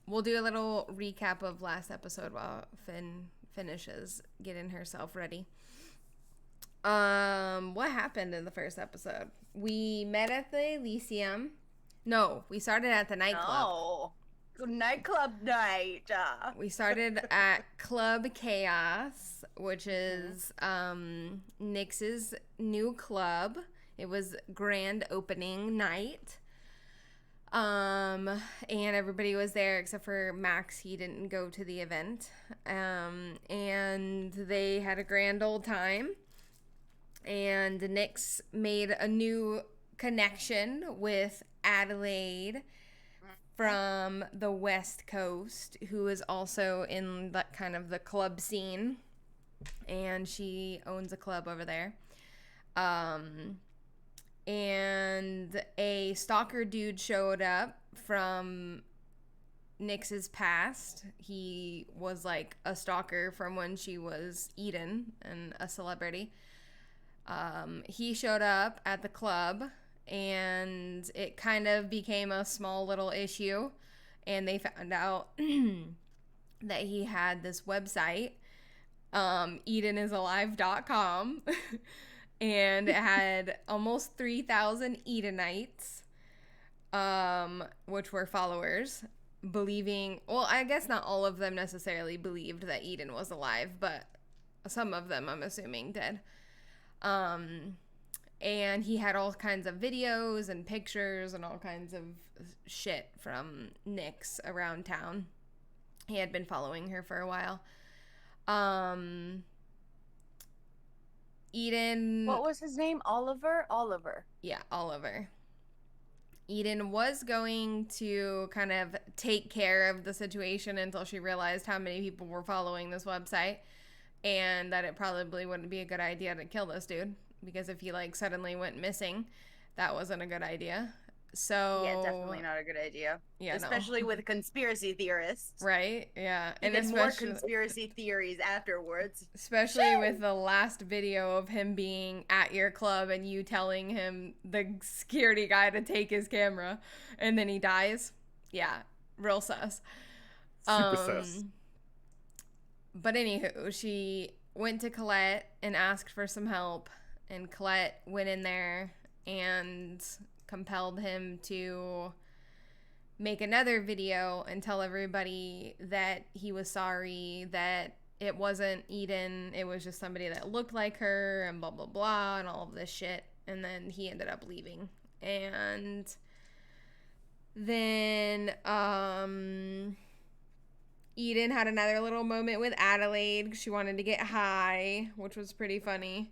we'll do a little recap of last episode while Finn finishes getting herself ready. What happened in the first episode? We met at the Elysium. No, we started at the nightclub. Oh, nightclub night. We started at Club Chaos, which is Nyx's new club. It was grand opening night. And everybody was there except for Max. He didn't go to the event. And they had a grand old time. And Nyx made a new connection with Adelaide from the West Coast, who is also in that kind of the club scene, and she owns a club over there. And a stalker dude showed up from Nyx's past. He was like a stalker from when she was Eden and a celebrity. He showed up at the club, and it kind of became a small little issue, and they found out that he had this website, EdenIsAlive.com, and it had almost 3,000 Edenites, which were followers, believing, well, I guess not all of them necessarily believed that Eden was alive, but some of them, I'm assuming, did. And he had all kinds of videos and pictures and all kinds of shit from Nyx around town. He had been following her for a while. Eden... What was his name? Oliver? Yeah, Oliver. Eden was going to kind of take care of the situation until she realized how many people were following this website, and that it probably wouldn't be a good idea to kill this dude, because if he like suddenly went missing, that wasn't a good idea. So yeah, definitely not a good idea. Yeah, especially with conspiracy theorists, right? Yeah, and more conspiracy theories afterwards. Especially with the last video of him being at your club and you telling him, the security guy, to take his camera, and then he dies. Yeah, real sus. Super sus. But anywho, she went to Colette and asked for some help, and Colette went in there and compelled him to make another video and tell everybody that he was sorry, that it wasn't Eden, it was just somebody that looked like her, and blah blah blah, and all of this shit. And then he ended up leaving. And then Eden had another little moment with Adelaide. She wanted to get high, which was pretty funny.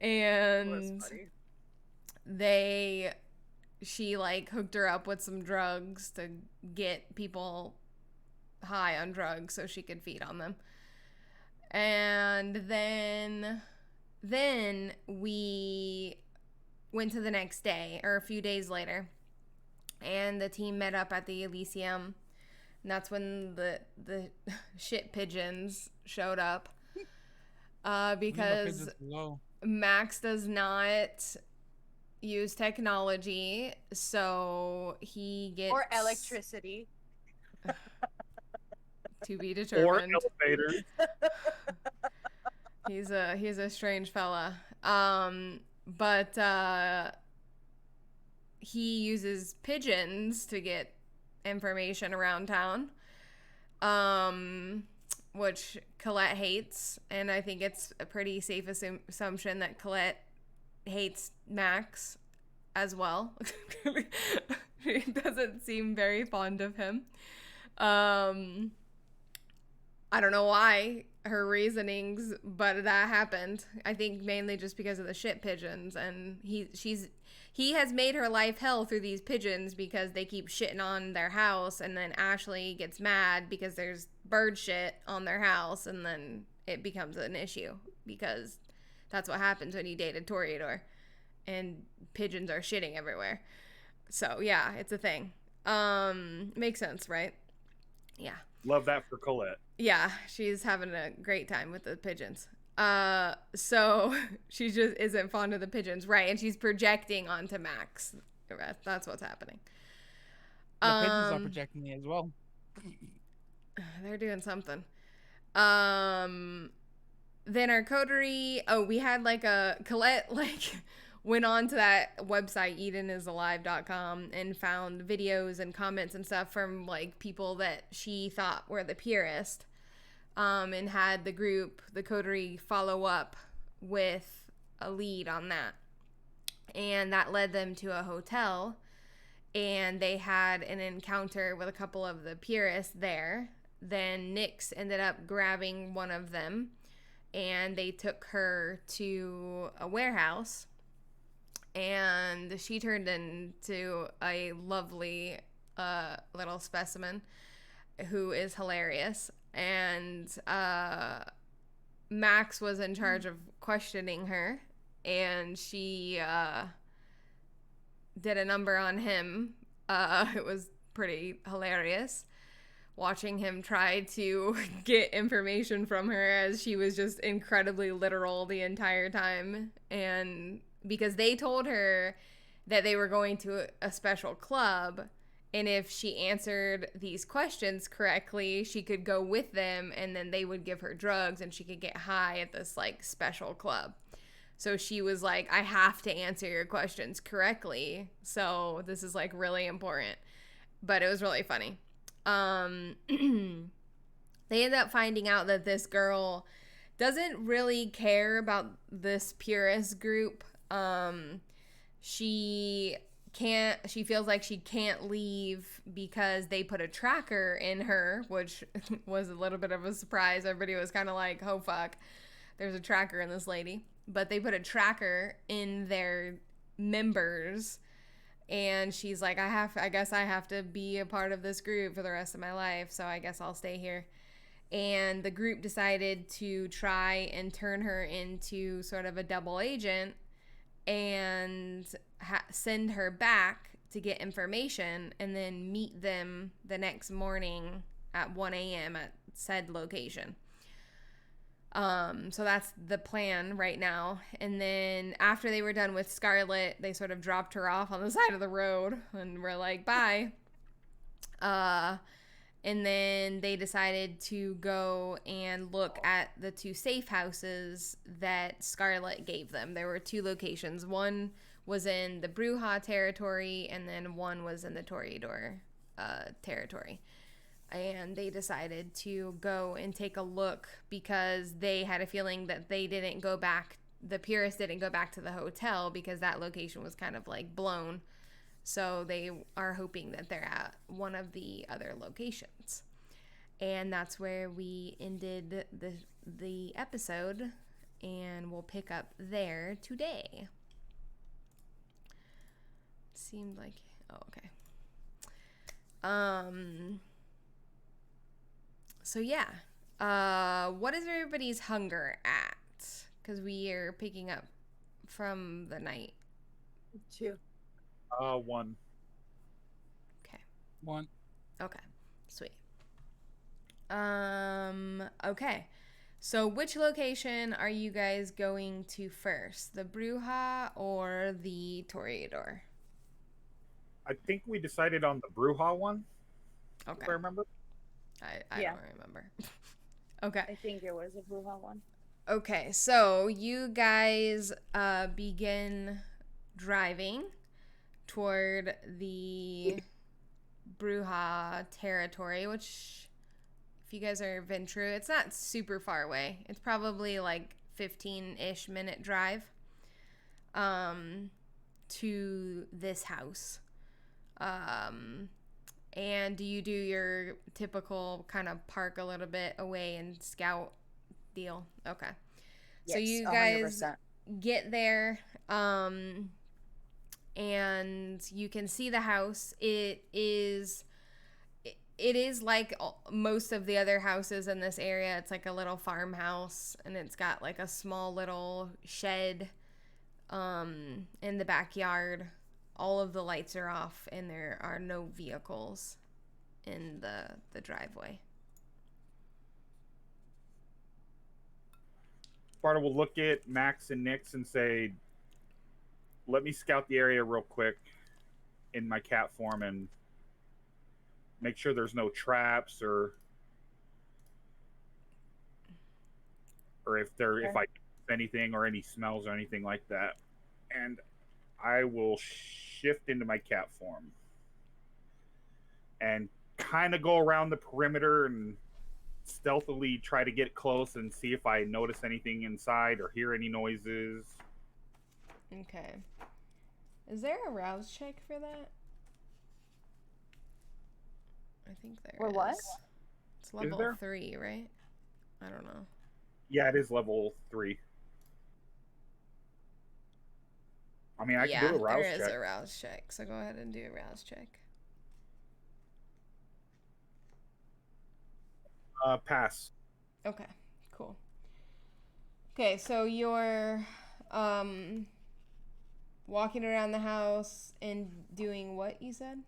And she like hooked her up with some drugs to get people high on drugs so she could feed on them. And then we went to the next day, or a few days later, and the team met up at the Elysium. And that's when the shit pigeons showed up. Because Max does not use technology, so he gets... Or electricity. To be determined. Or elevators. He's a strange fella. But he uses pigeons to get information around town, which Colette hates, and I think it's a pretty safe assumption that Colette hates Max as well. She doesn't seem very fond of him. I don't know why, her reasonings, but that happened. I think mainly just because of the shit pigeons, and he has made her life hell through these pigeons because they keep shitting on their house, and then Ashley gets mad because there's bird shit on their house, and then it becomes an issue because that's what happens when you date a Toreador and pigeons are shitting everywhere. So yeah, it's a thing. Makes sense, right? Yeah. Love that for Colette. Yeah, she's having a great time with the pigeons. So she just isn't fond of the pigeons, right? And she's projecting onto Max. That's what's happening. The pigeons are Um, protecting me as well. they're doing something. Then our coterie, we had like a Colette like went on to that website edenisalive.com and found videos and comments and stuff from like people that she thought were the purist, and had the coterie follow up with a lead on that, and that led them to a hotel, and they had an encounter with a couple of the purists there. Then Nyx ended up grabbing one of them, and they took her to a warehouse, and she turned into a lovely little specimen who is hilarious. And Max was in charge of questioning her, and she did a number on him. It was pretty hilarious watching him try to get information from her, as she was just incredibly literal the entire time. And because they told her that they were going to a special club, and if she answered these questions correctly, she could go with them, and then they would give her drugs and she could get high at this like special club. So she was like, I have to answer your questions correctly, so this is like really important. But it was really funny. They end up finding out that this girl doesn't really care about this purist group. She feels like she can't leave because they put a tracker in her, which was a little bit of a surprise. Everybody was kind of like, oh fuck, there's a tracker in this lady. But they put a tracker in their members, and she's like, I guess I have to be a part of this group for the rest of my life, so I guess I'll stay here. And the group decided to try and turn her into sort of a double agent and send her back to get information, and then meet them the next morning at 1 a.m. at said location. So that's the plan right now. And then after they were done with Scarlet, they sort of dropped her off on the side of the road and were like, bye. And then they decided to go and look at the 2 safe houses that Scarlet gave them. There were 2 locations. One was in the Bruja territory, and then one was in the Toreador territory. And they decided to go and take a look because they had a feeling that the Purists didn't go back to the hotel because that location was kind of like blown. So they are hoping that they're at one of the other locations. And that's where we ended the episode, and we'll pick up there today. Seemed like, okay. So yeah, what is everybody's hunger at? Because we are picking up from the night. 2. 1. Okay. 1. Okay. Sweet. Okay. So which location are you guys going to first? The Bruja or the Toreador? I think we decided on the Bruja one. Okay. If I remember. I don't remember. Okay. I think it was a Bruja one. Okay, so you guys begin driving toward the Bruja territory, which, if you guys are Ventru, it's not super far away. It's probably like 15-ish minute drive to this house. And do you do your typical kind of park a little bit away and scout deal? Okay. Yes, so you guys 100%. get there, and you can see the house. It is like most of the other houses in this area. It's like a little farmhouse, and it's got like a small little shed in the backyard. All of the lights are off, and there are no vehicles in the driveway. Sparta will look at Max and Nyx and say, let me scout the area real quick in my cat form and make sure there's no traps or if I anything or any smells or anything like that. And I will shift into my cat form and kind of go around the perimeter and stealthily try to get close and see if I notice anything inside or hear any noises. Okay. Is there a rouse check for that? I think there For is. what? It's level there? 3, right? I don't know. Yeah, it is level 3. I mean, I can do a rouse there is check. a rouse check. So go ahead and do a rouse check. Pass. Okay, cool. Okay, so you're walking around the house and doing what you said?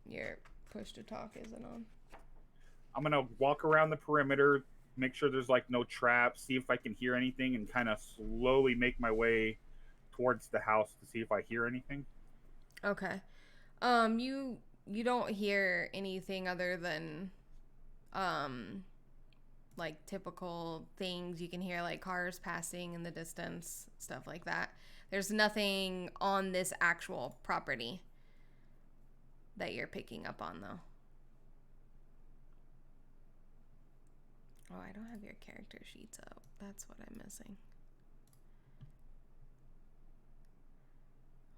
Your push to talk isn't on. I'm gonna walk around the perimeter, make sure there's like no traps, see if I can hear anything, and kind of slowly make my way towards the house to see if I hear anything. Okay. You don't hear anything other than like typical things. You can hear like cars passing in the distance, stuff like that. There's nothing on this actual property that you're picking up on though. Oh, I don't have your character sheets up. That's what I'm missing.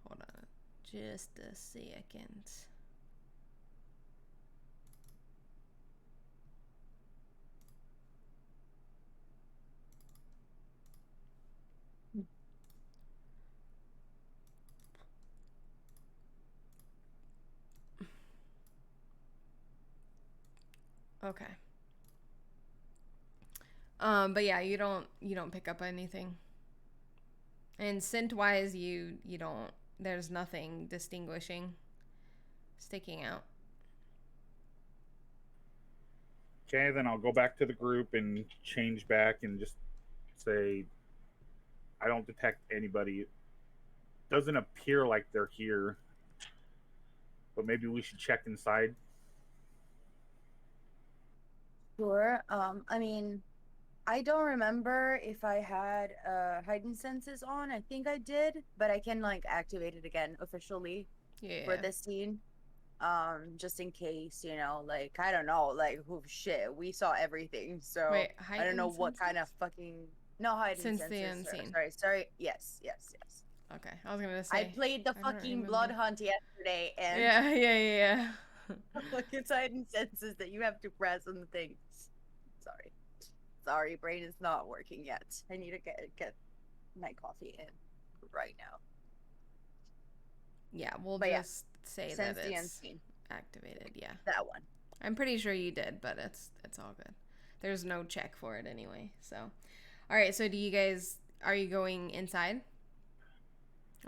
Hold on just a second. Okay. But yeah, you don't pick up anything. And scent wise, you don't. There's nothing distinguishing, sticking out. Okay, then I'll go back to the group and change back and just say I don't detect anybody. It doesn't appear like they're here, but maybe we should check inside. Sure. I mean, I don't remember if I had heightened senses on. I think I did, but I can like activate it again officially for Yeah. this scene. Just in case, like I don't know, like who shit, we saw everything, so Wait, I don't know heightened what kind of senses? fucking no heightened Since the senses. unseen. Sorry. Yes. Okay, I was gonna I say. played the I don't fucking blood remember. hunt yesterday, and Yeah. like it's heightened senses that you have to press on the things. Sorry, brain is not working yet. I need to get my coffee in right now. Yeah, we'll But yeah, just say that sense the it's unseen. activated. Yeah, That one. I'm pretty sure you did, but it's all good. There's no check for it anyway. So, all right. So, are you going inside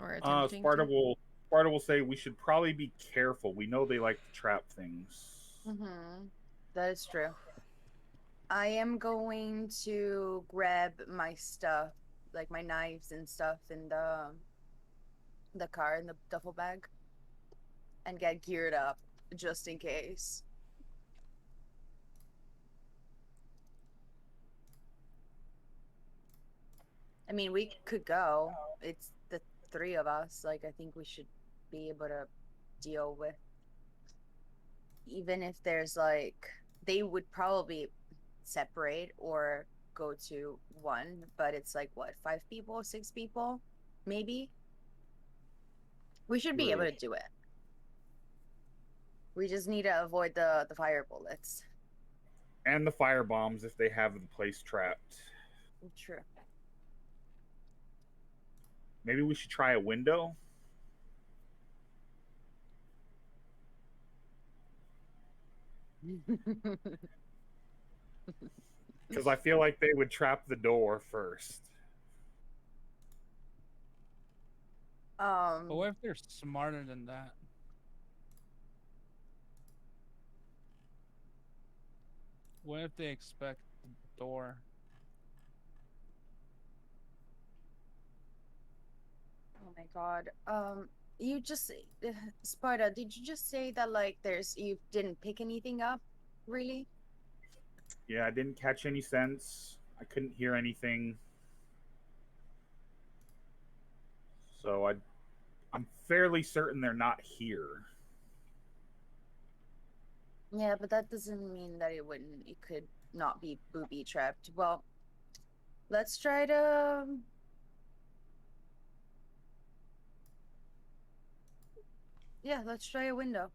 or attempting to? Sparta will say we should probably be careful. We know they like to trap things. Mm-hmm. That is true. I am going to grab my stuff, like my knives and stuff in the car in the duffel bag and get geared up just in case. I mean, we could go. It's the three of us. Like, I think we should be able to deal with, even if there's like, they would probably separate or go to one, but it's like, what, 5 people, 6 people, maybe? We should be able True. to do it. We just need to avoid the fire bullets. And the fire bombs if they have the place trapped. True. Maybe we should try a window. Because I feel like they would trap the door first. But what if they're smarter than that? What if they expect the door? Oh my god. you just Sparta, did you just say that like you didn't pick anything up, really? Yeah, I didn't catch any sense. I couldn't hear anything. So I'm fairly certain they're not here. Yeah, but that doesn't mean that it could not be booby trapped. Well, let's try to yeah, let's try a window.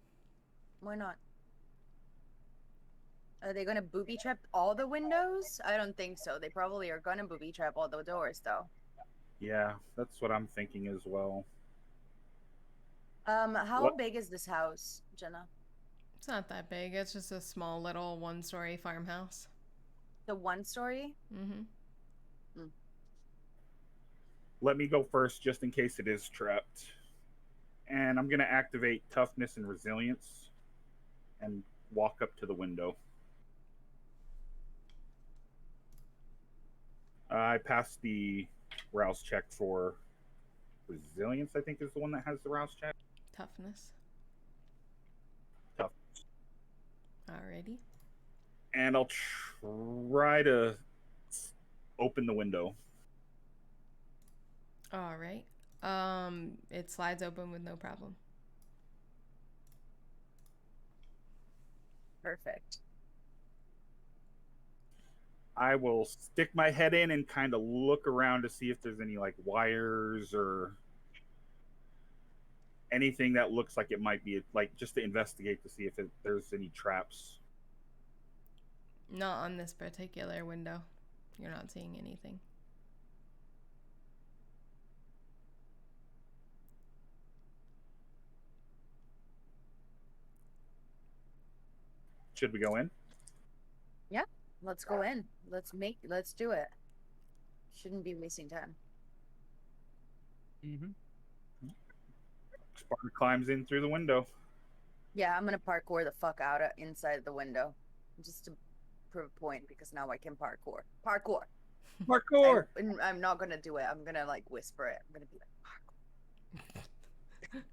Why not? Are they gonna booby trap all the windows? I don't think so. They probably are gonna booby trap all the doors though. Yeah, that's what I'm thinking as well. How What? big is this house, Jenna? It's not that big. It's just a small little one-story farmhouse. The one story? Mm-hmm. Let me go first just in case it is trapped. And I'm going to activate toughness and resilience and walk up to the window. I passed the rouse check for resilience, I think is the one that has the rouse check. Toughness. Tough. Alrighty. And I'll try to open the window. All right. It slides open with no problem. Perfect. I will stick my head in and kind of look around to see if there's any like wires or anything that looks like it might be like just to investigate to see if there's any traps. Not on this particular window. You're not seeing anything. Should we go in? Yeah, let's go in. Let's do it. Shouldn't be wasting time. Mm-hmm. Sparta climbs in through the window. Yeah, I'm gonna parkour the fuck out of inside the window, just to prove a point because now I can parkour. Parkour. I'm not gonna do it. I'm gonna like whisper it. I'm gonna be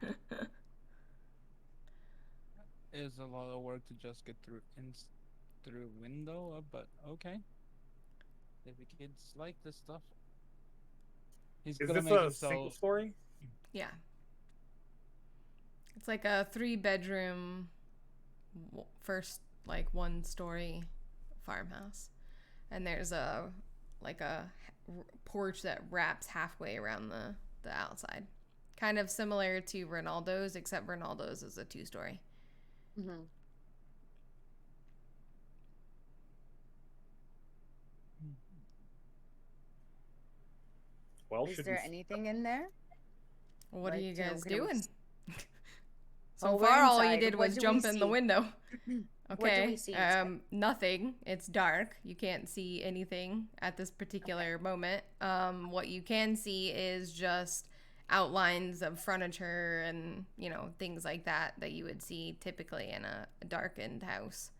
like It's a lot of work to just get through window, but okay. If the kids like this stuff, he's Is gonna this make a himself. single story? Yeah. It's like a 3-bedroom, first like 1-story farmhouse, and there's a porch that wraps halfway around the outside, kind of similar to Ronaldo's, except Ronaldo's is a 2-story. mm-hmm. Well, Is there anything in there? What are Like, you guys can we doing? So Oh, we're far, all you inside. did What was do we jump in the see? window. What do Okay. we see inside? Nothing. It's dark. You can't see anything at this particular moment. What you can see is just outlines of furniture and, things like that you would see typically in a darkened house.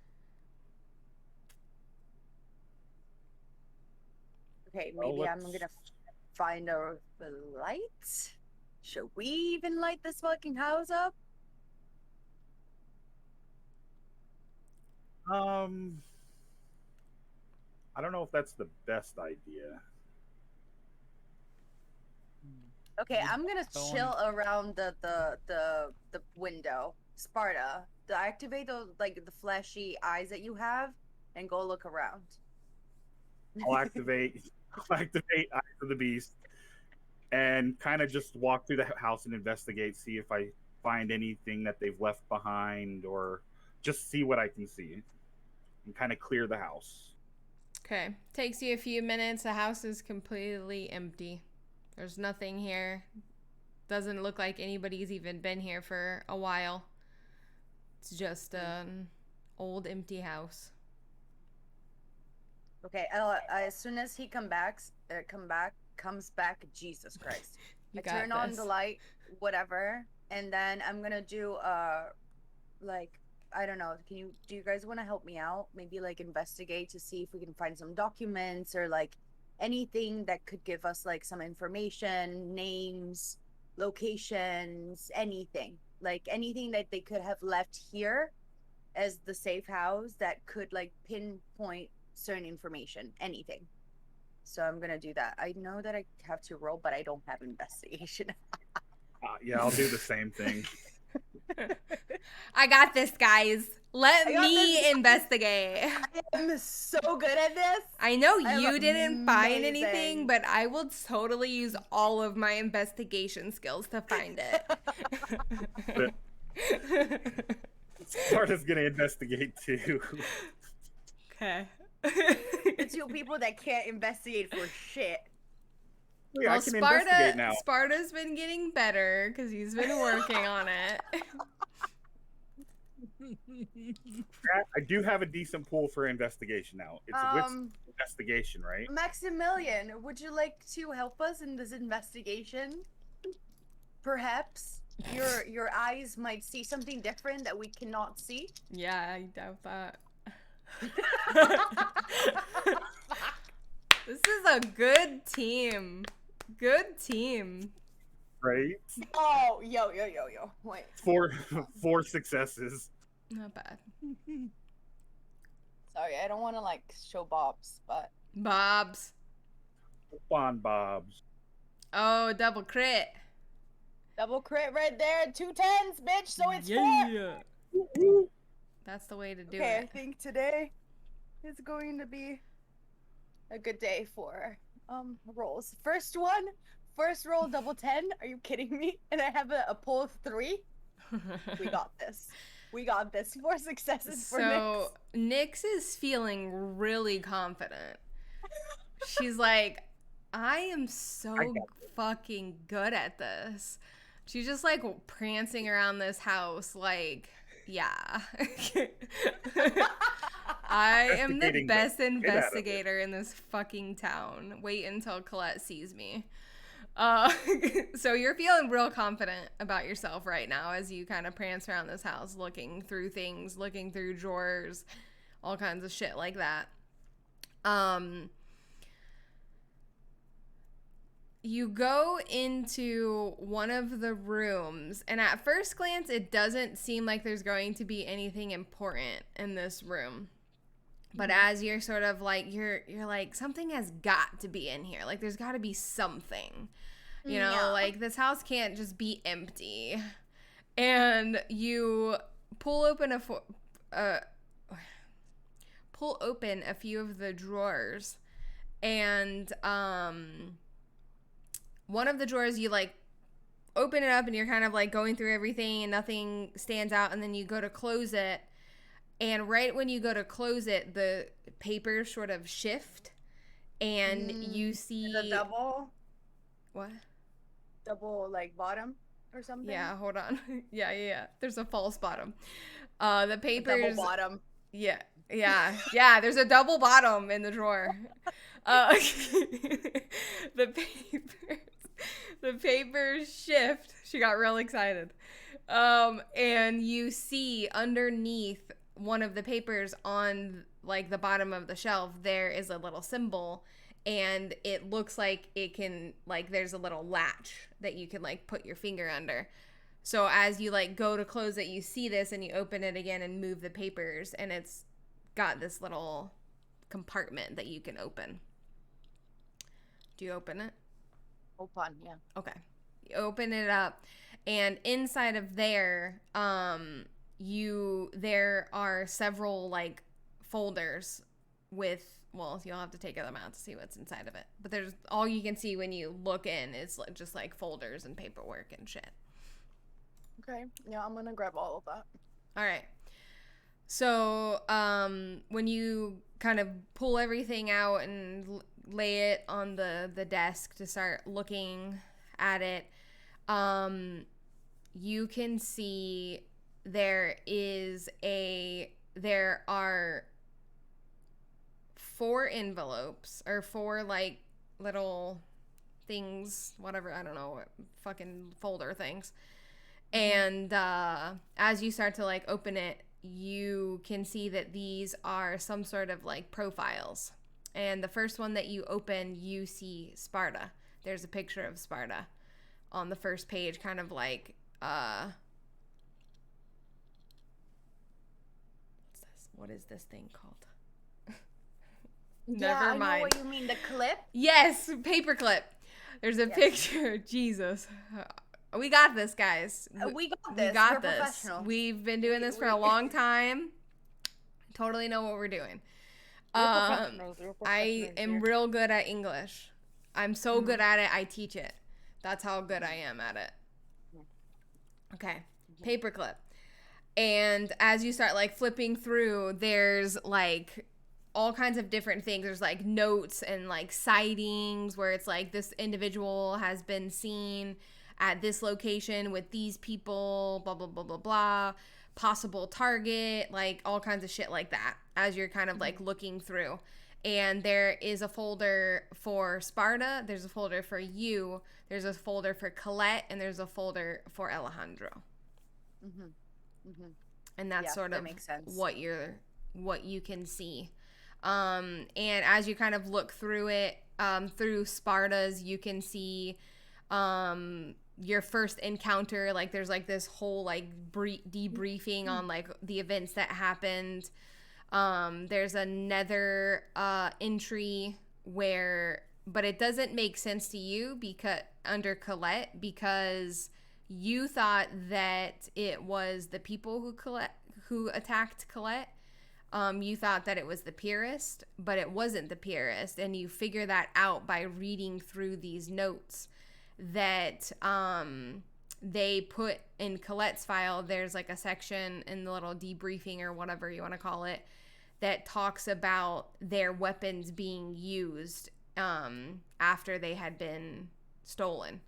Okay, Well, maybe I'm gonna find a light. Should we even light this fucking house up? I don't know if that's the best idea. Okay, I'm gonna chill around the window. Sparta, to activate those like the flashy eyes that you have, and go look around. I'll activate Eyes of the Beast and kind of just walk through the house and investigate, see if I find anything that they've left behind or just see what I can see and kind of clear the house. Okay. Takes you a few minutes. The house is completely empty. There's nothing here. Doesn't look like anybody's even been here for a while. It's just an old empty house. Okay, as soon as he comes back, Jesus Christ. I turn on the light, whatever, and then I'm gonna do like, I don't know, do you guys want to help me out? Maybe like investigate to see if we can find some documents or like anything that could give us like some information, names, locations, anything. Like anything that they could have left here as the safe house that could like pinpoint certain information, anything. So I'm gonna do that. I know that I have to roll, but I don't have investigation. Yeah, I'll do the same thing. I got this, guys. Let I got me this. investigate. I'm so good at this. I know I'm you didn't find amazing. anything, but I will totally use all of my investigation skills to find it. Sparta's gonna investigate too. Okay. The two people that can't investigate for shit. Yeah, I can investigate now. Sparta's been getting better because he's been working on it. I do have a decent pool for investigation now. It's a wits investigation, right? Maximilian, would you like to help us in this investigation? Perhaps your eyes might see something different that we cannot see. Yeah, I doubt that. This is a good team. Good team. Right? Oh, yo. Wait. 4 successes. Not bad. Sorry, I don't want to like show Bob's, but Bob's. Bon Bob's. Oh, double crit. double crit right there. 2 10s, bitch. So it's 4. Yeah. That's the way to do Okay, I it. think today is going to be a good day for rolls. First roll double 10. Are you kidding me? And I have a pull of 3. We got this. 4 successes for So Nyx is feeling really confident. She's like, I am so fucking good at this. She's just like prancing around this house like, yeah. I am the best investigator in this fucking town. Wait until Colette sees me. So you're feeling real confident about yourself right now as you kind of prance around this house, looking through things, looking through drawers, all kinds of shit like that. You go into one of the rooms, and at first glance, it doesn't seem like there's going to be anything important in this room. But as you're sort of like, you're like, something has got to be in here. Like, there's got to be something. You know, like, this house can't just be empty. And you pull open a few of the drawers. And one of the drawers, you, like, open it up, and you're kind of, like, going through everything, and nothing stands out. And then you go to close it. And right when you go to close it, the papers sort of shift, and you see the double. What? Double like bottom or something. Yeah, hold on. Yeah. There's a false bottom. The papers. Double bottom. Yeah. There's a double bottom in the drawer. The papers shift. She got real excited. And you see underneath one of the papers on like the bottom of the shelf, there is a little symbol, and it looks like it can, like, there's a little latch that you can like put your finger under. So as you like go to close it, you see this, and you open it again and move the papers, and it's got this little compartment that you can open. Do you open it? Open, yeah. Okay. You open it up, and inside of there, there are several like folders with, well, you'll have to take them out to see what's inside of it. But there's, all you can see when you look in is just like folders and paperwork and shit. Okay. Yeah, I'm gonna grab all of that. All right. So, when you kind of pull everything out and lay it on the desk to start looking at it, you can see there are 4 envelopes, or 4 like little things, whatever, I don't know, fucking folder things. And as you start to like open it, you can see that these are some sort of like profiles. And the first one that you open, you see Sparta. There's a picture of Sparta on the first page, kind of like what is this thing called? Yeah, Never I know mind. what you mean. The clip. Yes, paperclip. There's a Yes. picture. Jesus. We got this, guys. We got We this. got We're this. professional. We've been doing this for a we- long time. Totally know what we're doing. We're professionals. We're I professionals am here. real good at English. I'm so good at it, I teach it. That's how good I am at it. Okay, paperclip. And as you start like flipping through, there's like all kinds of different things. There's like notes and like sightings where it's like this individual has been seen at this location with these people, blah, blah, blah, blah, blah. Possible target, like all kinds of shit like that as you're kind of like looking through. And there is a folder for Sparta, there's a folder for you, there's a folder for Colette, and there's a folder for Alejandro. And that's Yeah, sort that of makes sense. what you can see. And as you kind of look through it, through Sparta's, you can see your first encounter. Like there's like this whole like debriefing on like the events that happened. There's another entry where, but it doesn't make sense to you because under Colette, because you thought that it was the people who attacked Colette. You thought that it was the Purist, but it wasn't the Purist, and you figure that out by reading through these notes that they put in Colette's file. There's like a section in the little debriefing or whatever you want to call it that talks about their weapons being used after they had been stolen.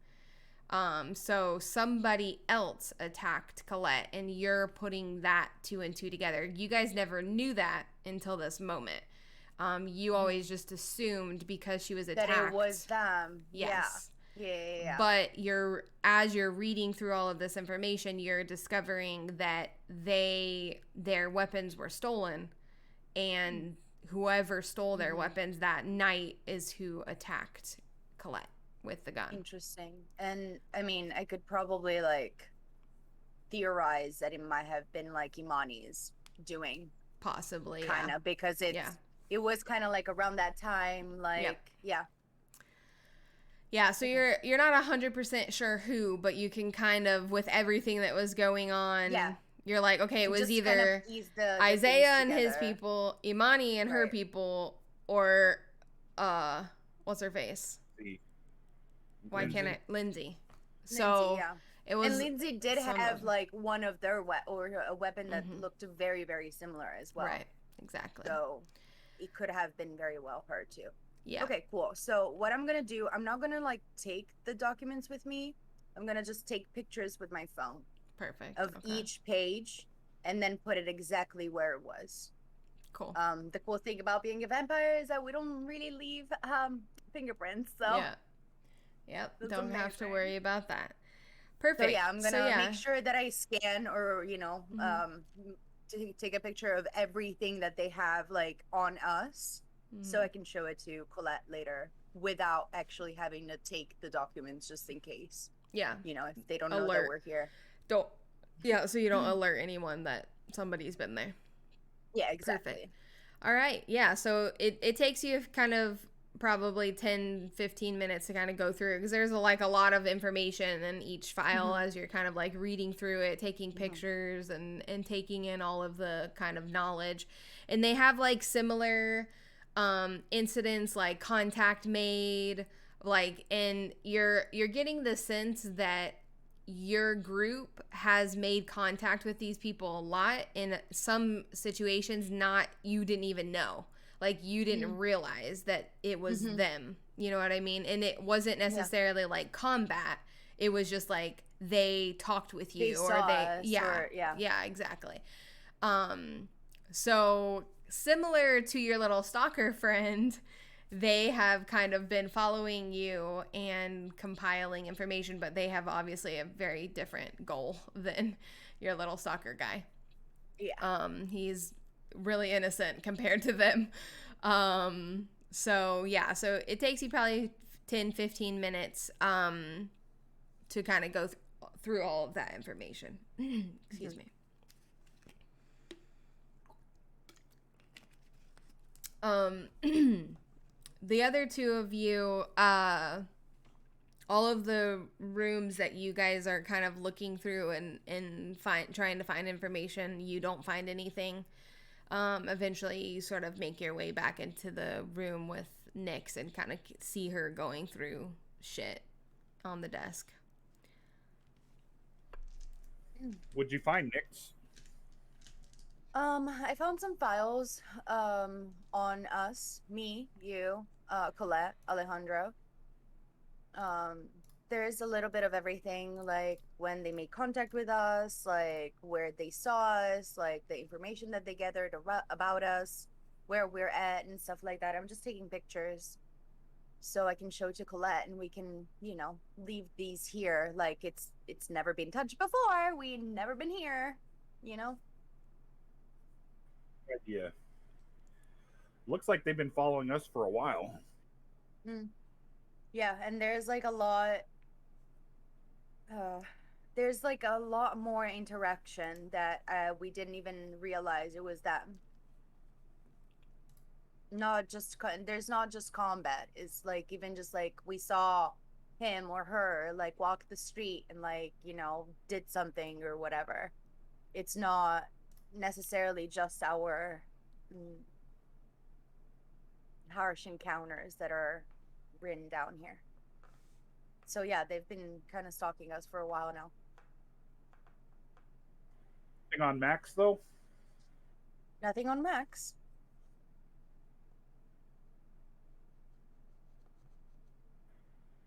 So somebody else attacked Colette, and you're putting that 2 and 2 together. You guys never knew that until this moment. You always just assumed because she was attacked That it was them. Yes. Yeah. But as you're reading through all of this information, you're discovering that their weapons were stolen, and whoever stole their weapons that night is who attacked Colette with the gun. Interesting. And I mean, I could probably like theorize that it might have been like Imani's doing, Possibly, kind yeah. of, because it was kind of like around that time, like Yeah, so you're not 100% sure who, but you can kind of, with everything that was going on, you're like, okay, it was just either kind of ease the Isaiah things and his together. people, Imani and her Right. people, or what's her face? Why Lindsay. can't I? Lindsay. Lindsay, So yeah. it was. And Lindsay did some have of- like one of their or a weapon that looked very, very similar as well. Right. Exactly. So it could have been very well her too. Yeah. Okay, cool. So what I'm gonna do, I'm not gonna like take the documents with me. I'm gonna just take pictures with my phone Perfect. of Okay. each page and then put it exactly where it was. Cool. The cool thing about being a vampire is that we don't really leave fingerprints. So Yeah. Yep. That's Don't have to amazing. worry about that. Perfect. So yeah, I'm gonna So, make sure that I scan or to take a picture of everything that they have like on us, so I can show it to Colette later without actually having to take the documents just in case. Yeah. You know, if they don't know Alert. that we're here. Don't. Yeah. So you don't alert anyone that somebody's been there. Yeah, exactly. Perfect. All right. Yeah. So it takes you kind of probably 10-15 minutes to kind of go through, because there's a lot of information in each file as you're kind of like reading through it, taking pictures and taking in all of the kind of knowledge. And they have like similar incidents, like contact made, like, and you're getting the sense that your group has made contact with these people a lot. In some situations, you didn't even know. Like, you didn't realize that it was them. You know what I mean? And it wasn't necessarily like combat. It was just like they talked with you, They saw us, yeah, exactly. So similar to your little stalker friend, they have kind of been following you and compiling information, but they have obviously a very different goal than your little stalker guy. Yeah. He's really innocent compared to them. So it takes you probably 10-15 minutes to kind of go through all of that information. Excuse me. The other two of you, all of the rooms that you guys are kind of looking through and trying to find information, you don't find anything. Eventually you sort of make your way back into the room with Nyx and kind of see her going through shit on the desk. Would you find Nyx? I found some files on us, me, you, Colette, Alejandro. There's a little bit of everything, like when they made contact with us, like where they saw us, like the information that they gathered about us, where we're at and stuff like that. I'm just taking pictures so I can show to Colette and we can, leave these here. Like it's never been touched before. We've never been here, Yeah. Looks like they've been following us for a while. Yeah, and there's like a lot. There's like a lot more interaction that we didn't even realize it was them. There's not just combat. It's like even just like we saw him or her like walk the street and like did something or whatever. It's not necessarily just our harsh encounters that are written down here. So yeah, they've been kind of stalking us for a while now. Thing on Max though? Nothing on Max.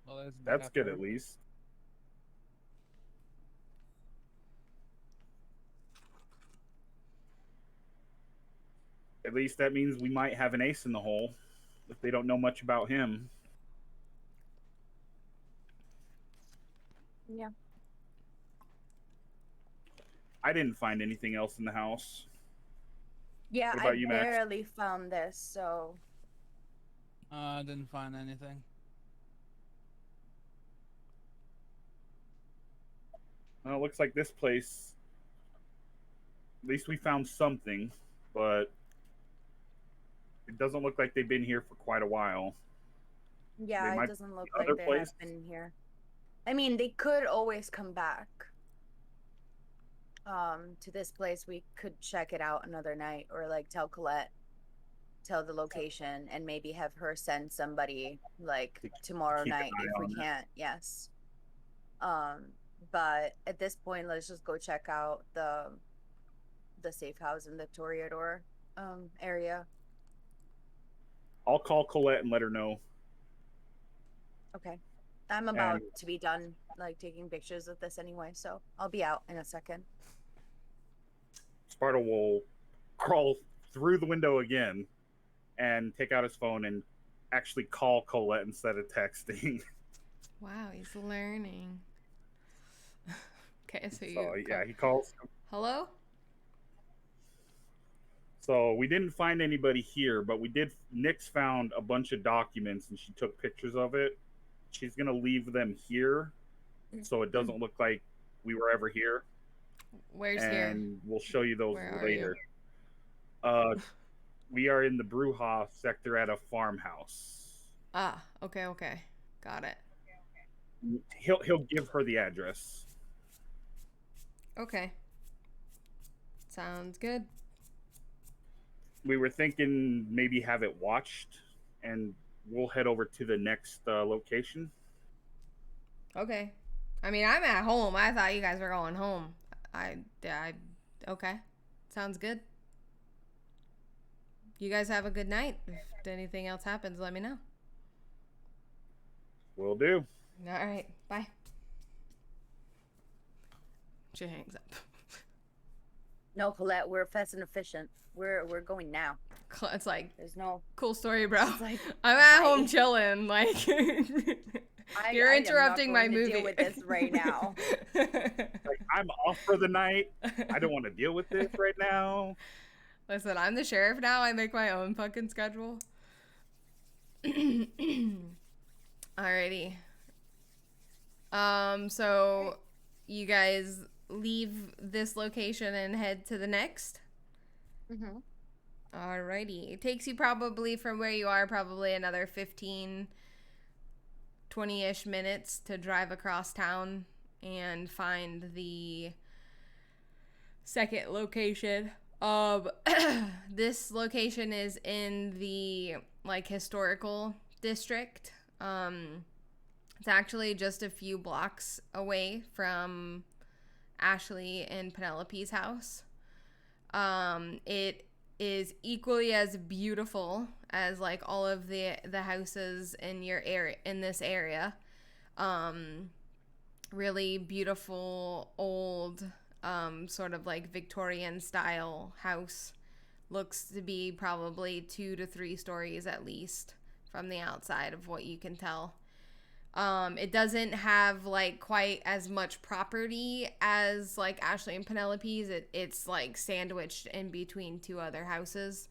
Well, that's good at least. At least that means we might have an ace in the hole if they don't know much about him. Yeah. I didn't find anything else in the house. Yeah, what about I you, Max? barely found this, so. I didn't find anything. Well, it looks like this place, at least we found something, but it doesn't look like they've been here for quite a while. Yeah, it doesn't look like they place. have been here. I mean, they could always come back to this place. We could check it out another night, or like tell the location, and maybe have her send somebody like tomorrow night if we can't. Yes. But at this point, let's just go check out the safe house in the Toreador area. I'll call Colette and let her know. Okay. I'm about to be done like taking pictures of this anyway, so I'll be out in a second. Sparta will crawl through the window again and take out his phone and actually call Colette instead of texting. Wow, he's learning. Okay, so he calls. Hello? So we didn't find anybody here, but Nyx found a bunch of documents and she took pictures of it. She's going to leave them here so it doesn't look like we were ever here. Where's here? And we'll show you those Where later. We are in the Bruja sector at a farmhouse. Ah, okay. Got it. He'll give her the address. Okay. Sounds good. We were thinking maybe have it watched, and we'll head over to the next location. Okay. I mean, I'm at home. I thought you guys were going home. Okay. Sounds good. You guys have a good night. If anything else happens, let me know. Will do. All right. Bye. She hangs up. No, Colette, we're fast and efficient. We're going now. It's like, there's no cool story, bro. Like, I'm at home chilling. Like, you're interrupting my movie. Deal with this right now. Like, I'm off for the night. I don't want to deal with this right now. Listen, I'm the sheriff now. I make my own fucking schedule. Alrighty. So you guys leave this location and head to the next. Mm-hmm. Alrighty. It takes you probably from where you are probably another 15, 20-ish minutes to drive across town and find the second location. This location is in the like historical district. It's actually just a few blocks away from Ashley and Penelope's house. It is equally as beautiful as like all of the houses in your area in this area. Um, Really beautiful old sort of like Victorian style house. Looks to be probably 2 to 3 stories at least from the outside of what you can tell. It doesn't have like quite as much property as like Ashley and Penelope's. It's like sandwiched in between two other houses.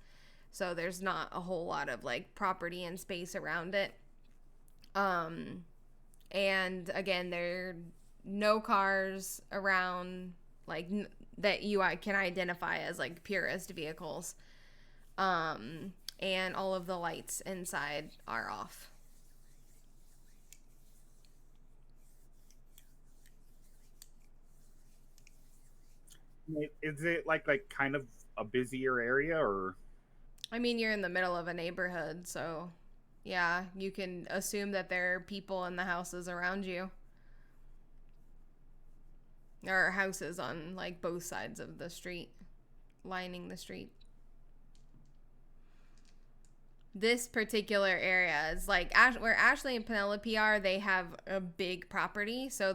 So there's not a whole lot of like property and space around it. Um, and again, there are no cars around like that you can identify as like Purist vehicles. And all of the lights inside are off. Is it like kind of a busier area, or I mean, you're in the middle of a neighborhood, so yeah, you can assume that there are people in the houses around you. There are houses on like both sides of the street, lining the street. This particular area is like where Ashley and Penelope are. They have a big property, so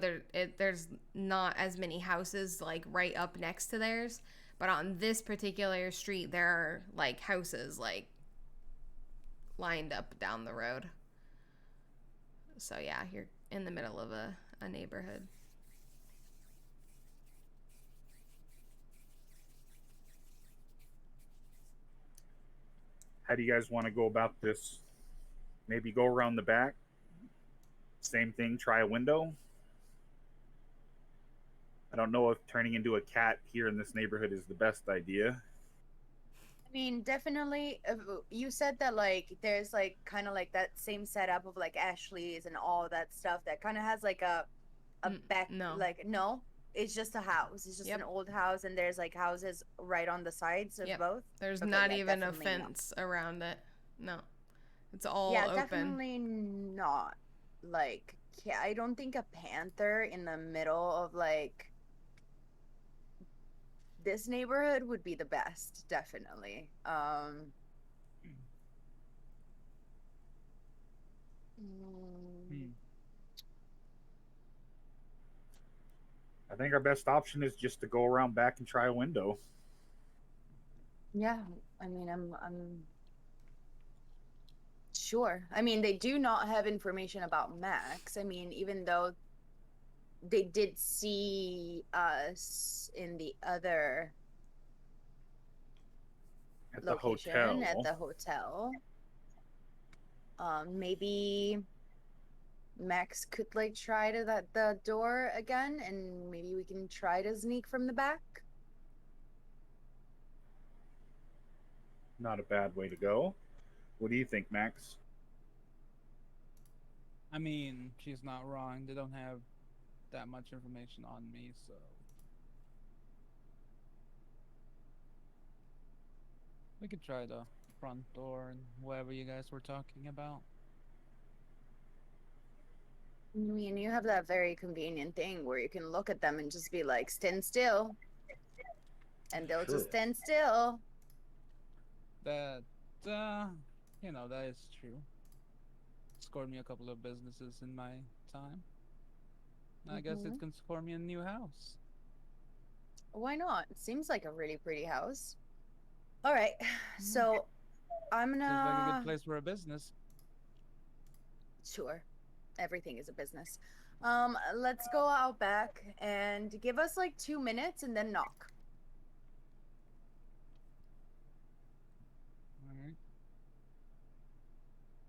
there's not as many houses like right up next to theirs. But on this particular street, there are like houses like lined up down the road. So yeah, you're in the middle of a neighborhood. how do you guys want to go about this? Maybe go around the back. Same thing. Try a window. I don't know if turning into a cat here in this neighborhood is the best idea. I mean, definitely. You said that like there's like kind of like that same setup of like Ashley's and all that stuff that kind of has like a back No. like no, it's just a house. It's just an Yep. old house, and there's like houses right on the sides of Yep. both. There's Okay, not yeah, even a definitely no. fence around it. No. It's all Yeah, open. definitely not. Like, yeah, I don't think a panther in the middle of like this neighborhood would be the best, definitely. Mm, Hmm. I think our best option is just to go around back and try a window. yeah, I mean, I'm sure. I mean, they do not have information about Max. I mean, even though they did see us in the other At the location at hotel. the hotel. Maybe Max could like try to the door again, and maybe we can try to sneak from the back. Not a bad way to go. What do you think, Max? I mean, she's not wrong. They don't have that much information on me, so we could try the front door and whatever you guys were talking about. I mean, you have that very convenient thing where you can look at them and just be like, stand still, and they'll Sure. just stand still. That, that is true. Scored me a couple of businesses in my time. I guess Hmm. it can score me a new house. Why not? It seems like a really pretty house. All right, so I'm Seems like a good gonna. place for a business. Sure, everything is a business. Let's go out back and give us like 2 minutes and then knock. All right.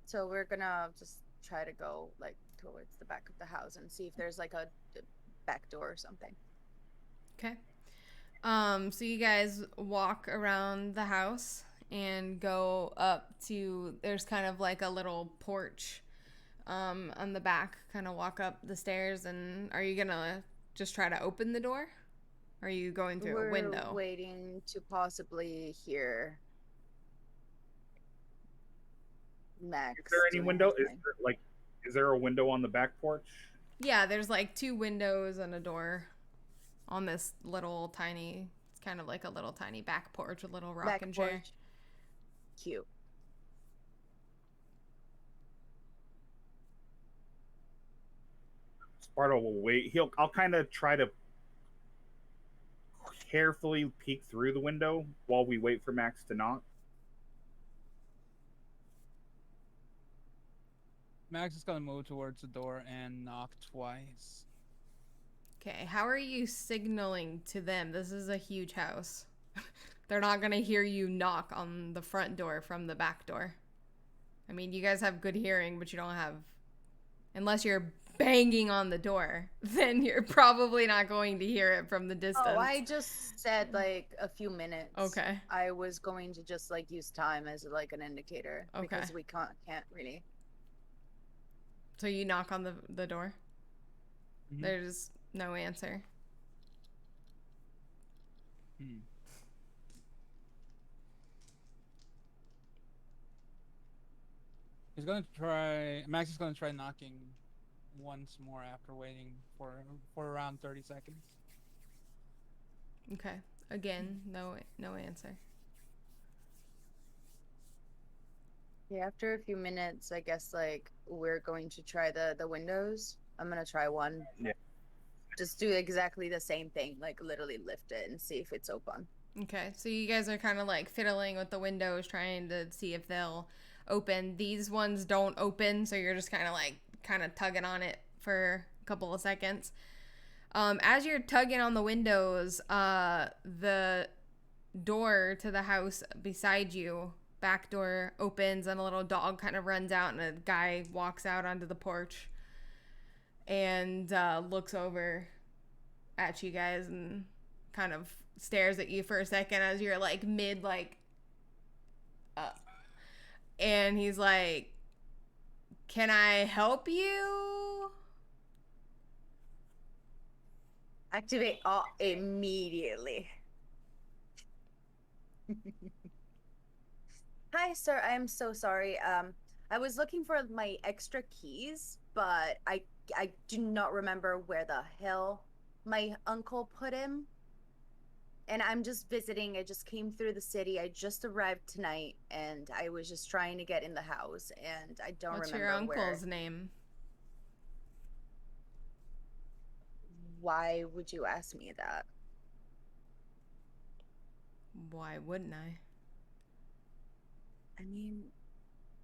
So we're gonna just try to go like towards the back of the house and see if there's like a back door or something. Okay. So you guys walk around the house and go up to, there's kind of like a little porch on the back, kind of walk up the stairs. And are you gonna just try to open the door? Or are you going through a window? We're waiting to possibly hear Max. Is there any doing window? his thing. Is there a window on the back porch? Yeah, there's like 2 windows and a door on this little tiny, it's kind of like a little tiny back porch, a little Back rocking chair. porch. Cute. Sparta will wait. I'll kind of try to carefully peek through the window while we wait for Max to knock. Max is gonna move towards the door and knock twice. Okay, how are you signaling to them? This is a huge house. They're not gonna hear you knock on the front door from the back door. I mean, you guys have good hearing, but you don't have, unless you're banging on the door, then you're probably not going to hear it from the distance. Oh, I just said like a few minutes. Okay. I was going to just like use time as like an indicator Okay. because we can't really. So you knock on the door? Mhm. There's no answer. Hmm. Max is gonna try knocking once more after waiting for around 30 seconds. Okay. Again, no answer. Yeah, after a few minutes, I guess like we're going to try the windows. I'm gonna try one. Yeah. Just do exactly the same thing, like literally lift it and see if it's open. Okay, so you guys are kind of like fiddling with the windows, trying to see if they'll open. These ones don't open, so you're just kind of tugging on it for a couple of seconds. As you're tugging on the windows, the door to the house beside you, back door, opens, and a little dog kind of runs out, and a guy walks out onto the porch and looks over at you guys and kind of stares at you for a second as you're like mid and he's like, "Can I help you?" Activate all immediately. Hi, sir. I am so sorry. I was looking for my extra keys, but I do not remember where the hell my uncle put him. And I'm just visiting. I just came through the city. I just arrived tonight, and I was just trying to get in the house, and I don't What's remember your uncle's where. name? Why would you ask me that? Why wouldn't I? I mean,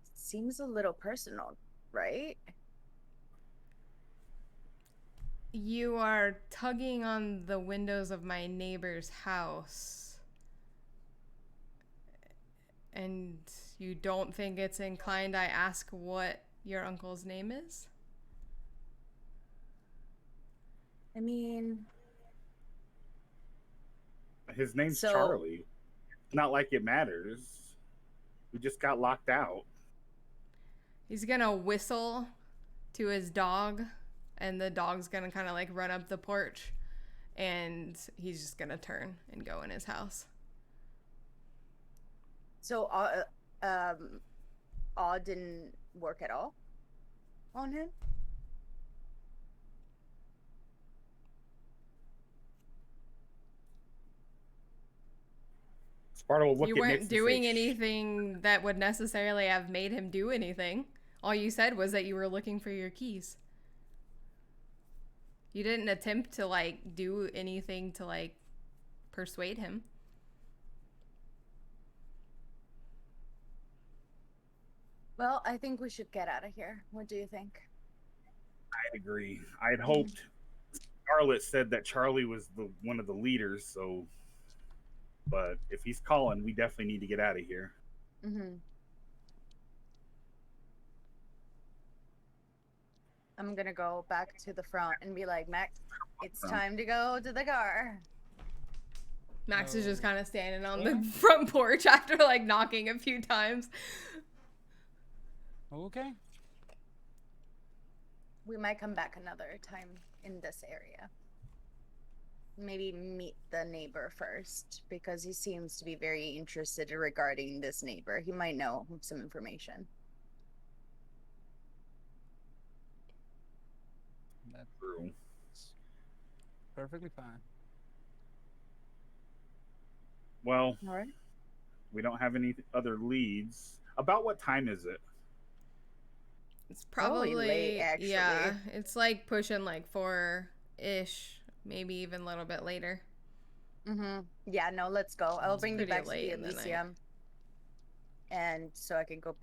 it seems a little personal, right? You are tugging on the windows of my neighbor's house, and you don't think it's inclined I ask what your uncle's name is? I mean, His name's So- Charlie. It's not like it matters. We just got locked out. He's gonna whistle to his dog, and the dog's gonna kind of like run up the porch, and he's just gonna turn and go in his house. so Awe didn't work at all on him? Sparta will look You at weren't Nix and doing say, "Shh." anything that would necessarily have made him do anything. All you said was that you were looking for your keys. You didn't attempt to like do anything to like persuade him. Well, I think we should get out of here. What do you think? I agree. I had hoped. Scarlett said that Charlie was one of the leaders, so. But if he's calling, we definitely need to get out of here. Mm-hmm. I'm gonna go back to the front and be like, Max, it's Front. time to go to the car. Max is just Oh, kind of standing on yeah. the front porch after like knocking a few times. Okay. We might come back another time in this area. Maybe meet the neighbor first, because he seems to be very interested regarding this neighbor. He might know some information. That's True. perfectly fine. Well, All right. we don't have any other leads. About what time is it? It's Probably late, probably, actually. yeah, it's like pushing like 4-ish, maybe even a little bit later. Mm-hmm. Yeah, no, let's go. I'll It's bring you pretty back to late the in the night. Elysium. And so I can go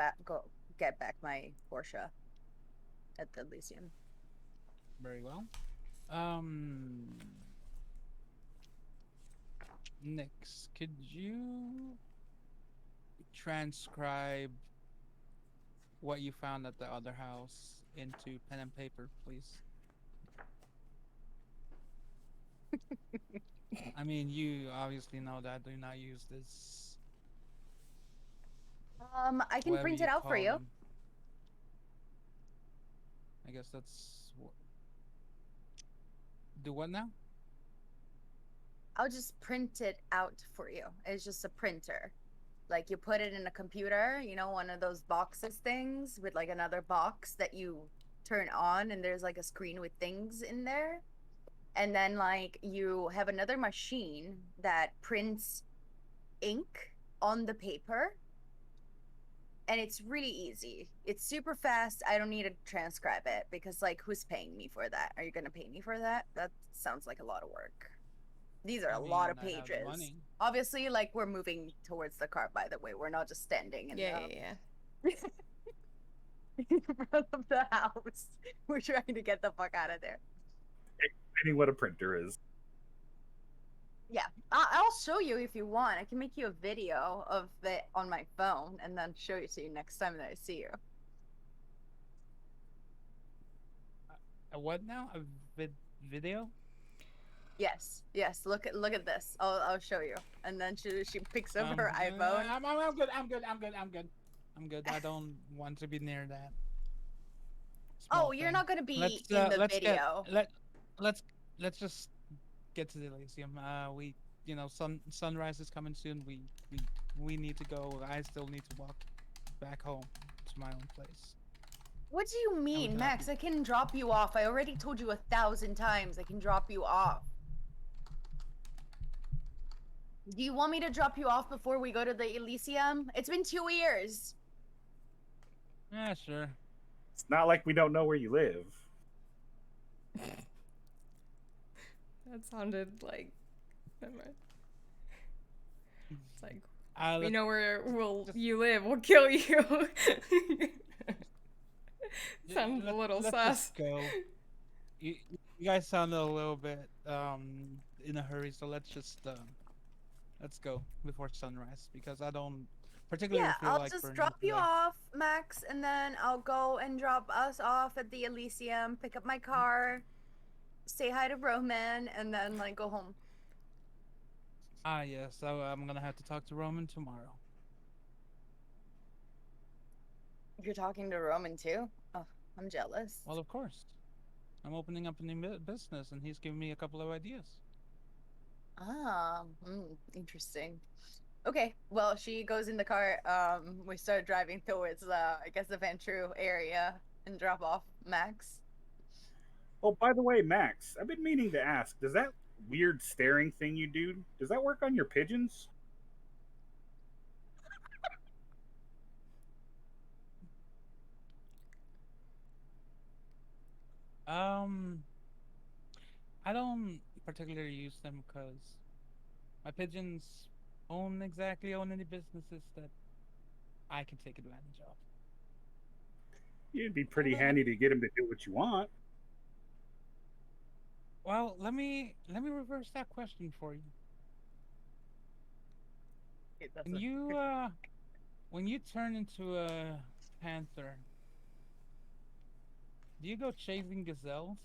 get back my Porsche at the Elysium. Very well. Nix, could you transcribe what you found at the other house into pen and paper, please? I mean, you obviously know that I do not use this, I can whatever print you it out for call you. them. I guess that's what. Do what now? I'll just print it out for you. It's just a printer. Like you put it in a computer, one of those boxes things with like another box that you turn on and there's like a screen with things in there. And then like you have another machine that prints ink on the paper. And it's really easy. It's super fast. I don't need to transcribe it because like who's paying me for that? Are you going to pay me for that? That sounds like a lot of work. These are I a lot of mean, I have the pages. money. Obviously, like we're moving towards the car, by the way. We're not just standing in Yeah, yeah, in front of the house. We're trying to get the fuck out of there. Explaining what a printer is. Yeah, I'll show you if you want. I can make you a video of it on my phone and then show it to you next time that I see you. What now? A video? Yes, yes. Look at this. I'll show you. And then she picks up her Yeah, iPhone. I'm good. I'm good. I'm good. I'm good. I'm good. I don't want to be near that Oh, small you're thing. not gonna be Let's in the let's get video. let's let's just get to the Elysium. We sunrise is coming soon. We need to go. I still need to walk back home to my own place. What do you And we mean, cannot Max? I can drop you off. I already told you 1,000 times I can drop you off. Do you want me to drop you off before we go to the Elysium? It's been 2 years. Yeah, sure. It's not like we don't know where you live. that sounded like. Never mind. It's like we Let's know where just you live. We'll kill you. Sounds a little let's sus. just go. You, you guys sounded a little bit in a hurry, so let's go before sunrise because I don't particularly Yeah, feel I'll like just burning drop you today. off, Max, and then I'll go and drop us off at the Elysium, pick up my car, say hi to Roman, and then like go home. Ah, yes. So I'm gonna have to talk to Roman tomorrow. You're talking to Roman too? Oh, I'm jealous. Well, of course. I'm opening up a new business, and he's giving me a couple of ideas. Interesting. Okay, well, she goes in the car. We start driving towards, I guess, the Ventru area and drop off Max. Oh, by the way, Max, I've been meaning to ask, does that weird staring thing you do, does that work on your pigeons? Um, I don't particularly use them because my pigeons don't exactly own any businesses that I can take advantage of. It'd be pretty Although, handy to get him to do what you want. well, let me reverse that question for you. When you turn into a panther, Do you go chasing gazelles?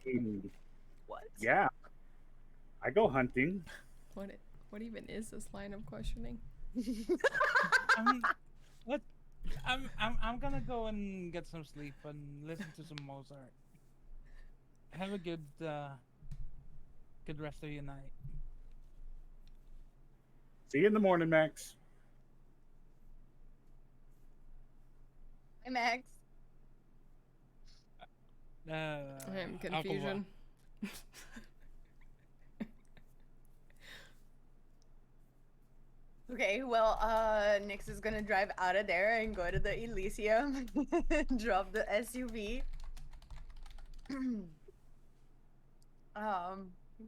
Mm, What? yeah, I go hunting. What even is this line of questioning? I'm what? I'm gonna go and get some sleep and listen to some Mozart. Have a good rest of your night. See you in the morning, Max. Hi, Max. I am Au revoir. confusion. Okay, well, Nix is gonna drive out of there and go to the Elysium, drop the SUV,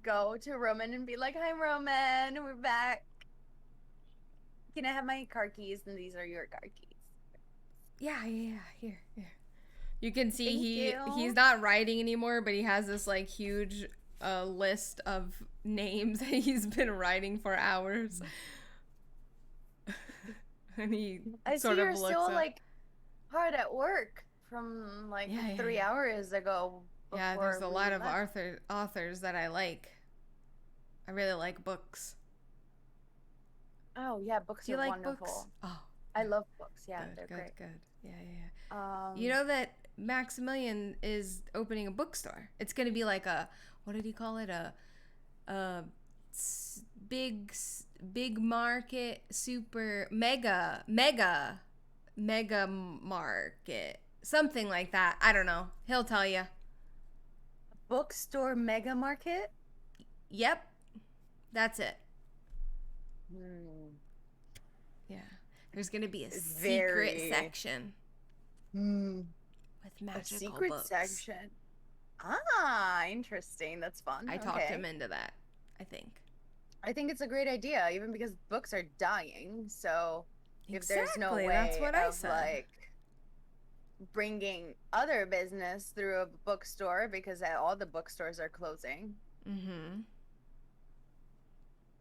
go to Roman and be like, "Hi, Roman, we're back. Can I have my car keys? And these are your car keys." Yeah. Here. You can see Thank he's you. not writing anymore, but he has this like huge list of names that he's been writing for hours. And he I sort see of you're looks still up. like hard at work from like Yeah, 3 hours ago. Yeah, there's a before lot we of left. authors that I like. I really like books. Oh yeah, books Do you are like wonderful. books? Oh, I love books. Yeah, good, they're good, great. good. Yeah. You Um, know that Maximilian is opening a bookstore. It's gonna be like a, what did he call it? A big market, super mega market, something like that. I don't know. He'll tell you. bookstore mega market. Yep, that's it. Hmm. Yeah, there's gonna be a Very- secret section Hmm. with A magical secret books. section. Ah, interesting. That's fun. I talked Okay. him into that, I think. I think it's a great idea, even because books are dying. So if there's no Exactly, way that's what I of said. like bringing other business through a bookstore, because all the bookstores are closing. Mm-hmm.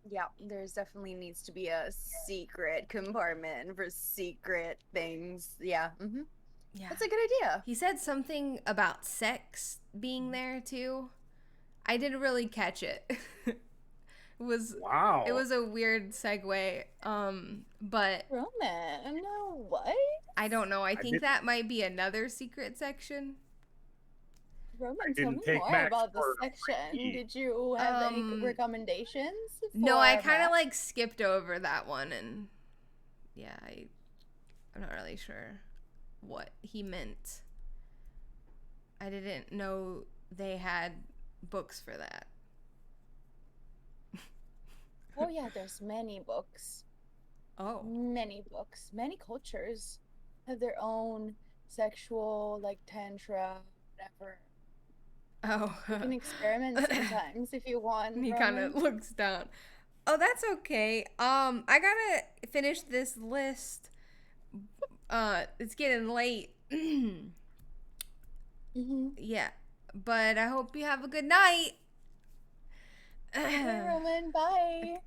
Yeah, there's definitely needs to be a secret compartment for secret things. Yeah. Yeah. That's a good idea. He said something about sex being there too. I didn't really catch it. Wow. It was a weird segue. But Roman, no, what? I don't know. I think didn't- that might be another secret section. Roman, I tell didn't me take more Max about the for a section. freaky. Did you have any recommendations? No, I for kind of Max? like skipped over that one, and yeah, I'm not really sure what he meant. I didn't know they had books for that. Oh yeah, there's many books. Oh. Many books. Many cultures have their own sexual, like, tantra, whatever. Oh. You can experiment sometimes if you want. He kind of Roman. looks down. Oh, that's okay. I gotta finish this list. It's getting late. Yeah, but I hope you have a good night. Okay, Roman, bye.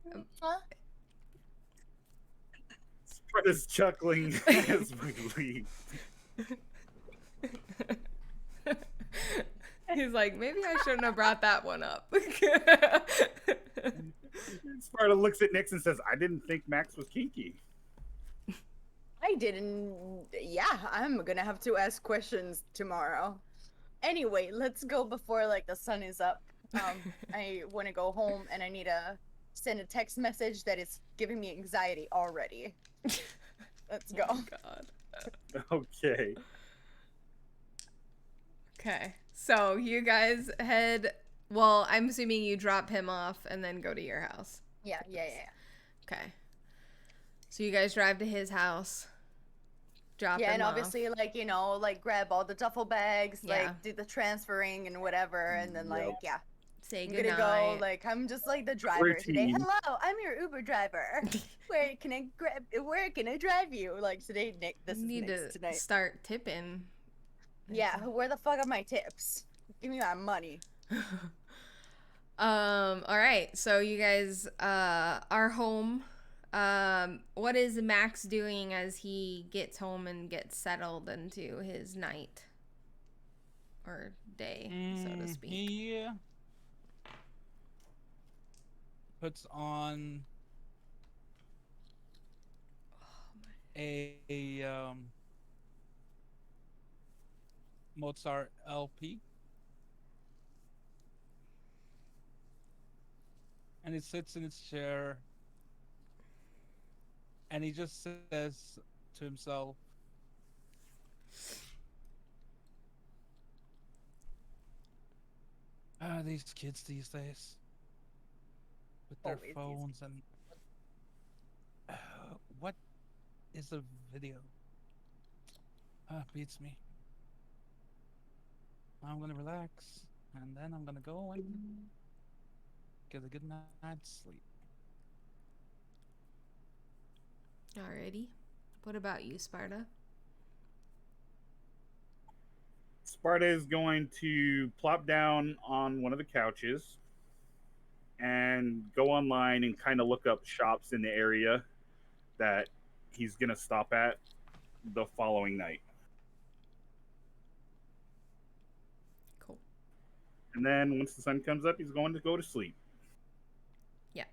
Sparta's chuckling as we leave. He's like, maybe I shouldn't have brought that one up. Sparta looks at Nix and says, I didn't think Max was kinky. I didn't. Yeah, I'm gonna have to ask questions tomorrow. Anyway, let's go before like the sun is up. I want to go home and I need to send a text message that is giving me anxiety already. Let's go. Oh, God. Okay. Okay, so you guys head. Well, I'm assuming you drop him off and then go to your house. Yeah. Okay. So you guys drive to his house. Drop Yeah, him and off. obviously, like, you know, like grab all the duffel bags, Yeah. like do the transferring and whatever, and then like, yeah, Say I'm goodnight. gonna go. Like, I'm just like the driver today. Routine. Hello, I'm your Uber driver. Where can I drive you? Like today, Nick. This is need Nick's to tonight. start tipping. Yeah, where the fuck are my tips? Give me my money. All right, so you guys are home What is Max doing as he gets home and gets settled into his night or day, so to speak? He puts on a Mozart LP, and he sits in his chair, and he just says to himself, these kids these days with their Always these. phones and what is a video? Beats me. I'm gonna relax, and then I'm gonna go and get a good night's sleep. Alrighty. What about you, Sparta? Sparta is going to plop down on one of the couches and go online and kind of look up shops in the area that he's going to stop at the following night. Cool. And then once the sun comes up, he's going to go to sleep. Yeah.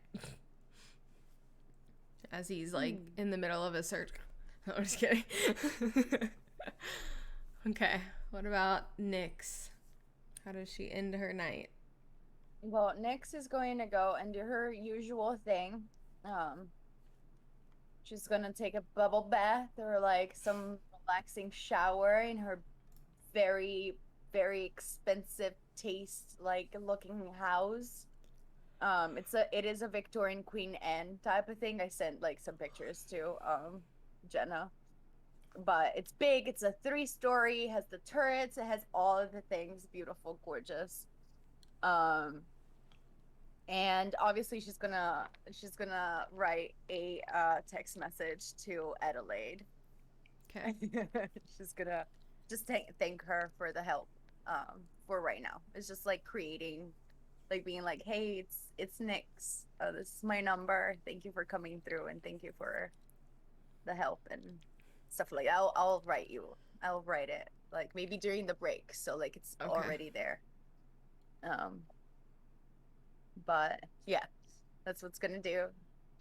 As he's like in the middle of a search. No, I'm just kidding. Okay. What about Nyx? How does she end her night? Well, Nyx is going to go and do her usual thing. She's gonna take a bubble bath or like some relaxing shower in her very, very expensive taste like looking house. It is a Victorian Queen Anne type of thing. I sent like some pictures to Jenna. But it's big, it's a 3-story, has the turrets, it has all of the things, beautiful, gorgeous. And obviously she's gonna write a text message to Adelaide. Okay. She's gonna just thank her for the help for right now. It's just like creating, like being like, hey, it's Nyx, this is my number, thank you for coming through and thank you for the help and stuff. Like I'll write it like maybe during the break, so like it's Okay. already there. But yeah, that's what's gonna do.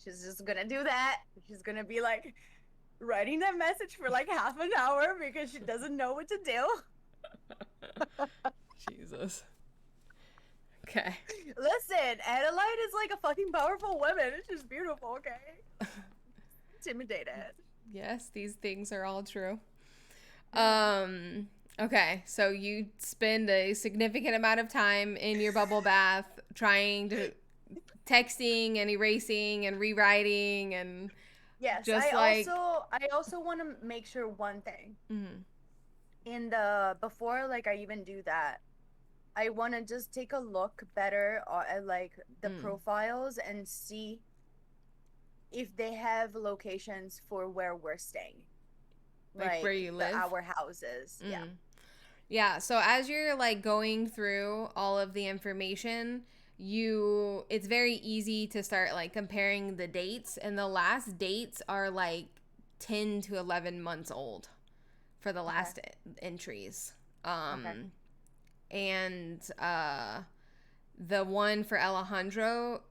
She's just gonna do that. She's gonna be like writing that message for like half an hour because she doesn't know what to do. Jesus. Okay. Listen, Adelaide is like a fucking powerful woman. She's beautiful, okay? Intimidated. Yes, these things are all true. Okay, so you spend a significant amount of time in your bubble bath trying to texting and erasing and rewriting and Yes, just I also want to make sure one thing. Mhm. In the before like I even do that, I want to just take a look better at like the profiles and see if they have locations for where we're staying. Like where you live? Our houses. Yeah. Yeah, so as you're like going through all of the information, it's very easy to start like comparing the dates, and the last dates are like 10 to 11 months old for the last entries. And the one for Alejandro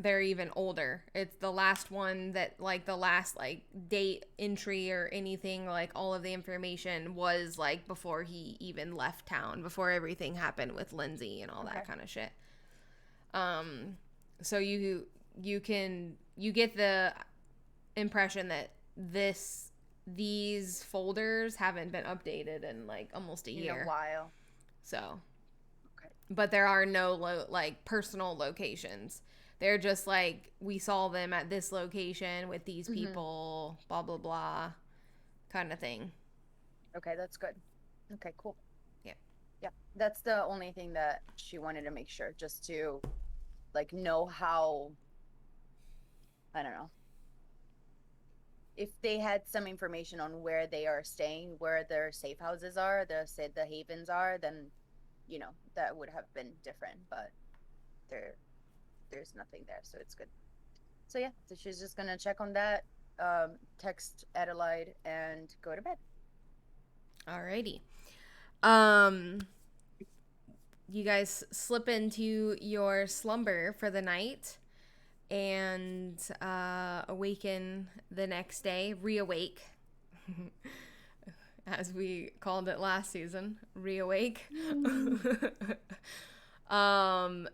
they're even older. It's the last one that like the last like date entry or anything, like all of the information was like before he even left town, before everything happened with Lindsay and all that kind of shit. So you get the impression that these folders haven't been updated in like almost a year. In a while. So, but there are no like personal locations. They're just like, we saw them at this location with these people, blah, blah, blah, kind of thing. Okay, that's good. Okay, cool. Yeah. Yeah, that's the only thing that she wanted to make sure, just to like know how, I don't know, if they had some information on where they are staying, where their safe houses are, the havens are, then, you know, that would have been different, but there's nothing there, so it's good. So yeah, so she's just gonna check on that, text Adelaide, and go to bed. Alrighty. You guys slip into your slumber for the night and awaken the next day, reawake, as we called it last season, reawake. I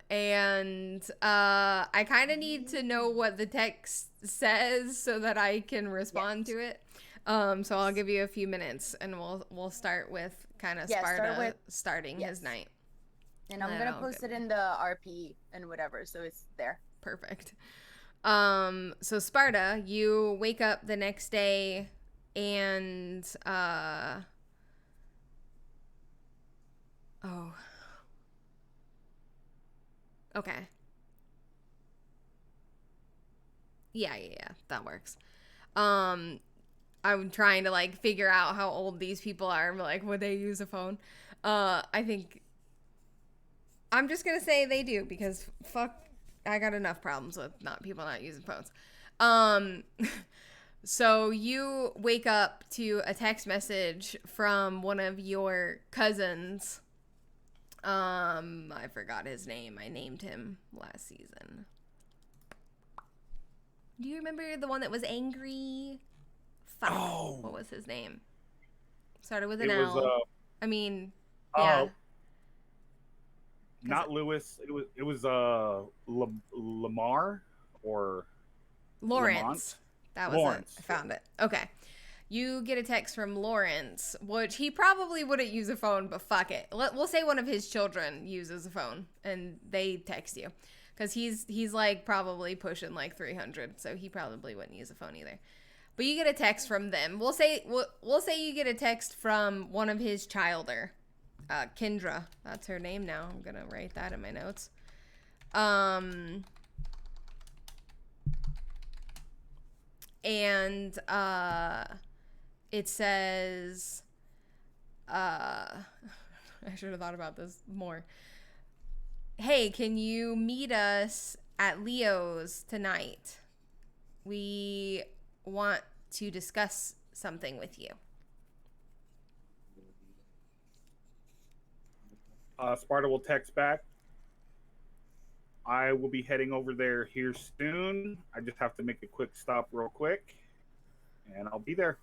kind of need to know what the text says so that I can respond to it. So I'll give you a few minutes, and we'll start with kind of Sparta starting his night. And I'm gonna post it in the RP and whatever, so it's there. Perfect. So Sparta, you wake up the next day and okay. Yeah, that works. I'm trying to like figure out how old these people are. Like, would they use a phone? I think I'm just gonna say they do, because fuck, I got enough problems with people not using phones. So you wake up to a text message from one of your cousins. I forgot his name. I named him last season. Do you remember the one that was angry? Fuck. Oh. What was his name? Started with an L. I mean, yeah. Not Lewis. It was Lamar or Lawrence. Lamont? That was Lawrence. It. I found it. Okay. You get a text from Lawrence, which he probably wouldn't use a phone, but fuck it. We'll say one of his children uses a phone and they text you, because he's like probably pushing like 300, so he probably wouldn't use a phone either. But you get a text from them. We'll say you get a text from one of his childer. Kendra, that's her name now. I'm gonna write that in my notes. And it says, I should have thought about this more. Hey, can you meet us at Leo's tonight? We want to discuss something with you. Sparta will text back. I will be heading over there here soon. I just have to make a quick stop real quick, and I'll be there.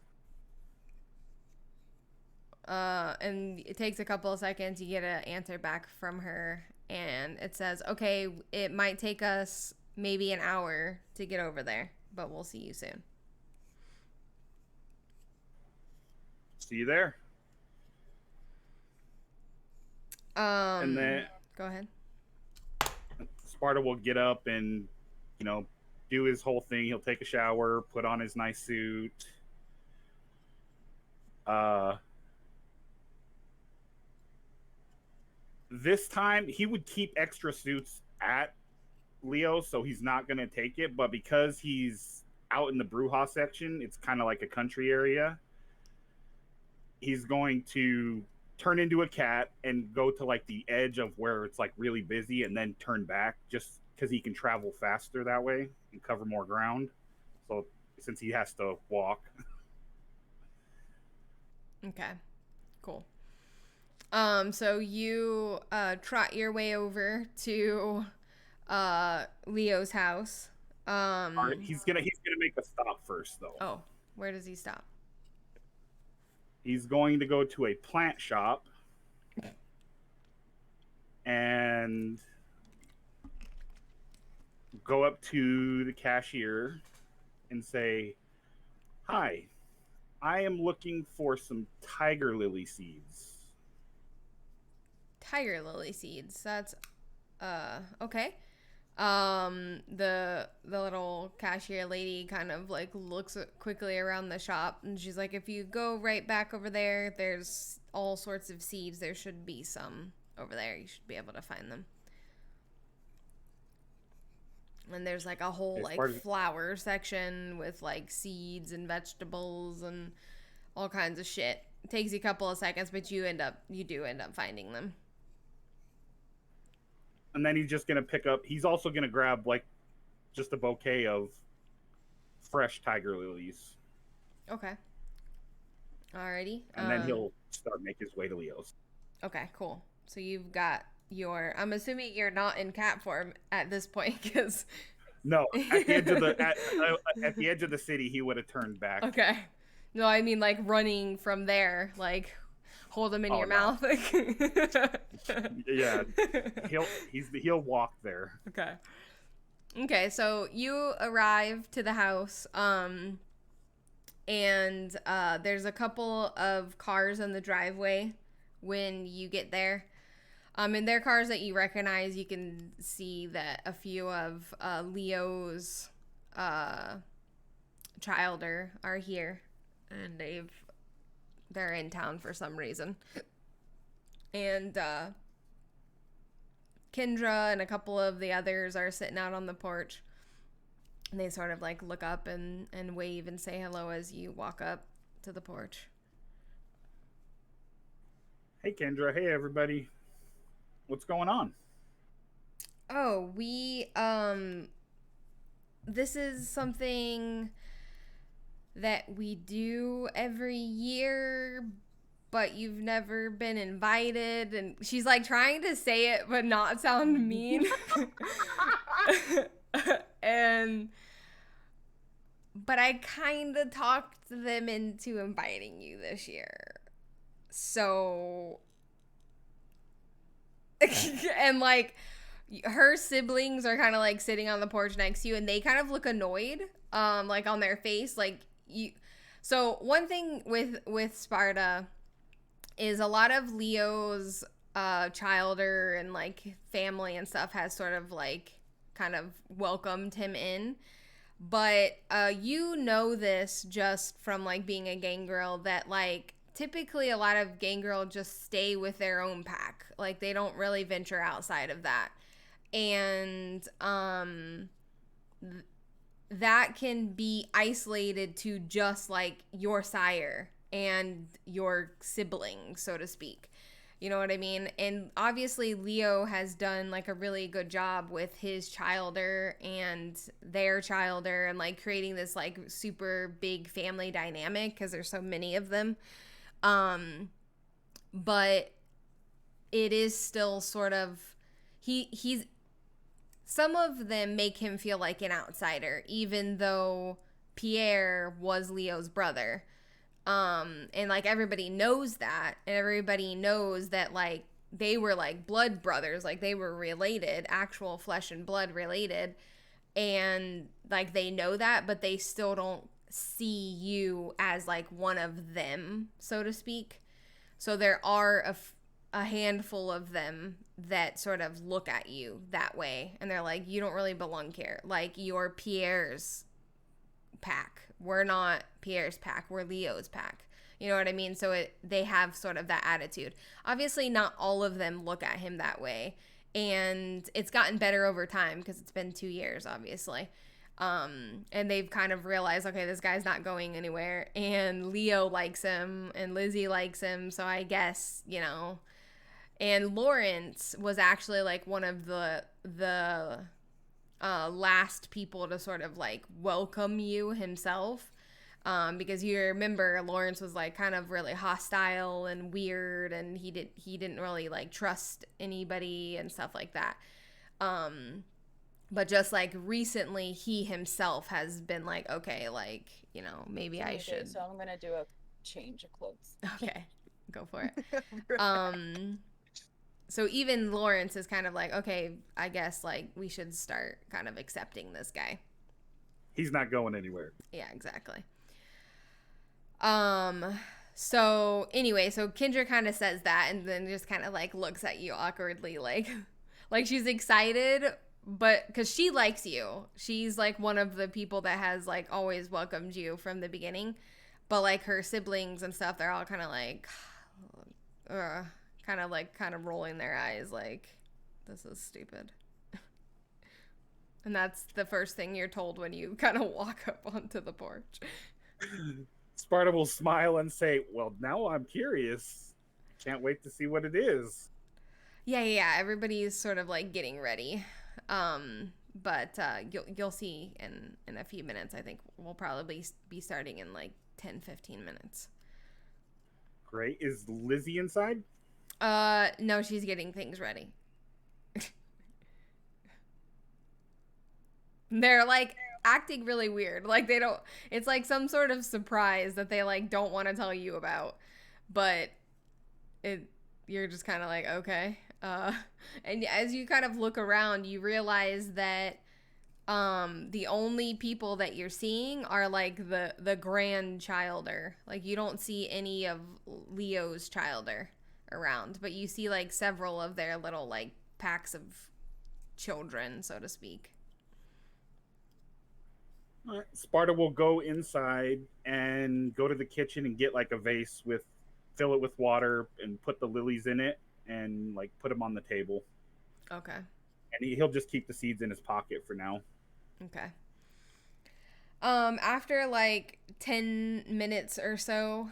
And it takes a couple of seconds. You get an answer back from her, and it says, okay, it might take us maybe an hour to get over there, but we'll see you soon. See you there. And then go ahead. Sparta will get up and, do his whole thing. He'll take a shower, put on his nice suit. This time he would keep extra suits at Leo, so he's not going to take it. But because he's out in the Bruja section, it's kind of like a country area. He's going to turn into a cat and go to like the edge of where it's like really busy and then turn back, just because he can travel faster that way and cover more ground. So since he has to walk. Okay, cool. So you trot your way over to Leo's house. All right, he's gonna make a stop first though. Oh, where does he stop? He's going to go to a plant shop and go up to the cashier and say, "Hi, I am looking for some tiger lily seeds." Tiger lily seeds. That's okay. The little cashier lady kind of like looks quickly around the shop, and she's like, if you go right back over there, there's all sorts of seeds. There should be some over there. You should be able to find them. And there's like a whole like flower section with like seeds and vegetables and all kinds of shit. It takes you a couple of seconds, but you do end up finding them. And then he's just going to he's also going to grab like just a bouquet of fresh tiger lilies. Okay. Alrighty. And then he'll start make his way to Leo's. Okay, cool. So you've got your. I'm assuming you're not in cat form at this point, because. No, at the edge of at the edge of the city, he would have turned back. Okay. No, I mean like running from there, like hold him in your mouth. Yeah, he'll walk there. Okay. Okay, so you arrive to the house, and there's a couple of cars in the driveway when you get there. And they're cars that you recognize. You can see that a few of Leo's childer are here, and they're in town for some reason. And Kendra and a couple of the others are sitting out on the porch. And they sort of like look up and wave and say hello as you walk up to the porch. Hey, Kendra. Hey, everybody. What's going on? Oh, we, this is something that we do every year, but you've never been invited. And she's like trying to say it, but not sound mean. But I kind of talked them into inviting you this year. So, and like her siblings are kind of like sitting on the porch next to you, and they kind of look annoyed, like on their face, like you. So one thing with Sparta is a lot of Leo's childer and like family and stuff has sort of like kind of welcomed him in. But you know this just from like being a gang girl, that like typically a lot of gang girls just stay with their own pack. Like they don't really venture outside of that. And that can be isolated to just like your sire and your siblings, so to speak. You know what I mean? And obviously Leo has done like a really good job with his childer and their childer, and like creating this like super big family dynamic because there's so many of them. But it is still sort of, he's some of them make him feel like an outsider, even though Pierre was Leo's brother. And like everybody knows that, and everybody knows that like they were like blood brothers, like they were related, actual flesh and blood related, and like they know that, but they still don't see you as like one of them, so to speak. So there are a handful of them that sort of look at you that way, and they're like, you don't really belong here. Like, you're Pierre's pack. We're not Pierre's pack. We're Leo's pack. You know what I mean? So they have sort of that attitude. Obviously, not all of them look at him that way, and it's gotten better over time because it's been 2 years, obviously. And they've kind of realized, okay, this guy's not going anywhere, and Leo likes him, and Lizzie likes him, so I guess, you know. And Lawrence was actually like one of the last people to sort of like welcome you himself, because you remember Lawrence was like kind of really hostile and weird, and he didn't really like trust anybody and stuff like that. But just like recently, he himself has been like, okay, like, you know, maybe I should. So I'm gonna do a change of clothes. Okay, go for it. So even Lawrence is kind of like, okay, I guess like we should start kind of accepting this guy. He's not going anywhere. Yeah, exactly. So anyway, so Kendra kind of says that, and then just kind of like looks at you awkwardly, like she's excited, but because she likes you. She's like one of the people that has like always welcomed you from the beginning, but like her siblings and stuff, they're all kind of like, kind of rolling their eyes like, this is stupid. And that's the first thing you're told when you kind of walk up onto the porch. Sparta will smile and say, well, now I'm curious. Can't wait to see what it is. Yeah. Everybody's sort of like getting ready. but you'll see in a few minutes. I think we'll probably be starting in like 10-15 minutes. Great. Is Lizzie inside? No, she's getting things ready. They're like acting really weird. Like they don't, it's like some sort of surprise that they like don't want to tell you about. But you're just kind of like, okay. And as you kind of look around, you realize that the only people that you're seeing are like the grandchilder. Like you don't see any of Leo's childer around, but you see like several of their little like packs of children, so to speak. All right. Sparta will go inside and go to the kitchen and get like a vase fill it with water and put the lilies in it and like put them on the table. Okay. And he'll just keep the seeds in his pocket for now. Okay. After like 10 minutes or so,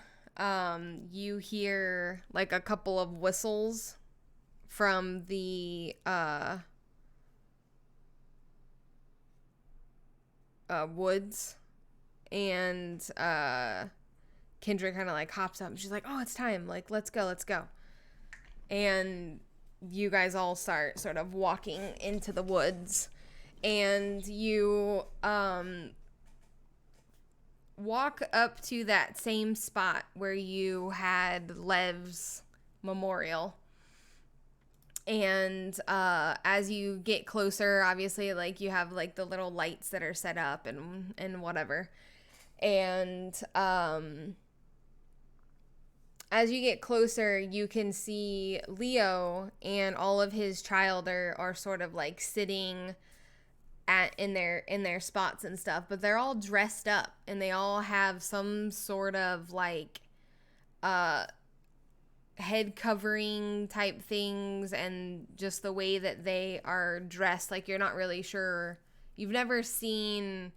you hear like a couple of whistles from the woods, and Kendra kind of like hops up and she's like, oh, it's time, like let's go. And you guys all start sort of walking into the woods, and you walk up to that same spot where you had Lev's memorial. And as you get closer, obviously, like you have like the little lights that are set up and whatever. And as you get closer, you can see Leo and all of his childer are sort of like sitting in their spots and stuff, but they're all dressed up and they all have some sort of like head covering type things, and just the way that they are dressed, like you're not really sure, you've never seen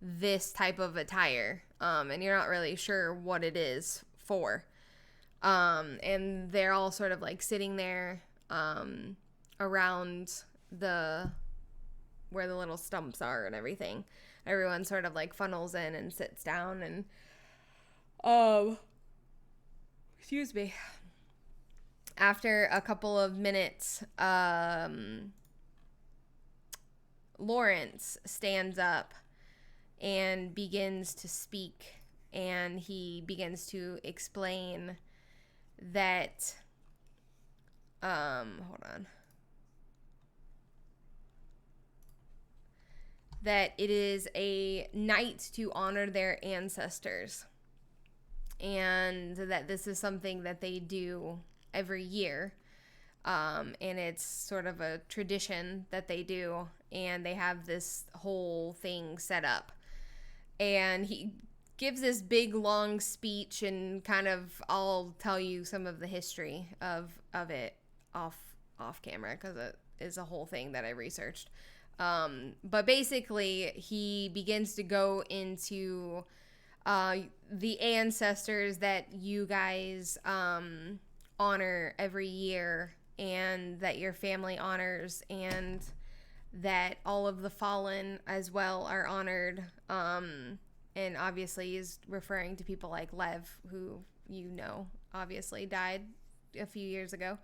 this type of attire, and you're not really sure what it is for, and they're all sort of like sitting there around where the little stumps are and everything. Everyone sort of like funnels in and sits down, and excuse me. After a couple of minutes, Lawrence stands up and begins to speak, and he begins to explain that hold on. That it is a night to honor their ancestors, and that this is something that they do every year, and it's sort of a tradition that they do, and they have this whole thing set up. And he gives this big long speech, and kind of, I'll tell you some of the history of it off camera, because it is a whole thing that I researched. But basically, he begins to go into the ancestors that you guys honor every year, and that your family honors, and that all of the fallen as well are honored. And obviously he's referring to people like Lev, who obviously died a few years ago.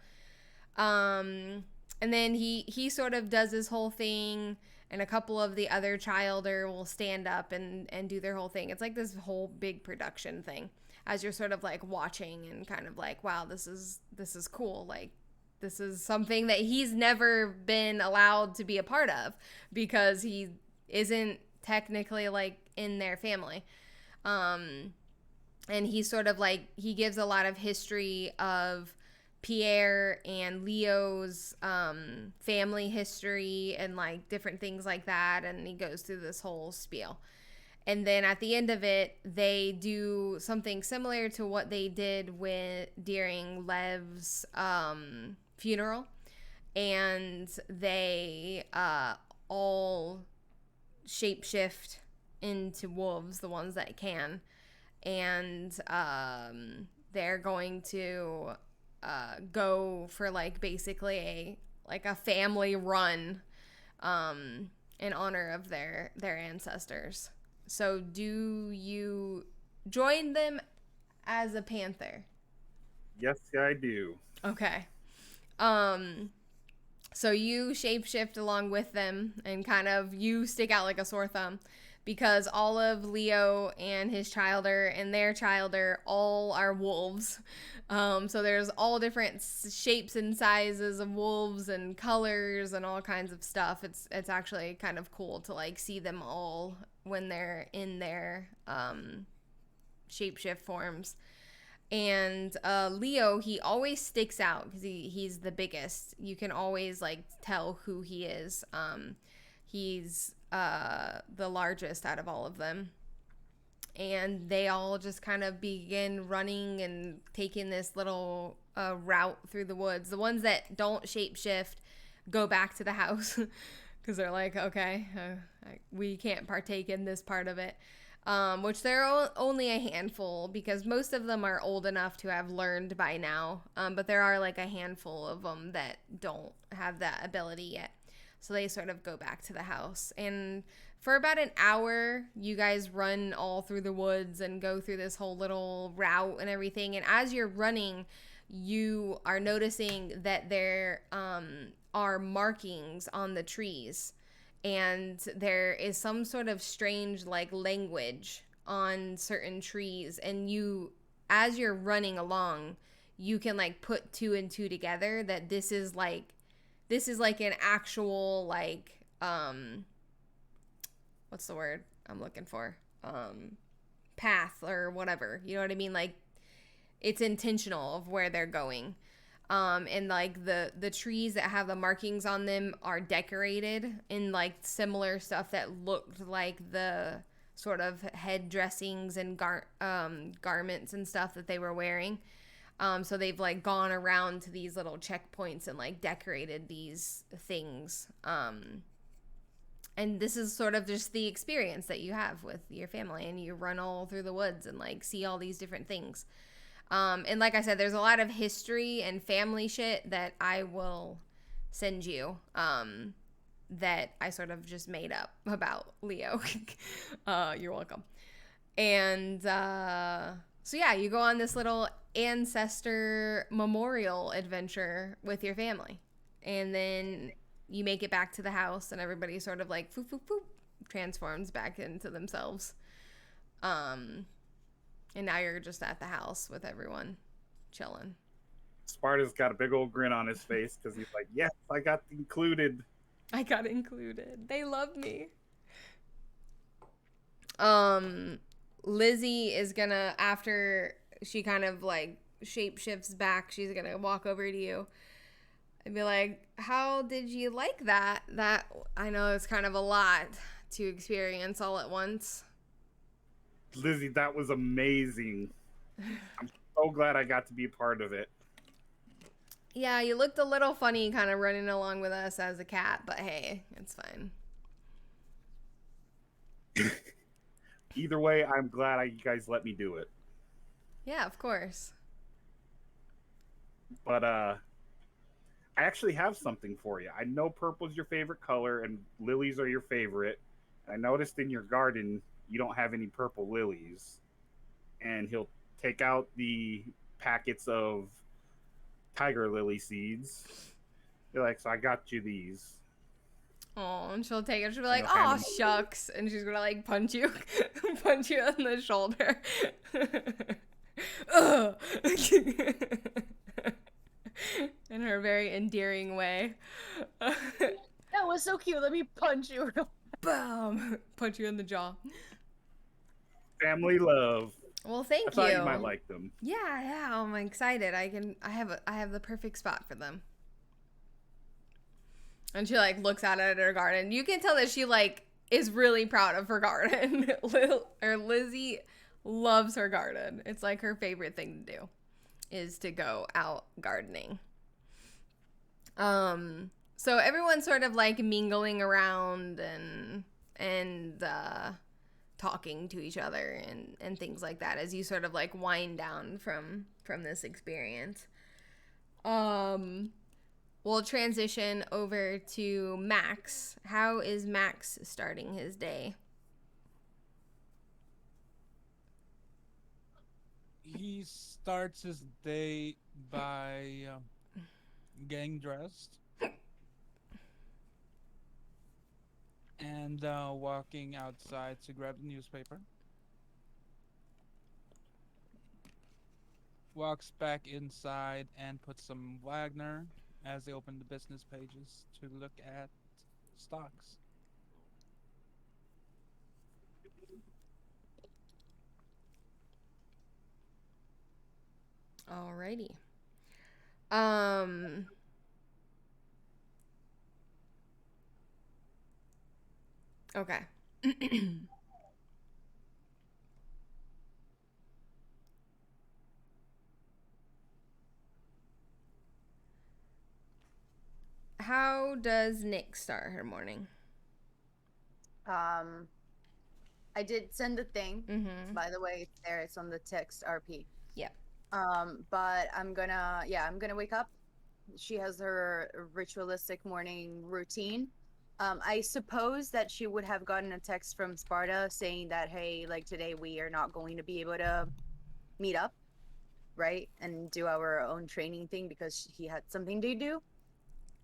And then he sort of does this whole thing, and a couple of the other childer will stand up and do their whole thing. It's like this whole big production thing, as you're sort of like watching and kind of like, wow, this is cool. Like, this is something that he's never been allowed to be a part of, because he isn't technically like in their family. And he's sort of like, he gives a lot of history of Pierre and Leo's family history and like different things like that, and he goes through this whole spiel. And then at the end of it, they do something similar to what they did during Lev's funeral, and they all shapeshift into wolves, the ones that can, and they're going to go for like basically a family run in honor of their ancestors. So do you join them as a panther? Yes, I do. Okay. So you shapeshift along with them and kind of you stick out like a sore thumb because all of Leo and his childer and their childer all are wolves. So there's all different shapes and sizes of wolves and colors and all kinds of stuff. It's actually kind of cool to like see them all when they're in their shapeshift forms. And Leo, he always sticks out because he's the biggest. You can always like tell who he is. He's the largest out of all of them. And they all just kind of begin running and taking this little route through the woods. The ones that don't shapeshift go back to the house because they're like, okay, we can't partake in this part of it. Which there are only a handful because most of them are old enough to have learned by now. But there are like a handful of them that don't have that ability yet. So they sort of go back to the house. And for about an hour, you guys run all through the woods and go through this whole little route and everything. And as you're running, you are noticing that there are markings on the trees. And there is some sort of strange like language on certain trees, and you, as you're running along, you can like put two and two together that this is like an actual like what's the word I'm looking for, path or whatever, you know what I mean, like it's intentional of where they're going. And like the trees that have the markings on them are decorated in like similar stuff that looked like the sort of head dressings and garments and stuff that they were wearing. So they've like gone around to these little checkpoints and like decorated these things. And this is sort of just the experience that you have with your family, and you run all through the woods and like see all these different things. And like I said, there's a lot of history and family shit that I will send you that I sort of just made up about Leo. You're welcome. And so yeah, you go on this little ancestor memorial adventure with your family. And then you make it back to the house and everybody sort of like foop, foop, foop, transforms back into themselves. And now you're just at the house with everyone chilling. Sparta's got a big old grin on his face because he's like, yes, I got included. I got included. They love me. Lizzie is gonna, after she kind of like shapeshifts back, she's gonna walk over to you and be like, how did you like that? That, I know it's kind of a lot to experience all at once. Lizzie, that was amazing. I'm so glad I got to be a part of it. Yeah, you looked a little funny kind of running along with us as a cat, but hey, it's fine. Either way, I'm glad you guys let me do it. Yeah, of course. But I actually have something for you. I know purple's your favorite color and lilies are your favorite. I noticed in your garden you don't have any purple lilies. And he'll take out the packets of tiger lily seeds. You're like, so I got you these. Oh, and she'll take it. She'll be like, You'll hand oh, them shucks. And she's going to like punch you on the shoulder. In her very endearing way. That was so cute. Let me punch you. Boom. Punch you in the jaw. Family love. Well, thank I thought you. you might like them. Yeah, I'm excited. I have the perfect spot for them. And she like looks out at her garden. You can tell that she like is really proud of her garden. Lizzie loves her garden. It's like her favorite thing to do is to go out gardening. So everyone's sort of like mingling around and talking to each other and things like that as you sort of like wind down from this experience. we'll transition over to Max. How is Max starting his day? He starts his day by getting dressed and walking outside to grab the newspaper. Walks back inside and puts some Wagner as they open the business pages to look at stocks. Alrighty. Um. Okay. How does Nick start her morning? I did send the thing. Mm-hmm. By the way, it's there. It's on the text RP. Yeah. But I'm gonna wake up. She has her ritualistic morning routine. I suppose that she would have gotten a text from Sparta saying that, hey, like today we are not going to be able to meet up, right? And do our own training thing because he had something to do.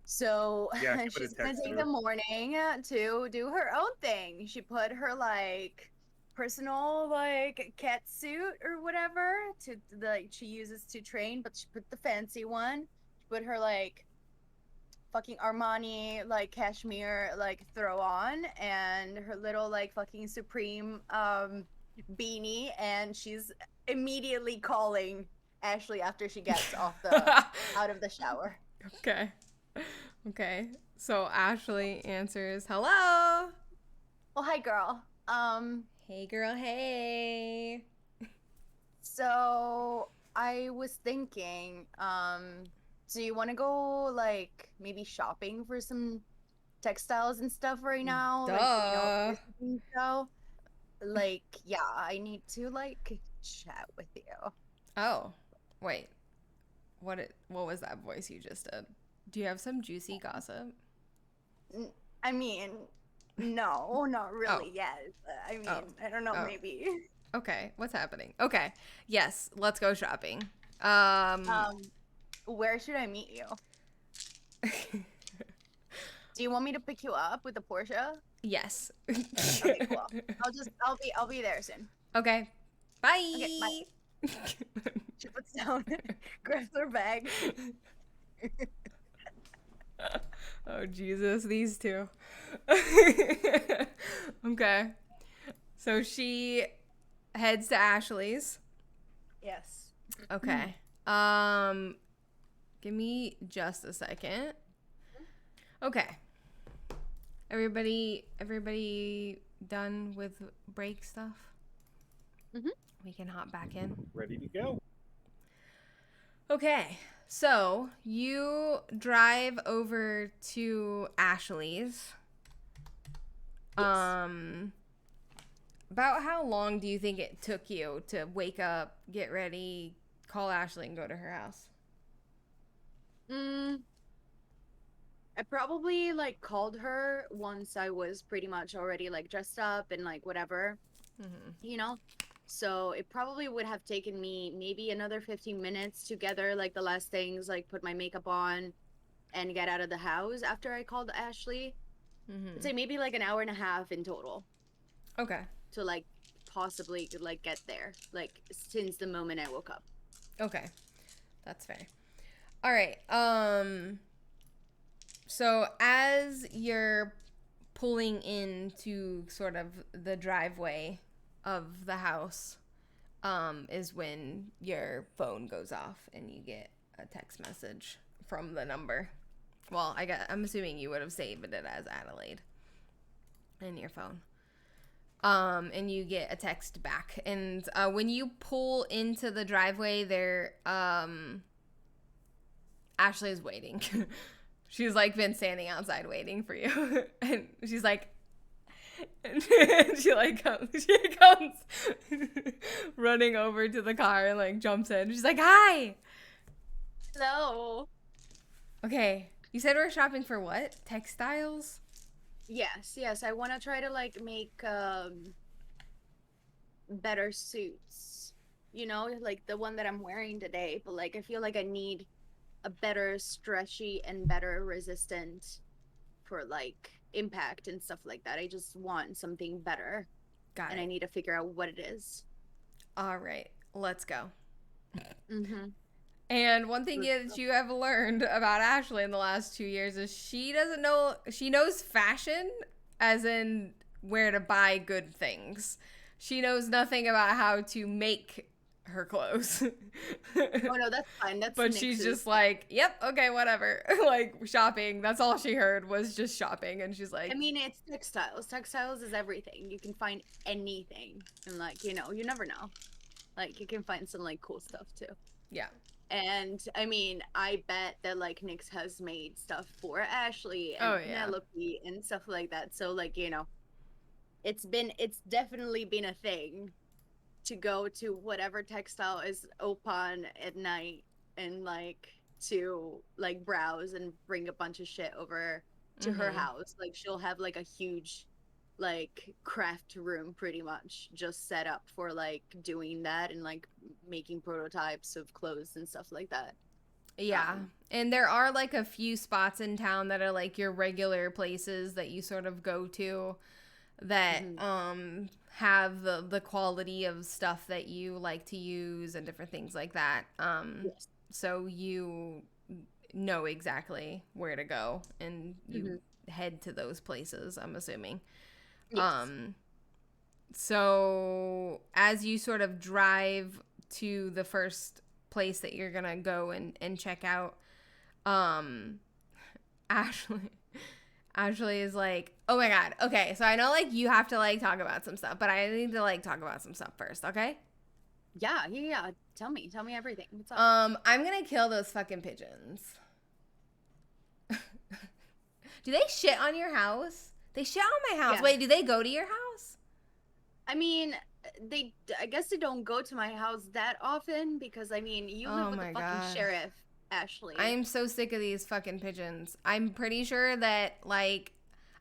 So Yeah, she put a she's gonna text take through. the morning to do her own thing. She put her like personal like cat suit or whatever to like she uses to train, but she put the fancy one. She put her like fucking Armani like cashmere like throw on and her little like fucking Supreme beanie, and she's immediately calling Ashley after she gets off the out of the shower. Okay. Okay. So Ashley answers, "Hello." Oh, hi girl. Hey girl, hey. So I was thinking, do you want to go like maybe shopping for some textiles and stuff right now? Like, Duh. so like, yeah, I need to like chat with you. Oh. Wait. What was that voice you just did? Do you have some juicy gossip? I mean, no, not really yet. I mean, I don't know, Oh. maybe. Okay. What's happening? Okay. Yes, let's go shopping. Where should I meet you? Do you want me to pick you up with the Porsche? Yes. Okay, cool. I'll be there soon. Okay. Bye. Okay, bye. She puts down, grabs her bag. Oh Jesus, these two. Okay. So she heads to Ashley's. Yes. Okay. Give me just a second. Okay. Everybody done with break stuff? Mhm. We can hop back in. Ready to go. Okay. So, you drive over to Ashley's. Yes. About how long do you think it took you to wake up, get ready, call Ashley, and go to her house? I probably like called her once I was pretty much already like dressed up and like whatever, you know? So it probably would have taken me maybe another 15 minutes to gather like the last things, like put my makeup on and get out of the house after I called Ashley. I'd say maybe like an hour and a half in total Okay. to like possibly like get there, like since the moment I woke up. Okay. That's fair. All right. So as you're pulling into sort of the driveway of the house, is when your phone goes off and you get a text message from the number. Well, I'm assuming you would have saved it as Adelaide in your phone. And you get a text back. And when you pull into the driveway, there, Ashley is waiting. She's like been standing outside waiting for you. And she's like, and she comes running over to the car and like jumps in. She's like, "Hi." Hello. Okay. You said we're shopping for what? Textiles? Yes. I want to try to like make better suits. You know, like the one that I'm wearing today, but like I feel like I need a better stretchy and better resistant for like impact and stuff like that. I just want something better Got and I it. need to figure out what it is. All right, let's go. Mm-hmm. And one thing that you have learned about Ashley in the last 2 years is she doesn't know, she knows fashion as in where to buy good things. She knows nothing about how to make her clothes. Oh no, that's fine. That's But she's Nyx's. just like, yep, okay, whatever. Like shopping. That's all she heard was just shopping. And she's like, I mean, it's textiles. Textiles is everything. You can find anything. And like, you know, you never know. Like you can find some like cool stuff too. yeah. And I mean, I bet that like Nyx has made stuff for Ashley and Oh, yeah. Penelope and stuff like that. So like, you know, it's definitely been a thing to go to whatever textile is open at night and like to like browse and bring a bunch of shit over to her Mhm. house. Like she'll have like a huge like craft room pretty much just set up for like doing that and like making prototypes of clothes and stuff like that. Yeah. And there are like a few spots in town that are like your regular places that you sort of go to that have the quality of stuff that you like to use and different things like that. Yes. So you know exactly where to go and you head to those places, I'm assuming. Yes. So as you sort of drive to the first place that you're gonna go and check out, Ashley Ashley is like, oh my god, okay, so I know like you have to like talk about some stuff, but I need to like talk about some stuff first, okay? Yeah. Tell me everything. What's up? I'm gonna kill those fucking pigeons. Do they shit on your house? They shit on my house. Yeah. Wait, do they go to your house? I mean, I guess they don't go to my house that often because I mean, you live Oh with the my fucking God. sheriff, Ashley. I'm so sick of these fucking pigeons. I'm pretty sure that like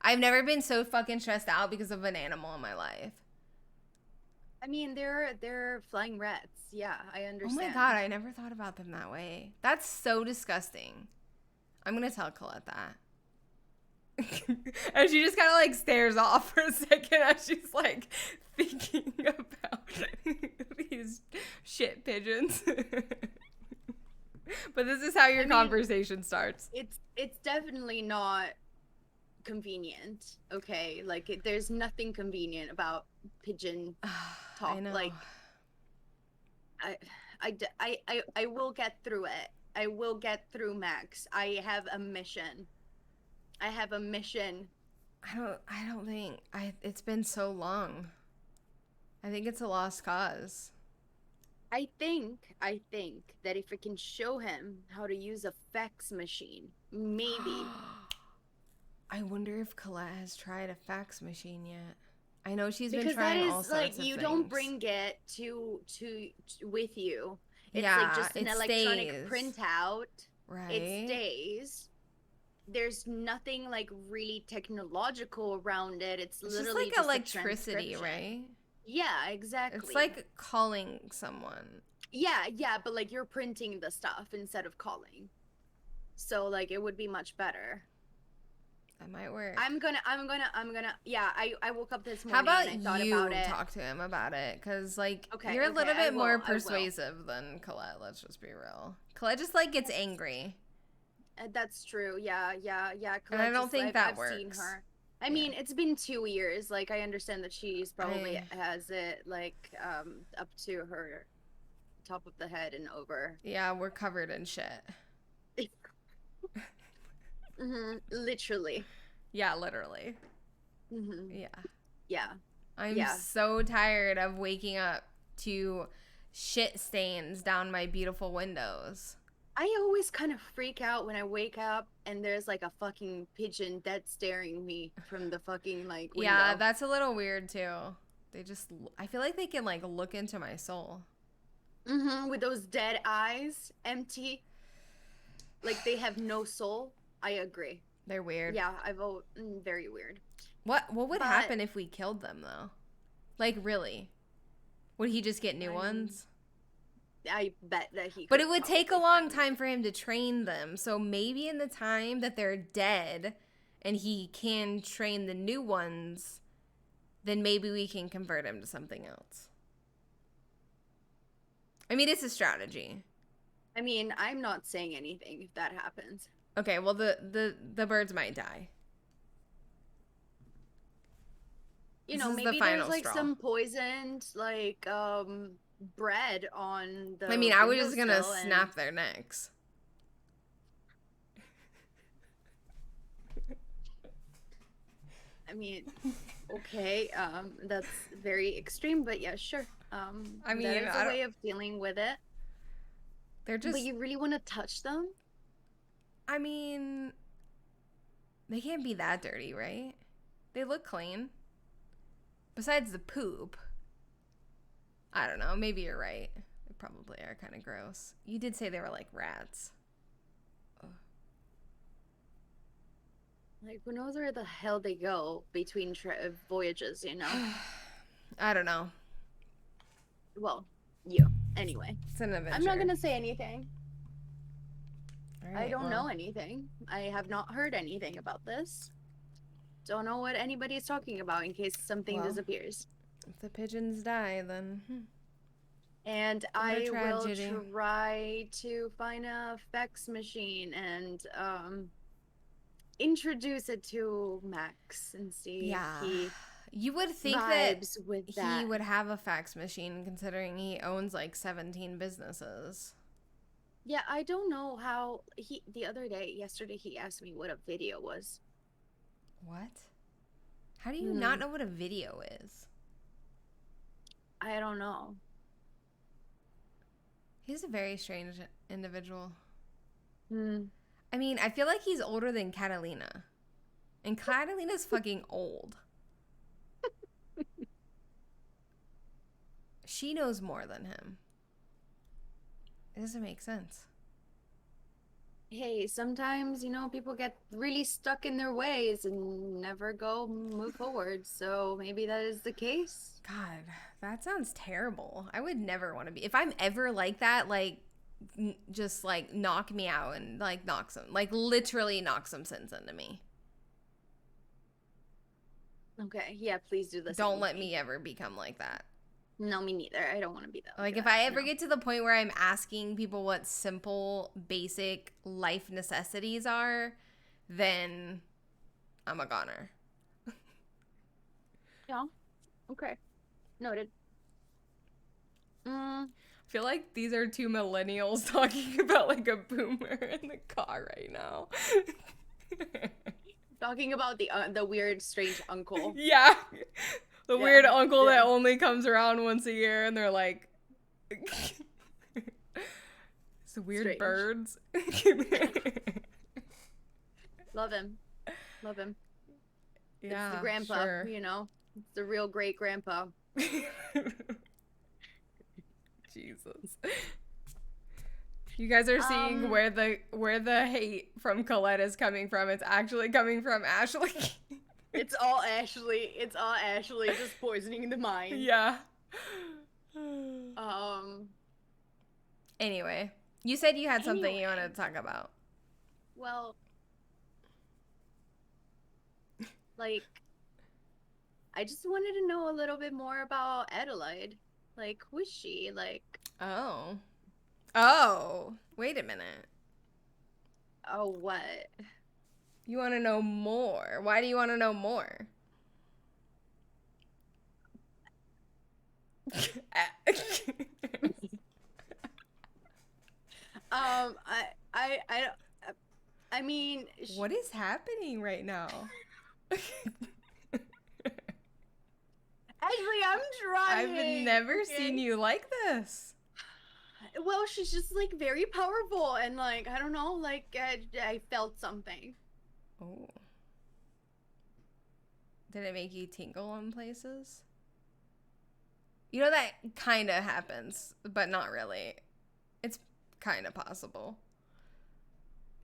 I've never been so fucking stressed out because of an animal in my life. I mean, they're flying rats. Yeah, I Oh understand. my god, I never thought about them that way. That's so disgusting. I'm gonna tell Colette that. And she just kind of like stares off for a second as she's like thinking about these shit pigeons. But this is how your conversation starts. It's definitely not convenient. Okay, like there's nothing convenient about pigeon talk. I know. Like I will get through it. I will get through, Max. I have a mission. I don't think it's been so long. I think it's a lost cause. I think that if I can show him how to use a fax machine, maybe. I wonder if Colette has tried a fax machine yet. I know she's been Because that trying all is sorts like of you things. don't bring it to with you. It's Yeah, like just an it electronic stays. printout. Right. It stays. There's nothing like really technological around it. It's It's just literally like just a electricity, transcription. right? Yeah, exactly. It's like calling someone. yeah, but like you're printing the stuff instead of calling. So like it would be much better. That might work. I'm gonna yeah, I woke up this How morning about and I thought you about it. talk to him about it? Because, like, Okay, you're a little I bit more will. persuasive than Colette. Let's just be real. Colette just, like, gets angry. That's true. Yeah. And I don't think that I've seen works. her. I mean, it's been 2 years. Like, I understand that she's probably has it, like, up to her top of the head and over. Yeah, we're covered in shit. Literally. Yeah, literally. Yeah. Yeah. I'm so tired of waking up to shit stains down my beautiful windows. I always kind of freak out when I wake up and there's like a fucking pigeon dead staring me from the fucking like window. Yeah, that's a little weird too. I feel like they can like look into my soul. With those dead eyes, empty. Like they have no soul. I agree. They're weird. Yeah, I vote very weird. What would But- happen if we killed them though? Like really? Would he just get new ones? I bet that he. But could it would take a probably long find time for him to train them. So maybe in the time that they're dead and he can train the new ones, then maybe we can convert him to something else. I mean, it's a strategy. I mean, I'm not saying anything if that happens. Okay, well the birds might die. You This know, is the maybe final there's like straw. some poisoned like bread on the. I mean, I was just gonna windowsill and- snap their necks. I mean, okay, that's very extreme, but yeah, sure. I mean, that is I a don't- way of dealing with it. They're just. But you really want to touch them? I mean, they can't be that dirty, right? They look clean. Besides the poop. I don't know. Maybe you're right. They probably are kind of gross. You did say they were like rats. Like, who knows where the hell they go between voyages, you know? I don't know. Well, you. Anyway, It's an adventure. I'm not gonna say anything. All I right, don't well, know anything. I have not heard anything about this. Don't know what anybody is talking about in case something Well. disappears. If the pigeons die, then And What a I will tragedy. try to find a fax machine and introduce it to Max and see yeah. if he You would think that vibes with that. he would have a fax machine considering he owns like 17 businesses. Yeah, I don't know how yesterday he asked me what a video was. What? How do you not know what a video is? I don't know. He's a very strange individual. Hmm. I mean, I feel like he's older than Catalina. And Catalina's fucking old. She knows more than him. It doesn't make sense. Hey, sometimes, you know, people get really stuck in their ways and never move forward. So maybe that is the case. God, that sounds terrible. I would never want to be. If I'm ever like that, like, just like knock me out and like literally knock some sense into me. Okay, yeah, please do this. Don't let me ever become like that. No, me neither. I don't want to be that. Like, if I ever get to the point where I'm asking people what simple, basic life necessities are, then I'm a goner. Yeah. Okay. Noted. I feel like these are two millennials talking about like a boomer in the car right now. Talking about the weird, strange uncle. Yeah. The Yeah, weird uncle yeah. that only comes around once a year and they're like it's weird Strange. birds. Love him. Love him. Yeah. It's the grandpa, Sure. you know? It's the real great grandpa. Jesus. You guys are seeing where the hate from Colette is coming from. It's actually coming from Ashley. It's all Ashley. It's all Ashley just poisoning the mind. Yeah. Anyway, you said you had something you wanted to talk about. Well, like, I just wanted to know a little bit more about Adelaide. Like, who is she? Like, Oh, wait a minute. oh, what? You want to know more? Why do you want to know more? I mean, What is happening right now? Actually, I'm trying. I've never okay? seen you like this. Well, she's just like very powerful, and like I don't know, like I felt something. Oh. Did it make you tingle in places? You know that kind of happens, but not really. It's kind of possible.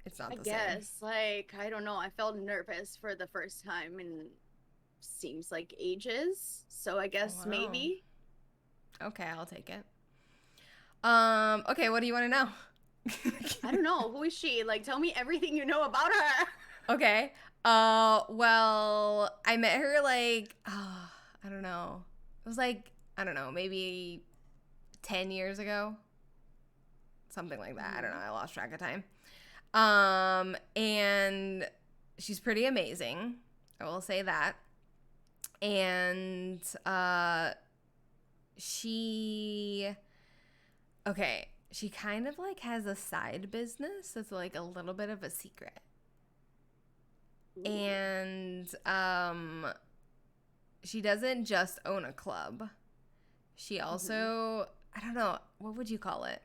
It's not I the same. guess. Like, I don't know. I felt nervous for the first time in seems like ages. So I guess Wow. maybe. Okay, I'll take it. Okay, what do you want to know? I don't know. Who is she? Like, tell me everything you know about her. Okay. Well, I met her like, I don't know. It was like, I don't know, maybe 10 years ago. Something like that. I don't know. I lost track of time. And she's pretty amazing. I will say that. And she kind of like has a side business that's like a little bit of a secret. And she doesn't just own a club. She also, I don't know, what would you call it?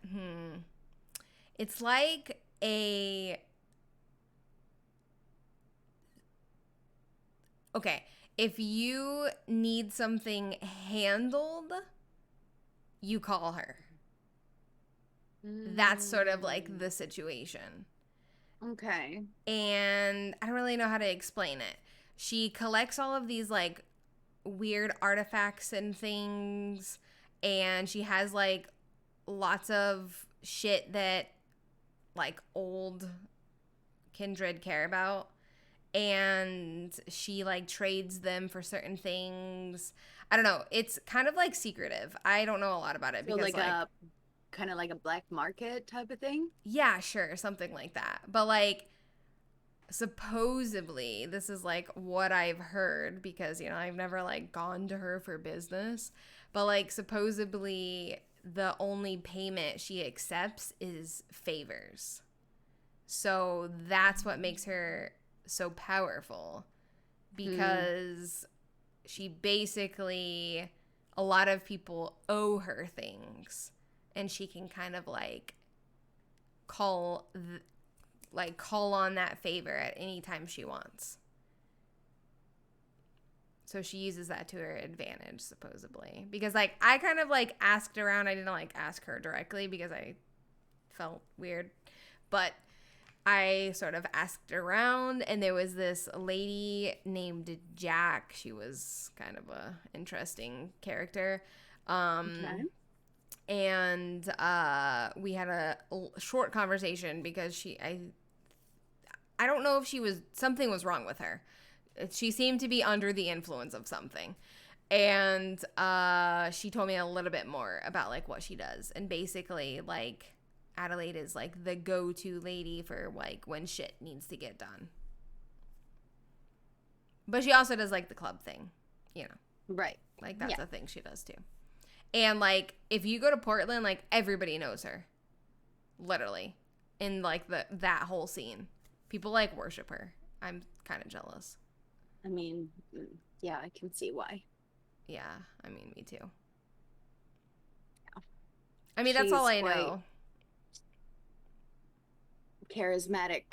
It's like okay, if you need something handled, you call her. That's sort of like the situation. Okay. And I don't really know how to explain it. She collects all of these like weird artifacts and things, and she has like lots of shit that like old kindred care about, and she like trades them for certain things. I don't know, it's kind of like secretive. I don't know a lot about it So because like a kind of like a black market type of thing? yeah, sure, something like that. But like supposedly, this is like what I've heard because, you know, I've never like gone to her for business, but like supposedly the only payment she accepts is favors. So that's what makes her so powerful, because she basically, a lot of people owe her things, and she can kind of like call on that favor at any time she wants. So she uses that to her advantage, supposedly. Because like I kind of like asked around. I didn't like ask her directly because I felt weird, but I sort of asked around, and there was this lady named Jack. She was kind of a interesting character. Okay. And we had a short conversation because I don't know if something was wrong with her. She seemed to be under the influence of something. And she told me a little bit more about like what she does. And basically like Adelaide is like the go-to lady for like when shit needs to get done. But she also does like the club thing, you know. Right. Like that's a thing she does too. And like if you go to Portland, like everybody knows her. Literally. In like that whole scene. People like worship her. I'm kind of jealous. I mean, yeah, I can see why. Yeah, I mean, me too. Yeah. I mean, that's all She's I quite know. charismatic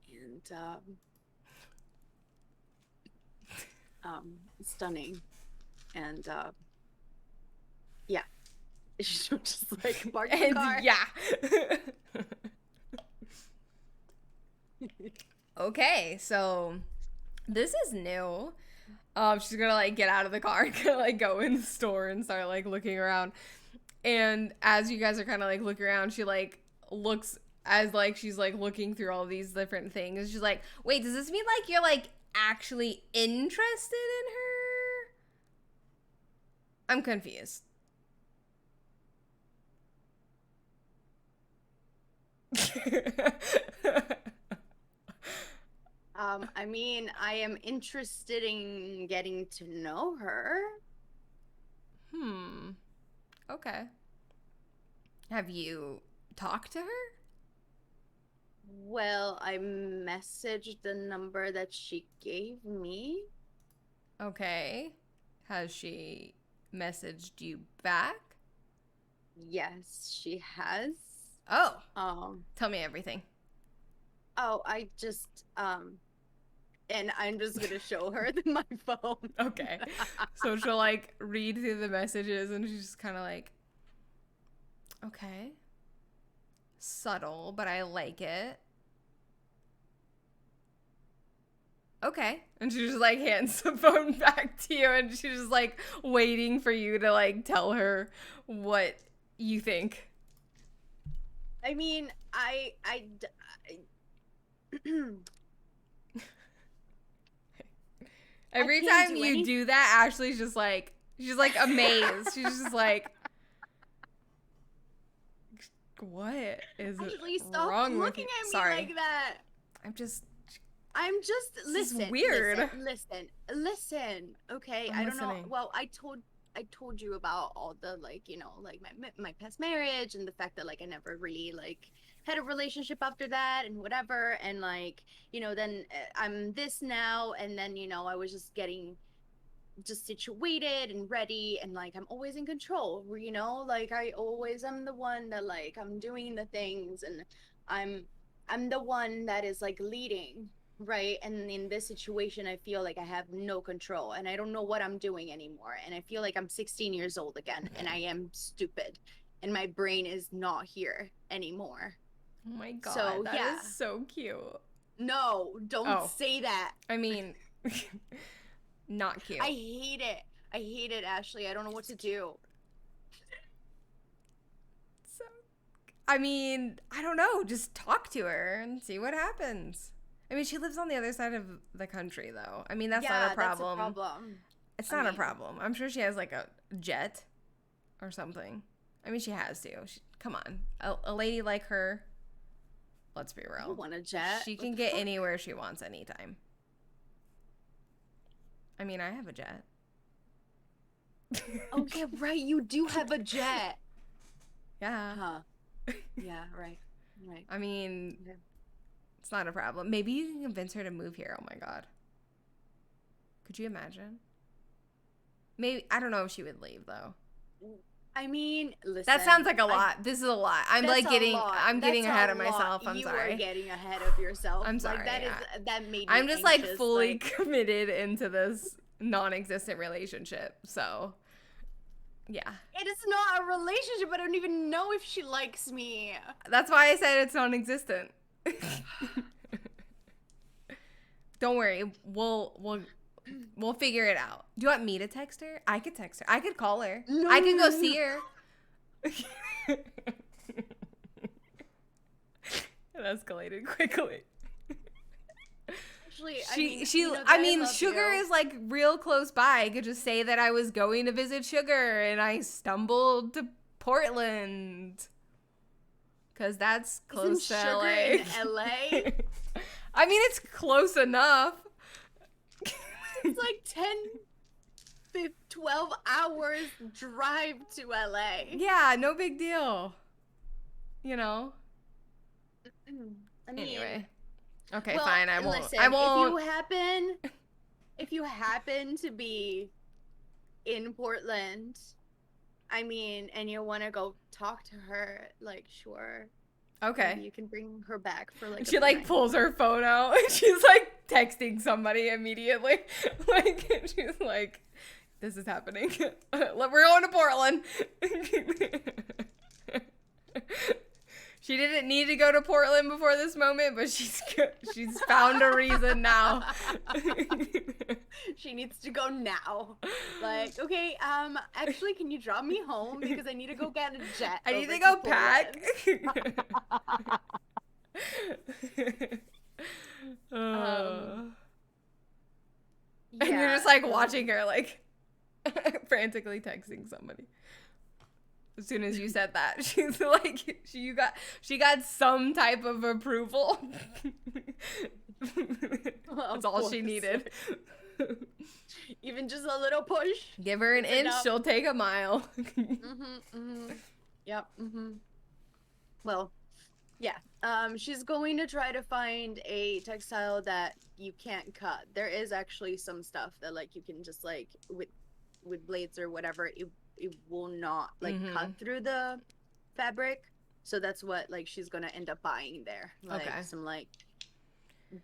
and stunning. And yeah. She's just like park the car. Yeah. Okay, so this is new. She's gonna like get out of the car and gonna like go in the store and start like looking around. And as you guys are kind of like looking around, she like looks as like she's like looking through all these different things. She's like, "Wait, does this mean like you're like actually interested in her?" I'm confused. I mean, I am interested in getting to know her. Okay. Have you talked to her? Well, I messaged the number that she gave me. Okay. Has she messaged you back? Yes, she has. Oh. Tell me everything. Oh, I just and I'm just gonna show her my phone. Okay. So she'll like read through the messages and she's just kind of like, okay. Subtle, but I like it. okay. And she just like hands the phone back to you, and she's just like waiting for you to like tell her what you think. I mean, Every can't time do you any- do that, Ashley's just like, she's like amazed. She's just like, what is Ashley, stop wrong with looking you? at me Sorry. like that. I'm just This is is weird. Listen. Okay, I'm I don't know. listening. Well, I told you about all the like, you know, like my past marriage and the fact that like I never really like had a relationship after that and whatever, and like, you know, then I'm this now, and then, you know, I was just getting just situated and ready, and like I'm always in control, you know, like I always am the one that like I'm doing the things, and I'm the one that is like leading, right? And in this situation I feel like I have no control, and I don't know what I'm doing anymore, and I feel like I'm 16 years old again, and I am stupid, and my brain is not here anymore. Oh my god, So, that yeah. is so cute. No, don't Oh. say that. I mean, not cute. I hate it, Ashley. I don't know what to do. So, I mean, I don't know. Just talk to her and see what happens. I mean, she lives on the other side of the country, though. I mean, that's not a problem. That's a problem. It's not a problem. I'm sure she has like a jet or something. I mean, she has to. Come on. A lady like her, let's be real. I want a jet. She can get anywhere she wants anytime. I mean, I have a jet. Oh, yeah, right. You do have a jet. Yeah. Huh. Yeah, right. Right. I mean, Yeah. it's not a problem. Maybe you can convince her to move here. Oh my god. Could you imagine? Maybe, I don't know if she would leave though. I mean, listen. That sounds like a lot. This is a lot. I'm like getting ahead of myself. I'm sorry. You are getting ahead of yourself. I'm sorry. Like, that made me I'm just like anxious, fully like... committed into this non-existent relationship. So, yeah. It is not a relationship. I don't even know if she likes me. That's why I said it's non-existent. Don't worry. We'll figure it out. Do you want me to text her? I could text her. I could call her. No, I could go see her. It escalated quickly. Actually, I mean, Sugar is like real close by. I could just say that I was going to visit Sugar and I stumbled to Portland. Cause that's close to Sugar LA. in LA? I mean, it's close enough. It's like 12 hours drive to LA. Yeah, no big deal. You know. I mean, Anyway. Okay, well, fine. I won't. Listen, I won't. if you happen to be in Portland, I mean, and you want to go talk to her, like, sure. Okay. Maybe you can bring her back for like. She like pulls her phone out and she's like texting somebody immediately. Like she's like, "This is happening. We're going to Portland." She didn't need to go to Portland before this moment, but she's found a reason now. She needs to go now. Like, okay, actually, can you drop me home because I need to go get a jet. I need to go pack. And you're just like watching her like frantically texting somebody. As soon as you said that, she's like, she got some type of approval. That's all she needed. Even just a little push. Give her an inch, she'll take a mile. Yep. Well, yeah. She's going to try to find a textile that you can't cut. There is actually some stuff that like you can just like with blades or whatever. It will not like cut through the fabric, so that's what like she's gonna end up buying there. Like some like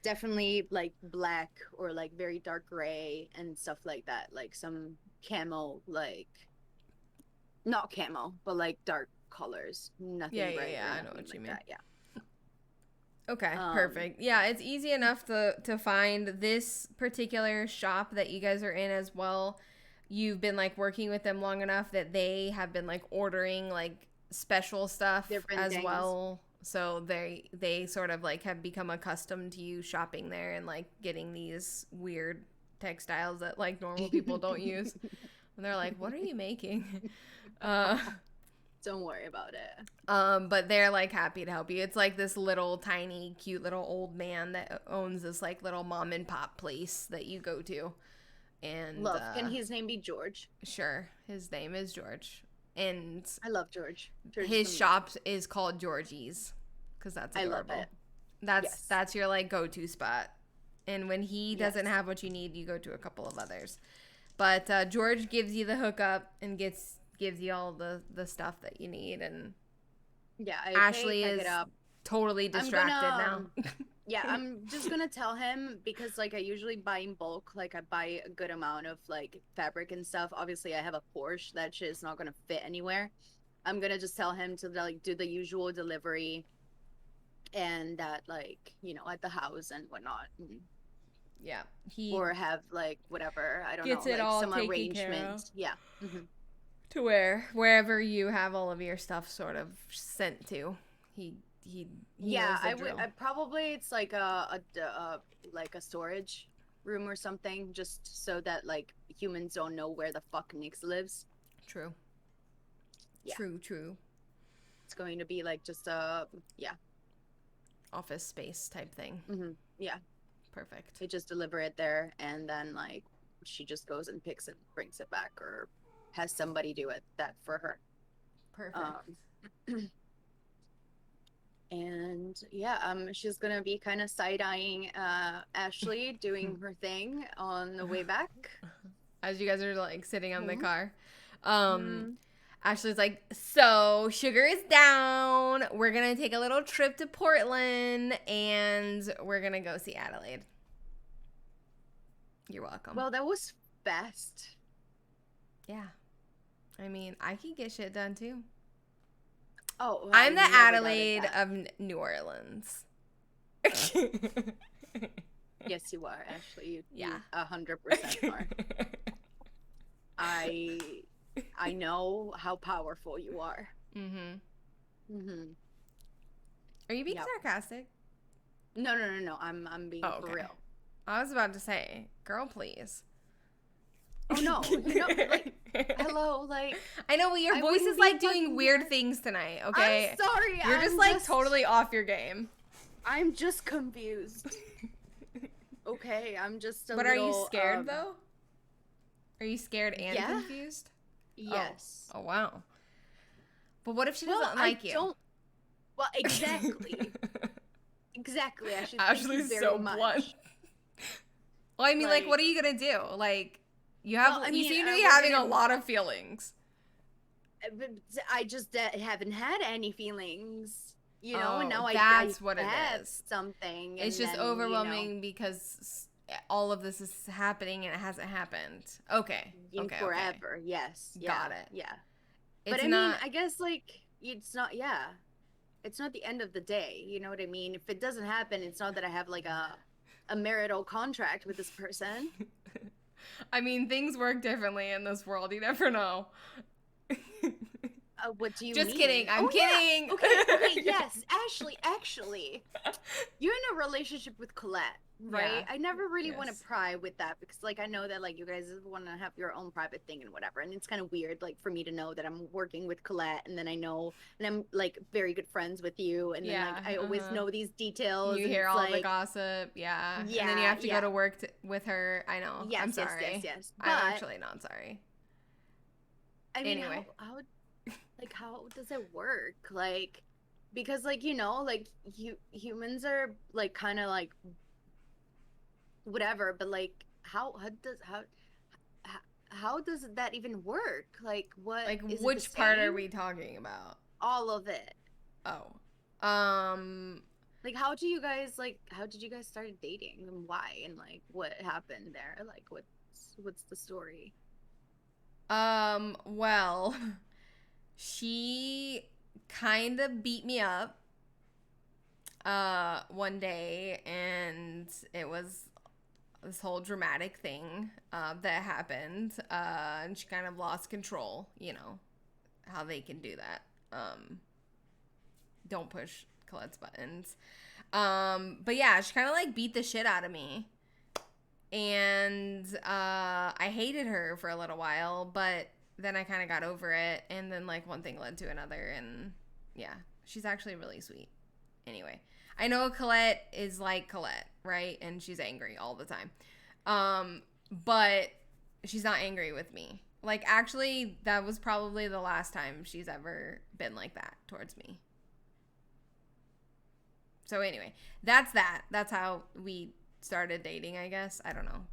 definitely like black or like very dark gray and stuff like that, like some camo, like not camo but like dark colors, nothing bright. I know what you mean. That, yeah. Okay, perfect. Yeah, it's easy enough to find this particular shop that you guys are in as well. You've been like working with them long enough that they have been like ordering like special stuff Different as things. well. So they sort of like have become accustomed to you shopping there and like getting these weird textiles that like normal people don't use. And they're like, "What are you making?" Don't worry about it. But they're like happy to help you. It's like this little tiny, cute little old man that owns this like little mom and pop place that you go to. And Love. Can his name be George? Sure, his name is George, and I love George. George is his amazing. shop is called Georgie's because that's adorable. I love it. That's that's your like go-to spot. And when he doesn't Yes. have what you need, you go to a couple of others. But George gives you the hookup and gives you all the stuff that you need, and Yeah, I Ashley pick is it up. totally distracted now. Yeah, I'm just gonna tell him because like I usually buy in bulk. Like I buy a good amount of like fabric and stuff. Obviously, I have a Porsche. That shit is not gonna fit anywhere. I'm gonna just tell him to like do the usual delivery, and that like at the house and whatnot. Yeah, he Or have like whatever, I don't Gets know, it like all some taken care arrangement. of. Yeah. to wherever you have all of your stuff sort of sent to. He Yeah, knows the I would. drill. I probably it's like like a storage room or something, just so that like humans don't know where the fuck Nix lives. True. Yeah. True. It's going to be like just Office space type thing. yeah. Perfect. They just deliver it there, and then like she just goes and picks it, brings it back, or has somebody do it that for her. Perfect. And yeah, she's gonna be kind of side-eyeing Ashley doing her thing on the way back. As you guys are like sitting on the Mhm. car. Mhm. Ashley's like, so sugar is down. We're gonna take a little trip to Portland and we're gonna go see Adelaide. You're welcome. Well, that was fast. Yeah. I mean, I can get shit done too. Oh, well, I'm the I never doubted Adelaide that. of New Orleans. Yes, you are, Ashley. You Yeah. 100% are. I know how powerful you are. Mm-hmm. Are you being Yep. sarcastic? No. I'm being Oh, for okay. real. I was about to say, girl, please. Oh no, like hello, like I know, but your I voice wouldn't is be like doing fucking weird mad. things tonight, okay? I'm sorry. You're just I'm like totally off your game. I'm just confused. Okay, I'm just a But little. are you scared though? Are you scared and yeah. confused? Yes. Oh wow. But what if she Well, doesn't like you? Don't. Well, exactly. Exactly. Ashley, thank you Ashley's very so much. blunt. Well, I mean, like, what are you gonna do? Like, you have Well, I you mean, seem to be we're having a gonna- lot of feelings. But I just haven't had any feelings, and now that's I what it have is. something. It's and just then, overwhelming because all of this is happening and it hasn't happened. Okay. Forever. Yes. Yeah, Got it. Yeah. It's But I not. mean, I guess like it's not. Yeah. It's not the end of the day. You know what I mean? If it doesn't happen, it's not that I have like a marital contract with this person. I mean, things work differently in this world. You never know. What do you Just mean? kidding. I'm kidding. Yeah. Okay. Yes, Ashley. Actually, you're in a relationship with Colette, right? Yeah. I never really want Yes. to pry with that because, like, I know that like you guys want to have your own private thing and whatever, and it's kind of weird, like, for me to know that I'm working with Colette, and then I know, and I'm like very good friends with you, and then like I always know these details. You and hear it's, all like, the gossip, yeah. And then you Yeah, have to yeah. go to work with her. I know. Yes, I'm yes, sorry. yes. I'm But actually not sorry. I mean, Anyway. how does it work? Like, because like like humans are like kind of like whatever, but like how does that even work? Like, what? Like, is it the which part are same? we talking about? All of it. Oh. Like, how did you guys start dating and why and like what happened there? Like, what's the story? Well, she kind of beat me up. one day, and it was this whole dramatic thing that happened, and she kind of lost control. You know how they can do that. Don't push Colette's buttons. But yeah, she kind of like beat the shit out of me, and I hated her for a little while, but then I kind of got over it, and then like one thing led to another, and yeah, she's actually really sweet. Anyway, I know Colette is like Colette, right? And she's angry all the time. But she's not angry with me. Like, actually, that was probably the last time she's ever been like that towards me. So anyway, that's that. That's how we started dating, I guess. I don't know.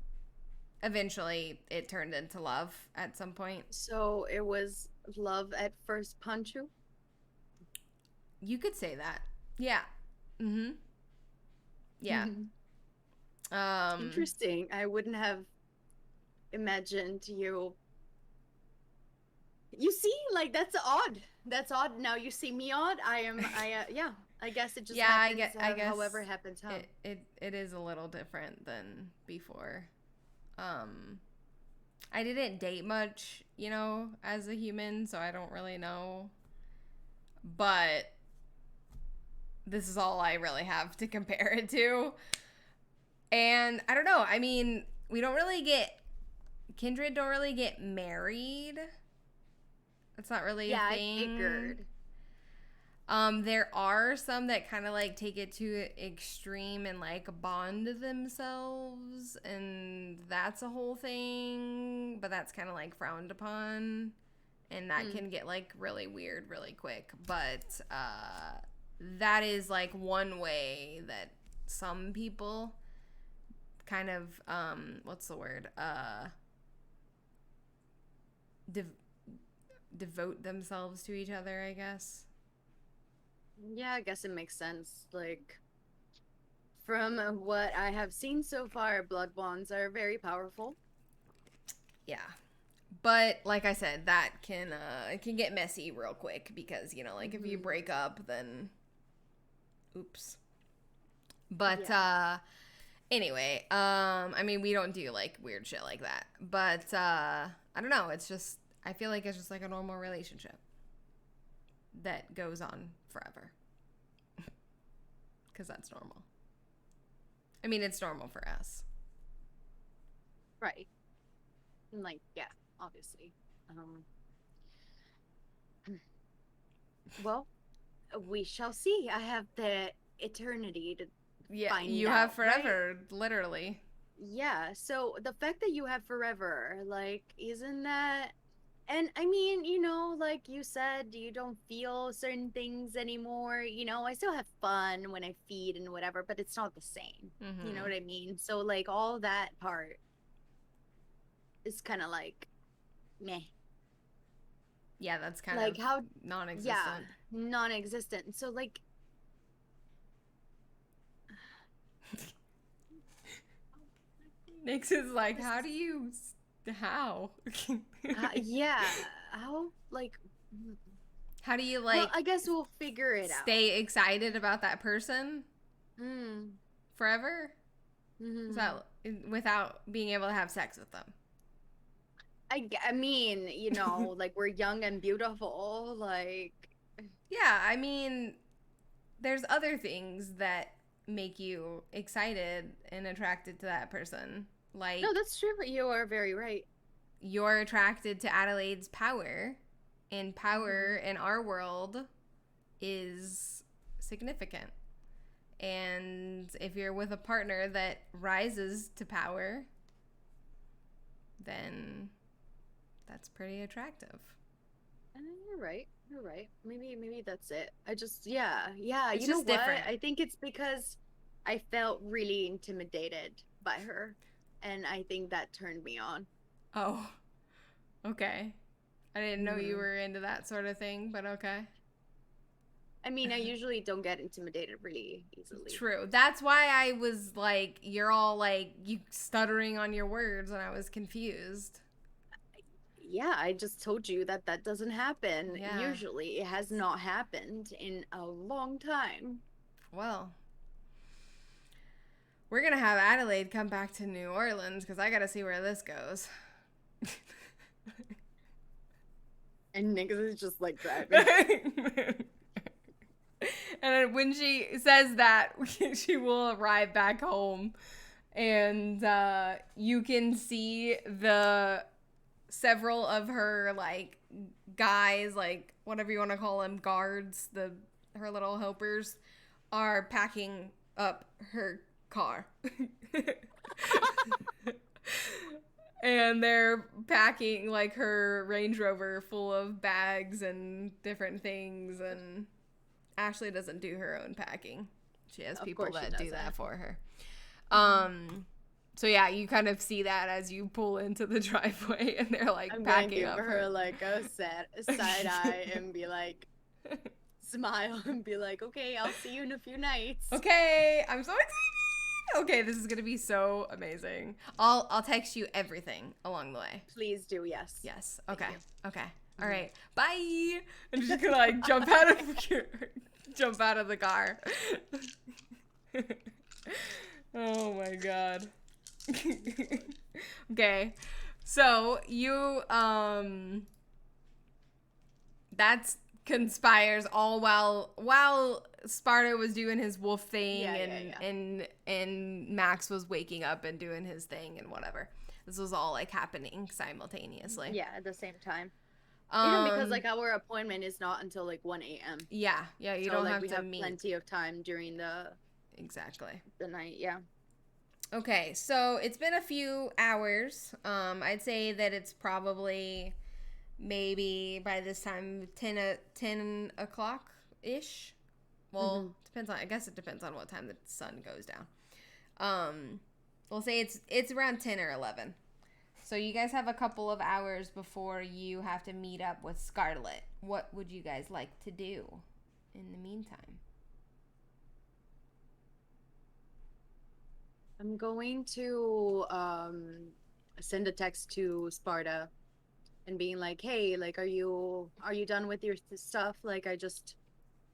Eventually, it turned into love at some point. So it was love at first punchu? You could say that. Yeah. Mm-hmm. Yeah. Interesting. I wouldn't have imagined you. You see, like that's odd. That's odd. Now you see me odd. Yeah. I guess it just happens. I guess however happens. Huh? It is a little different than before. I didn't date much, you know, as a human, so I don't really know. But this is all I really have to compare it to. And I don't know. I mean, Kindred don't really get married. That's not really a thing. I figured. There are some that kind of like take it to extreme and like bond themselves, and that's a whole thing, but that's kind of like frowned upon, and that can get like really weird really quick. But that is like one way that some people kind of what's the word? Devote themselves to each other, I guess. Yeah, I guess it makes sense. Like, from what I have seen so far, blood bonds are very powerful. Yeah. But like I said, that can it can get messy real quick because, you know, like if you break up, then oops. But anyway, I mean, we don't do like weird shit like that. But I don't know, it's just I feel like it's just like a normal relationship that goes on forever. Because that's normal. I mean, it's normal for us. Right. Like, yeah, obviously. Well, we shall see. I have the eternity to find you out, have forever, right? literally. Yeah, so the fact that you have forever, like, isn't that... And I mean, you know, like you said, you don't feel certain things anymore. You know, I still have fun when I feed and whatever, but it's not the same. You know what I mean? So, like, all that part is kind of like, meh. Yeah, that's kind like of how non-existent. Yeah, non-existent. So, like, Nix is like, how? yeah, how, like... How do you, like... Well, I guess we'll figure it out. Stay excited about that person forever? Without being able to have sex with them? I mean, you know, like, we're young and beautiful, like... Yeah, I mean, there's other things that make you excited and attracted to that person. Like... No, that's true, but you are very right. You're attracted to Adelaide's power, and power in our world is significant. And if you're with a partner that rises to power, then that's pretty attractive. You're right. You're right. Maybe that's it. I just, yeah. It's You know just what? different. I think it's because I felt really intimidated by her, and I think that turned me on. Oh, okay. I didn't know you were into that sort of thing, but okay. I mean, I usually don't get intimidated really easily. True. That's why I was like, you're all like, you stuttering on your words, and I was confused. Yeah, I just told you that doesn't happen. Yeah. Usually, it has not happened in a long time. Well, we're going to have Adelaide come back to New Orleans because I got to see where this goes. And niggas is just like driving. And then when she says that, she will arrive back home, and you can see several of her like guys, like whatever you want to call them, guards, her little helpers, are packing up her car. And they're packing like her Range Rover full of bags and different things, and Ashley doesn't do her own packing. She has people that do that for her. So yeah, you kind of see that as you pull into the driveway, and they're like packing up her like a side eye and be like, smile and be like, okay, I'll see you in a few nights. Okay, I'm so excited. Okay, this is gonna be so amazing. I'll text you everything along the way. Please do, yes. Yes. Okay. Okay. All right. Bye. I'm just gonna like jump out of the car. Oh my god. Okay. So you that's conspires all while Sparta was doing his wolf thing, and Max was waking up and doing his thing and whatever. This was all like happening simultaneously. Yeah, at the same time. Even because like our appointment is not until like 1 a.m. Yeah, you don't have to meet. Plenty of time during the night. Yeah. Okay, so it's been a few hours. I'd say that it's probably maybe by this time 10 o'clock ish. Well, depends on. I guess it depends on what time the sun goes down. We'll say it's around 10 or 11. So you guys have a couple of hours before you have to meet up with Scarlett. What would you guys like to do in the meantime? I'm going to send a text to Sparta and being like, hey, like, are you done with your stuff? Like, I just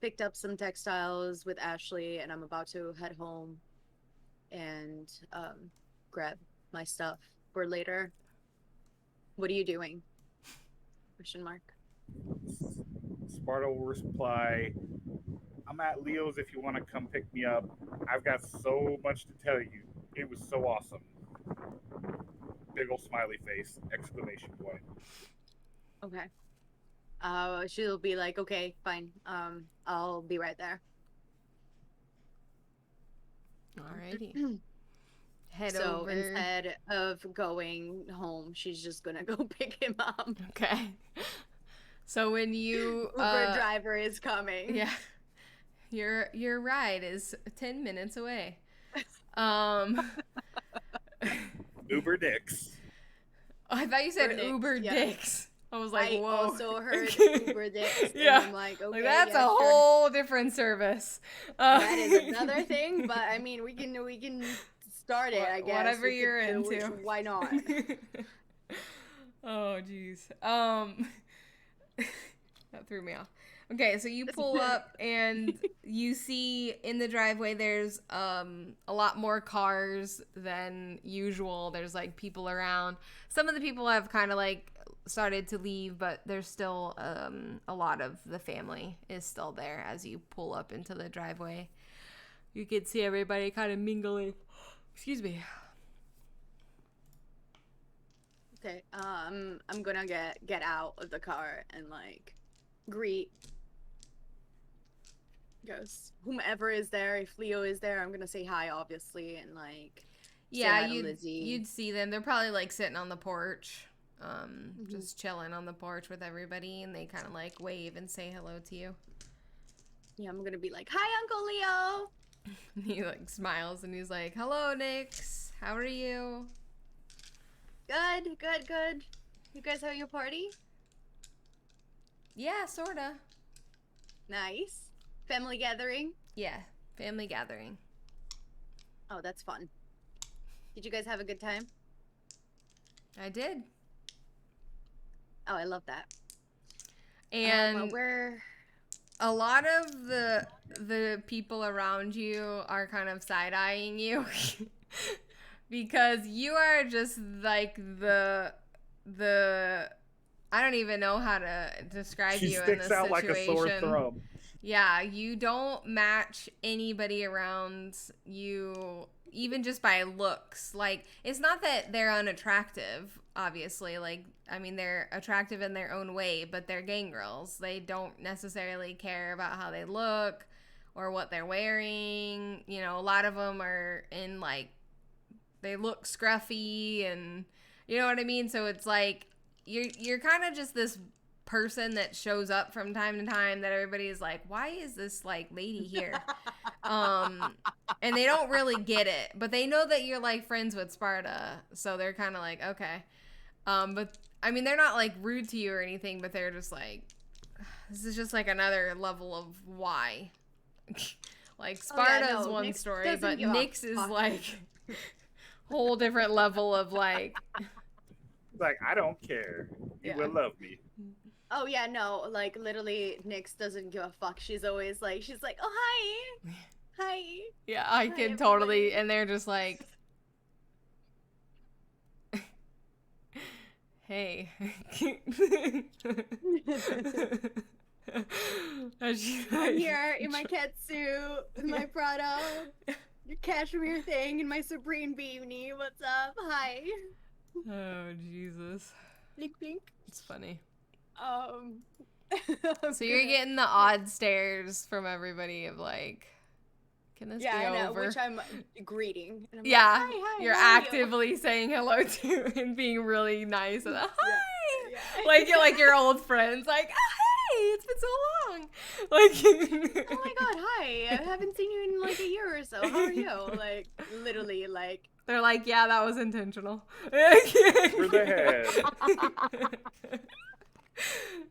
picked up some textiles with Ashley and I'm about to head home and grab my stuff for later. What are you doing? ? Sparta will reply, I'm at Leo's if you want to come pick me up. I've got so much to tell you. It was so awesome. Big ol' smiley face, exclamation point. Okay. She'll be like, okay, fine. I'll be right there. Alrighty. Head so over. instead of going home, she's just gonna go pick him up. Okay. So when you Uber driver is coming. Yeah. Your ride is 10 minutes away. Uber Dicks. I thought you said Uber Uber Dicks, Dicks. I was like, I whoa. also heard Uber Dicks. Yeah. And I'm like, okay, that's a sure. whole different service. That is another thing, but I mean, we can start it, I guess. Whatever you're into. Why not? Oh, jeez. That threw me off. Okay, so you pull up and you see in the driveway there's a lot more cars than usual. There's like people around. Some of the people have kind of like started to leave, but there's still a lot of the family is still there as you pull up into the driveway. You can see everybody kind of mingling. Excuse me. Okay, I'm gonna get out of the car and like greet whomever is there. If Leo is there, I'm gonna say hi, obviously, and like you'd see them. They're probably like sitting on the porch, just chilling on the porch with everybody, and they kind of like wave and say hello to you. Yeah, I'm gonna be like, hi, Uncle Leo. He like smiles and he's like, hello, Nix. How are you? Good. You guys have your party? Yeah, sorta. Nice. Family gathering? Yeah, family gathering. Oh, that's fun. Did you guys have a good time? I did. Oh, I love that. And a lot of the people around you are kind of side-eyeing you because you are just like the I don't even know how to describe She you in sticks this out like a sore situation. thumb. Yeah, you don't match anybody around you, even just by looks. Like, it's not that they're unattractive, obviously. Like, I mean, they're attractive in their own way, but they're gang girls. They don't necessarily care about how they look or what they're wearing. You know, a lot of them are in, like, they look scruffy and, you know what I mean? So it's like, you're kind of just this person that shows up from time to time that everybody is like, why is this like lady here? And they don't really get it, but they know that you're like friends with Sparta, so they're kind of like, okay. But I mean, they're not like rude to you or anything, but they're just like, this is just like another level of why. Like Sparta's one Nyx story, doesn't but give a Nyx is fuck. like whole different level of like. Like, I don't care. You Yeah. will love me. Oh yeah, no, like literally Nyx doesn't give a fuck. She's always like, she's like, oh hi. Hi. Yeah, I Hi, can totally, everybody. and they're just like, hey. And she's I'm like- here in my cat suit, with my Prada, your cashmere thing, and my Supreme beanie. What's up? Hi. Oh, Jesus. Blink blink. It's funny. So So you're getting the odd stares from everybody of like, can this yeah, be I know, over? which I'm greeting. And I'm Yeah, like, hi, you're how are you?" actively saying hello to and being really nice and hi, Yeah. like you're like your old friends, like oh, hey, it's been so long, like Oh my god, hi! I haven't seen you in like a year or so. How are you? Like, literally, like. they're like, yeah, that was intentional. For the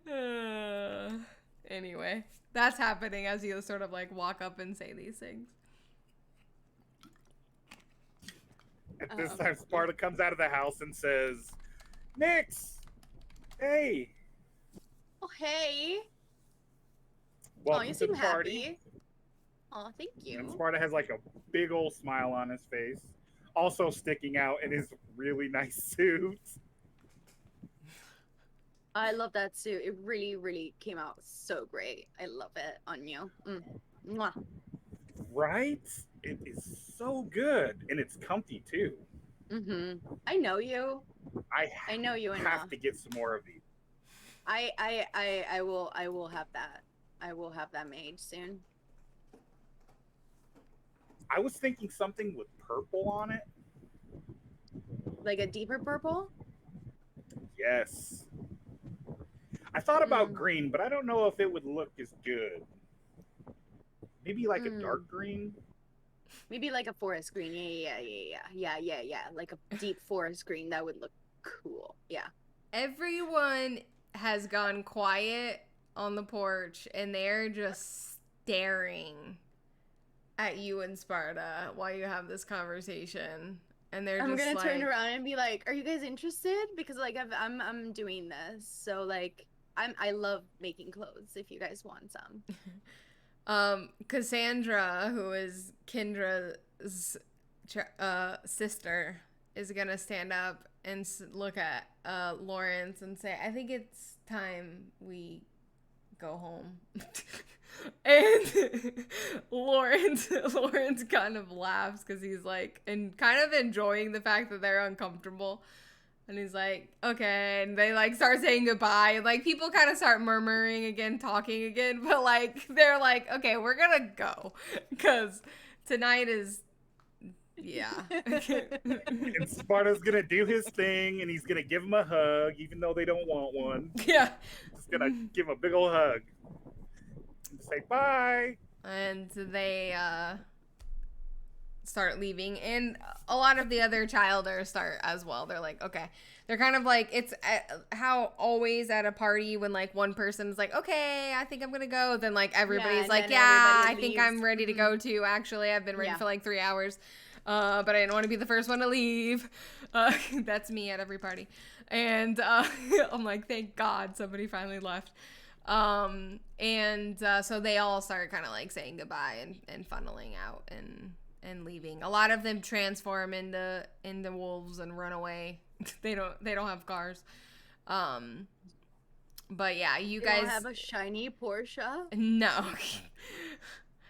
head. Anyway, that's happening as you sort of like walk up and say these things. At this time, Sparta comes out of the house and says, Nyx! Hey! Oh, hey. Welcome you to seem the party. happy. Oh, thank you. And Sparta has like a big old smile on his face, also sticking out in his really nice suit. I love that suit. It really, really came out so great. I love it on you. Mwah. Right? It is so good. And it's comfy too. I know you. I know you have enough. to get some more of these. I will have that. I will have that made soon. I was thinking something with purple on it. Like a deeper purple? Yes. I thought about green, but I don't know if it would look as good. Maybe like a dark green. Maybe like a forest green. Yeah. Like a deep forest green. That would look cool. Yeah. Everyone has gone quiet on the porch and they're just staring at you and Sparta while you have this conversation. And they're I'm just gonna like, turn around and be like, "Are you guys interested? Because like I'm doing this, so like I love making clothes. If you guys want some." Cassandra, who is Kendra's sister, is gonna stand up and look at Lawrence and say, I think it's time we go home. And Lawrence kind of laughs because he's like, and kind of enjoying the fact that they're uncomfortable. And he's like, okay. And they like start saying goodbye. And like people kind of start murmuring again, talking again. But like, they're like, okay, we're gonna go. Because tonight is, yeah. And Sparta's gonna do his thing, and he's gonna give him a hug, even though they don't want one. Yeah. He's gonna give a big old hug. And say bye. And they start leaving, and a lot of the other childers start as well. They're like, okay. They're kind of like, it's how always at a party when like one person's like, okay, I think I'm gonna go, then like everybody's and like, then yeah, everybody I think leaves. I'm ready to go too. Actually, I've been ready Yeah. for like 3 hours, but I didn't want to be the first one to leave. That's me at every party. And I'm like, thank God somebody finally left. So they all start kind of like saying goodbye and funneling out and leaving. A lot of them transform into wolves and run away. They don't have cars. But yeah, you They guys don't have a shiny Porsche. no.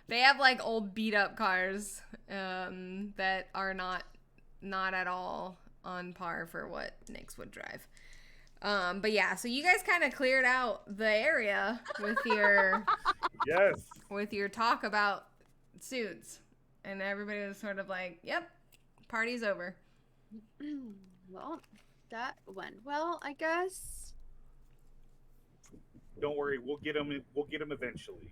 They have like old beat up cars that are not at all on par for what Nyx would drive. But yeah, so you guys kind of cleared out the area with your Yes. with your talk about suits, and everybody was sort of like, "Yep, party's over." Well, that went well, I guess. Don't worry, we'll get him. We'll get him eventually.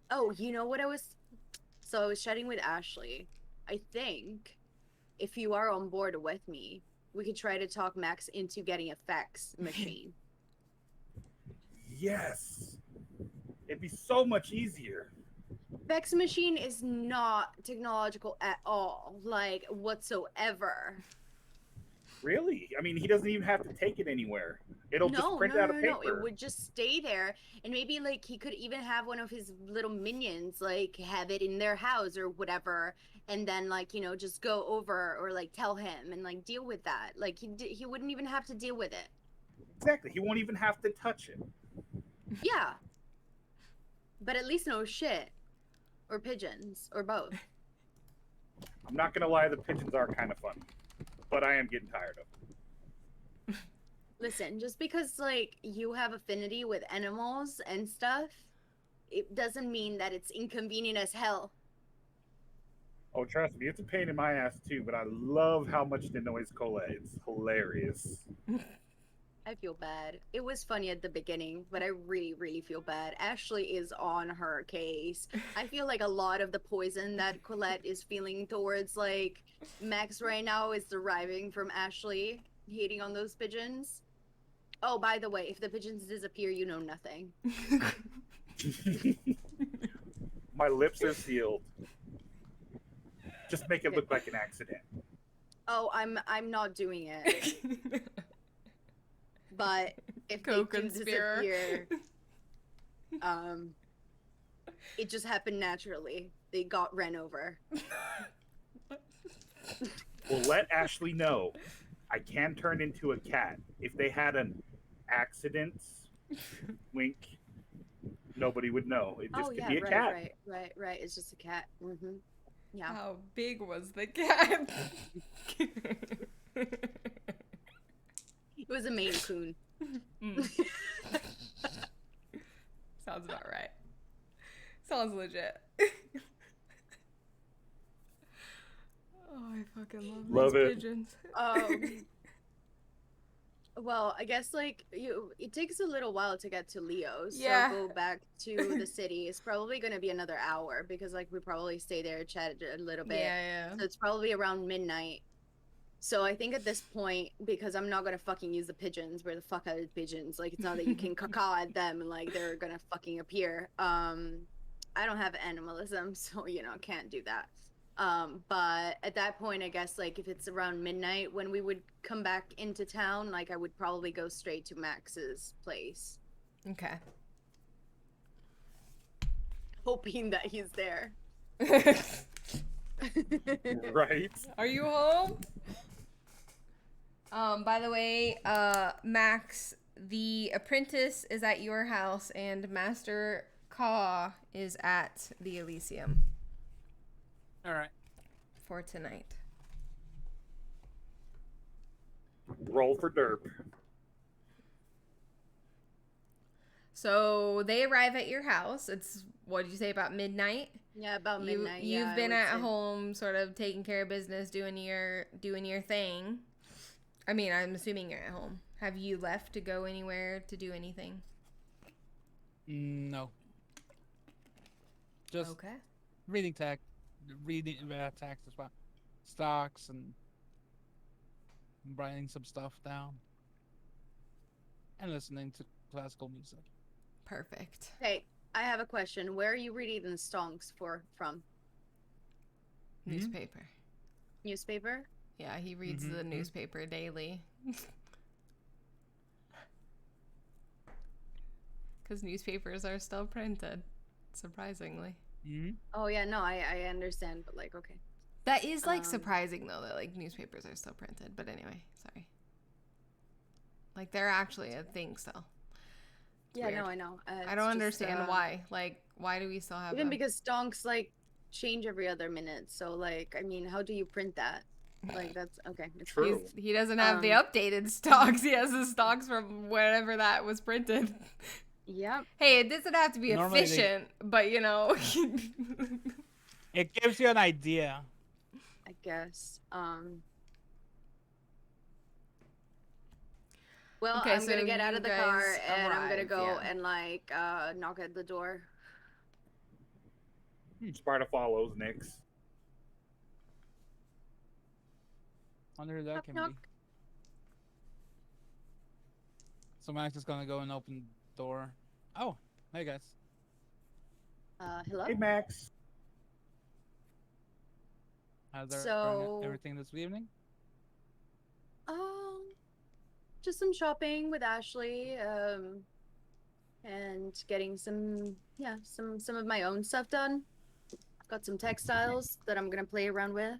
Oh, you know what I was? So I was chatting with Ashley. I think if you are on board with me, we could try to talk Max into getting a fax machine. Yes. It'd be so much easier. Fax machine is not technological at all, like whatsoever. Really? I mean, he doesn't even have to take it anywhere. It'll just print out a paper. No. It would just stay there, and maybe like he could even have one of his little minions like have it in their house or whatever, and then like just go over or like tell him and like deal with that. Like he wouldn't even have to deal with it. Exactly. He won't even have to touch it. Yeah. But at least no shit or pigeons or both. I'm not gonna lie, the pigeons are kind of fun, but I am getting tired of them. Listen, just because like you have affinity with animals and stuff, it doesn't mean that it's inconvenient as hell. Oh, trust me, it's a pain in my ass too, but I love how much the noise cola. It's hilarious. I feel bad. It was funny at the beginning, but I really, really feel bad. Ashley is on her case. I feel like a lot of the poison that Colette is feeling towards like Max right now is deriving from Ashley hating on those pigeons. Oh, by the way, if the pigeons disappear, you know nothing. My lips are sealed. Just make it look like an accident. Oh, I'm not doing it. But if they do disappear, it just happened naturally. They got ran over. Well, let Ashley know. I can turn into a cat. If they had an accident, wink, nobody would know. It just could be a cat. Right. It's just a cat. Mm-hmm. Yeah. How big was the cat? It was a Maine Coon. Sounds about right. Sounds legit. Oh, I fucking love these pigeons. Well, I guess like it takes a little while to get to Leo's. Yeah. So go back to the city. It's probably gonna be another hour because like we probably stay there, chat a little bit. Yeah. So it's probably around midnight. So I think at this point, because I'm not gonna fucking use the pigeons, where the fuck are the pigeons? Like it's not that you can caw at them and like they're gonna fucking appear. I don't have animalism, so can't do that. But at that point, I guess like if it's around midnight when we would come back into town, like I would probably go straight to Max's place. Okay. Hoping that he's there. Right. Are you home? By the way, Max, the apprentice is at your house and Master Caw is at the Elysium. All right. For tonight. Roll for derp. So they arrive at your house. It's, what did you say, about midnight? Yeah, about midnight. You've been at home sort of taking care of business, doing your thing. I mean, I'm assuming you're at home. Have you left to go anywhere to do anything? No. Just okay. Reading tax as well, stocks, and writing some stuff down, and listening to classical music. Perfect. Hey, I have a question. Where are you reading the songs from? Newspaper. Newspaper? Yeah, he reads the newspaper daily. Because newspapers are still printed, surprisingly. Hmm. Oh yeah, no, I understand, but like, okay. That is like Um, surprising though that like newspapers are still printed. But anyway, sorry. Like they're actually a thing still. It's yeah, weird. no, I know. I It's don't just, understand why. Like, why do we still have even them? because stonks like change every other minute. So like, I mean, how do you print that? Like that's okay. It's fine. True. He doesn't have the Um, updated stocks. He has the stocks from wherever that was printed. Yep. Hey, it doesn't have to be Normally they- efficient, but you know. It gives you an idea. I guess. Well, Okay, I'm gonna so get out you of the car guys and I'm gonna arrive, go yeah. and like knock at the door. Sparta follows Nyx. Wonder who that Knock, can knock. be. So Max is gonna go and open the door. Oh, hey guys. Hello. Hey, Max. How's there So- everything this evening? Just some shopping with Ashley, and getting some of my own stuff done. Got some textiles that I'm gonna play around with.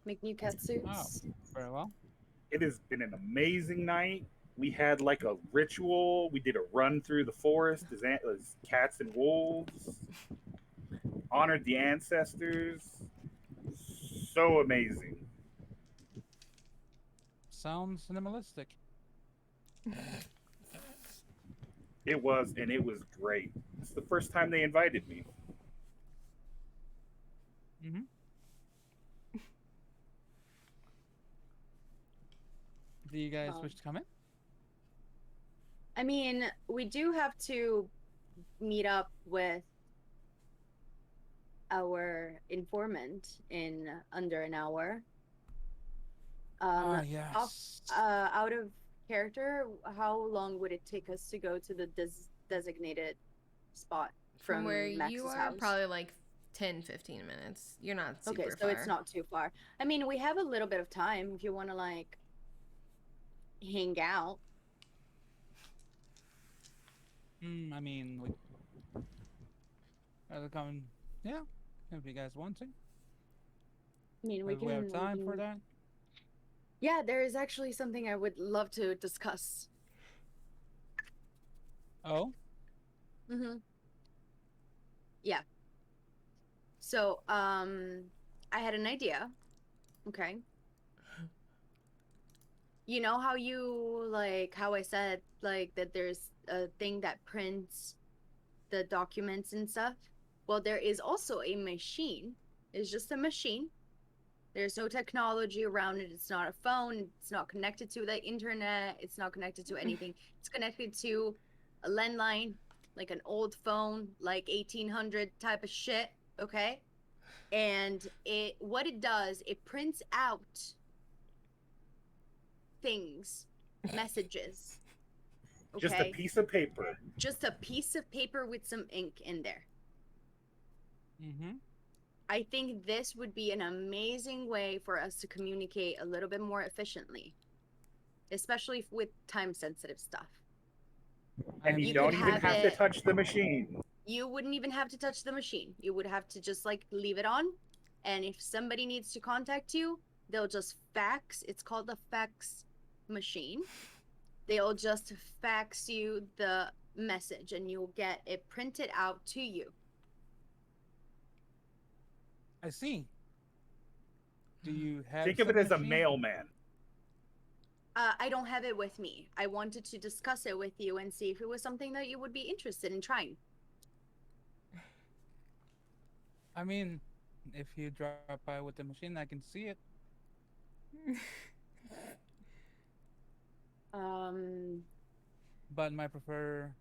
Make new cat suits. Very well. It has been an amazing night. We had like a ritual. We did a run through the forest as cats and wolves. Honored the ancestors. So amazing. Sounds animalistic. It was, and it was great. It's the first time they invited me. Mm-hmm. Do you guys wish to come in? I mean, we do have to meet up with our informant in under an hour. Yes. Out of character, how long would it take us to go to the designated spot From where Max's you are, house? probably like 10, 15 minutes. You're not super Okay, so far. it's not too far. I mean, we have a little bit of time if you want to like hang out. I mean, we rather come. Yeah, if you guys want to. I mean, we If can. we have time for can- that. Yeah, there is actually something I would love to discuss. Oh, Mm-hmm. Yeah. So, I had an idea. Okay. You know how you like how I said like that there's a thing that prints the documents and stuff? Well, there is also a machine. It's just a machine. There's no technology around it. It's not a phone. It's not connected to the internet. It's not connected to anything. It's connected to a landline, like an old phone, like 1800 type of shit, okay? And what it does, it prints out things, messages. Okay? Just a piece of paper. Just a piece of paper with some ink in there. mm-hmm. I think this would be an amazing way for us to communicate a little bit more efficiently, especially with time-sensitive stuff. And You you could don't even have have to it- touch the machine. You wouldn't even have to touch the machine. You would have to just like leave it on, and if somebody needs to contact you, they'll just fax. It's called the fax machine. They'll just fax you the message, and you'll get it printed out to you. I see. Do you have? Think of it said as a machine? mailman. I don't have it with me. I wanted to discuss it with you and see if it was something that you would be interested in trying. I mean, if you drop by with the machine, I can see it. But my preferred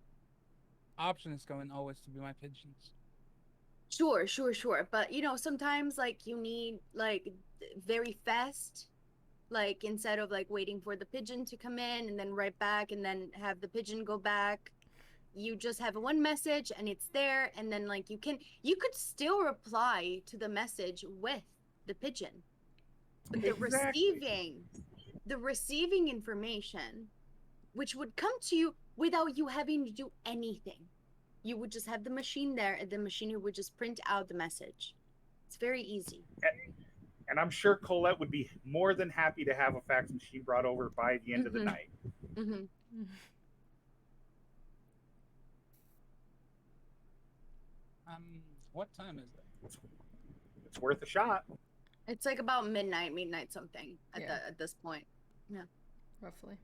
option is going always to be my pigeons. Sure. But you know, sometimes like you need like very fast, like instead of like waiting for the pigeon to come in and then right back and then have the pigeon go back, you just have one message and it's there, and then like you could still reply to the message with the pigeon. But Exactly. the receiving information, which would come to you without you having to do anything. You would just have the machine there, and the machine would just print out the message. It's very easy. And I'm sure Colette would be more than happy to have a fax machine brought over by the end of the night. Mm-hmm. What time is it? It's worth a shot. It's like about midnight something at this point. Roughly.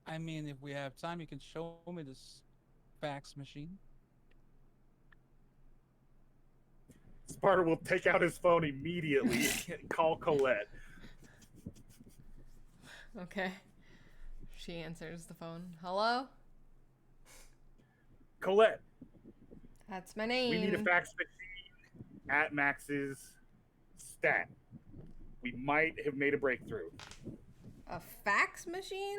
I mean, if we have time, you can show me this fax machine. Sparta will take out his phone immediately and call Colette. Okay. She answers the phone. Hello? Colette, That's my name. we need a fax machine at Max's stat. We might have made a breakthrough. A fax machine?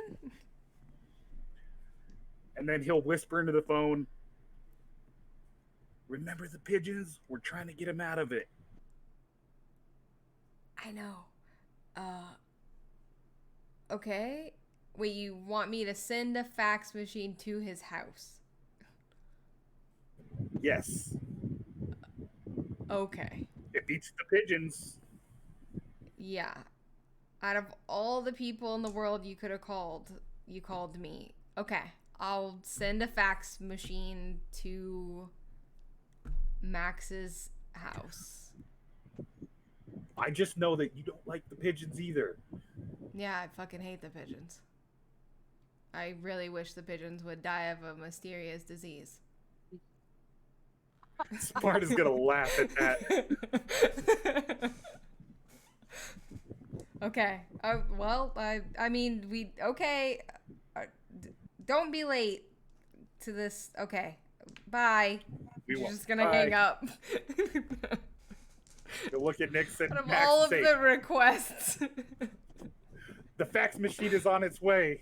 And then he'll whisper into the phone, remember the pigeons? We're trying to get them out of it. I know. Okay. Wait, you want me to send a fax machine to his house? Yes. Okay. It beats the pigeons. Yeah. Out of all the people in the world you could have called, you called me. Okay. I'll send a fax machine to Max's house. I just know that you don't like the pigeons either. Yeah, I fucking hate the pigeons. I really wish the pigeons would die of a mysterious disease. Sparta's gonna laugh at that. Okay. Well, I mean, okay. Don't be late to this. Okay. Bye. You're just gonna hang up. You'll look at Nixon. Out of Max all of safe. the requests. The fax machine is on its way.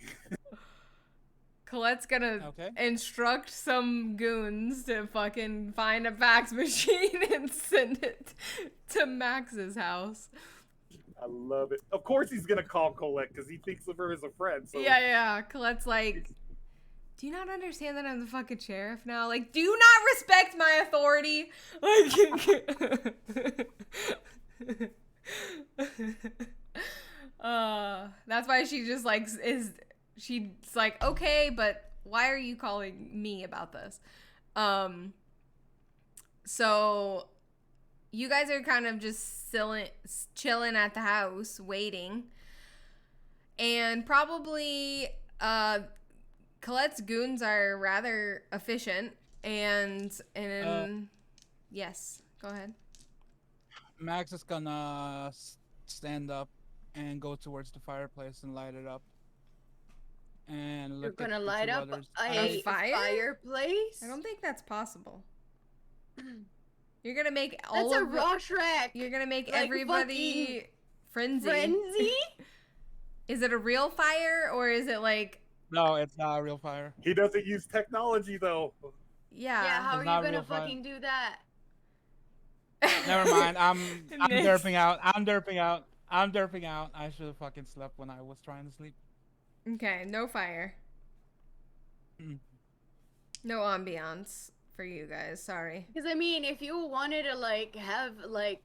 Colette's gonna instruct some goons to fucking find a fax machine and send it to Max's house. I love it. Of course he's gonna call Colette because he thinks of her as a friend. So Yeah. Colette's like, do you not understand that I'm the fucking sheriff now? Like, do you not respect my authority? That's why she just like she's like, okay, but why are you calling me about this? So you guys are kind of just chilling at the house, waiting. And probably Colette's goons are rather efficient. And yes, go ahead. Max is gonna stand up and go towards the fireplace and light it up. And You're look gonna at the light two up others. a fireplace? I don't think that's possible. You're gonna make all That's of a raw Shrek. You're gonna make Like everybody frenzy. Frenzy? Is it a real fire or is it like? No, it's not a real fire. he doesn't use technology though. Yeah, how are It's you not gonna real fire. fucking do that? Never mind. I'm Nick. derping out. I'm derping out. I should have fucking slept when I was trying to sleep. Okay, no fire. Mm. No ambiance for you guys. Sorry. Because I mean, if you wanted to like have like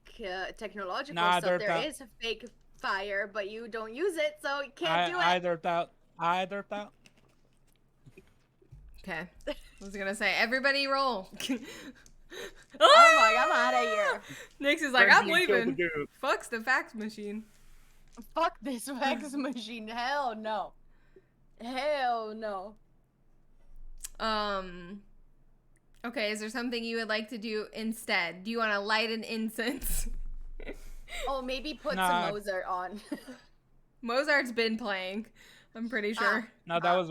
technological Nah, stuff, derped there out. is a fake fire, but you don't use it, so you can't do I it. derped out. Okay. I was gonna say everybody roll. Oh my, I'm out of here. Nix is like, Frenzy I'm and kill the leaving. dude. Fucks the fax machine. Fuck this wax machine. Hell no. Hell no. Okay, is there something you would like to do instead? Do you want to light an incense? Oh, maybe put Nah. some Mozart on. Mozart's been playing. I'm pretty sure. No, that was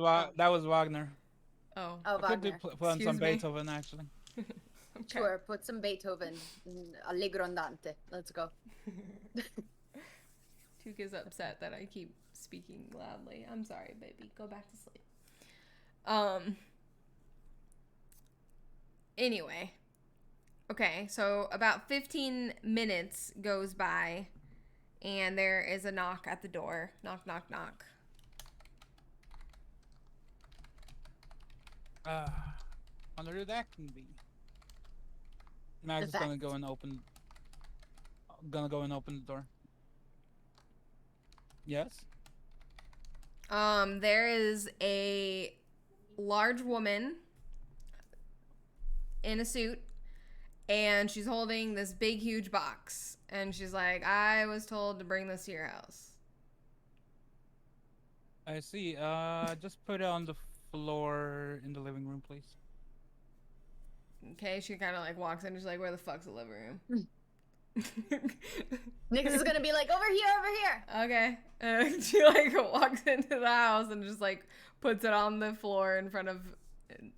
Wagner. Oh. Oh, I could Wagner. put on some Excuse me. Beethoven actually. Okay. Sure, put some Beethoven. Allegro andante. Let's go. Tuke is upset that I keep speaking loudly. I'm sorry, baby. Go back to sleep. Anyway. Okay, so about 15 minutes goes by, and there is a knock at the door. Knock, knock, knock. Wonder who that can be. Max is gonna go and open. Gonna go and open the door. Yes. There is a large woman in a suit, and she's holding this big, huge box. And she's like, I was told to bring this to your house. I see. Just put it on the floor in the living room, please. Okay, she kind of like walks in and she's like, where the fuck's the living room? Nix is gonna be like, over here. Okay. She like walks into the house and just like puts it on the floor in front of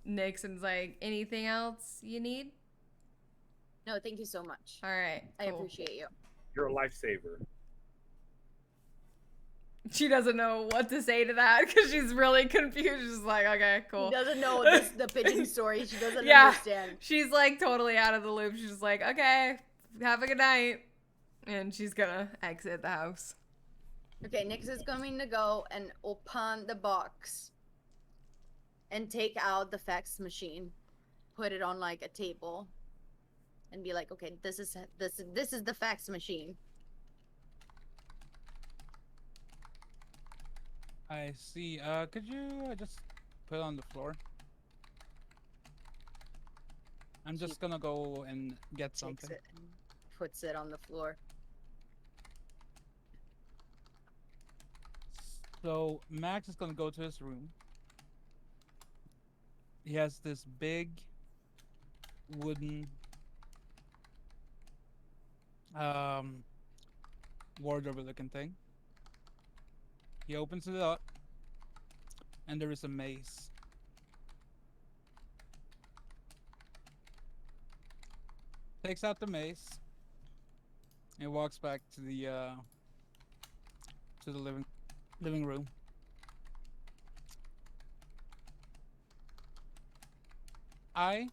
Nix and's like, anything else you need? No, thank you so much. All right. I Cool. appreciate you. You're a lifesaver. She doesn't know what to say to that because she's really confused. She's like, okay, cool. She doesn't know the pigeon story. She doesn't Yeah. understand. She's like totally out of the loop. She's just like, okay, have a good night. And she's gonna exit the house. Okay, Nix is going to go and open the box and take out the fax machine, put it on like a table, and be like, okay, this is the fax machine. I see. Could you just put it on the floor? I'm just gonna go and get Takes something. it and puts it on the floor. So Max is gonna go to his room. He has this big wooden wardrobe looking thing. He opens it up and there is a mace. Takes out the mace and walks back to the living room. I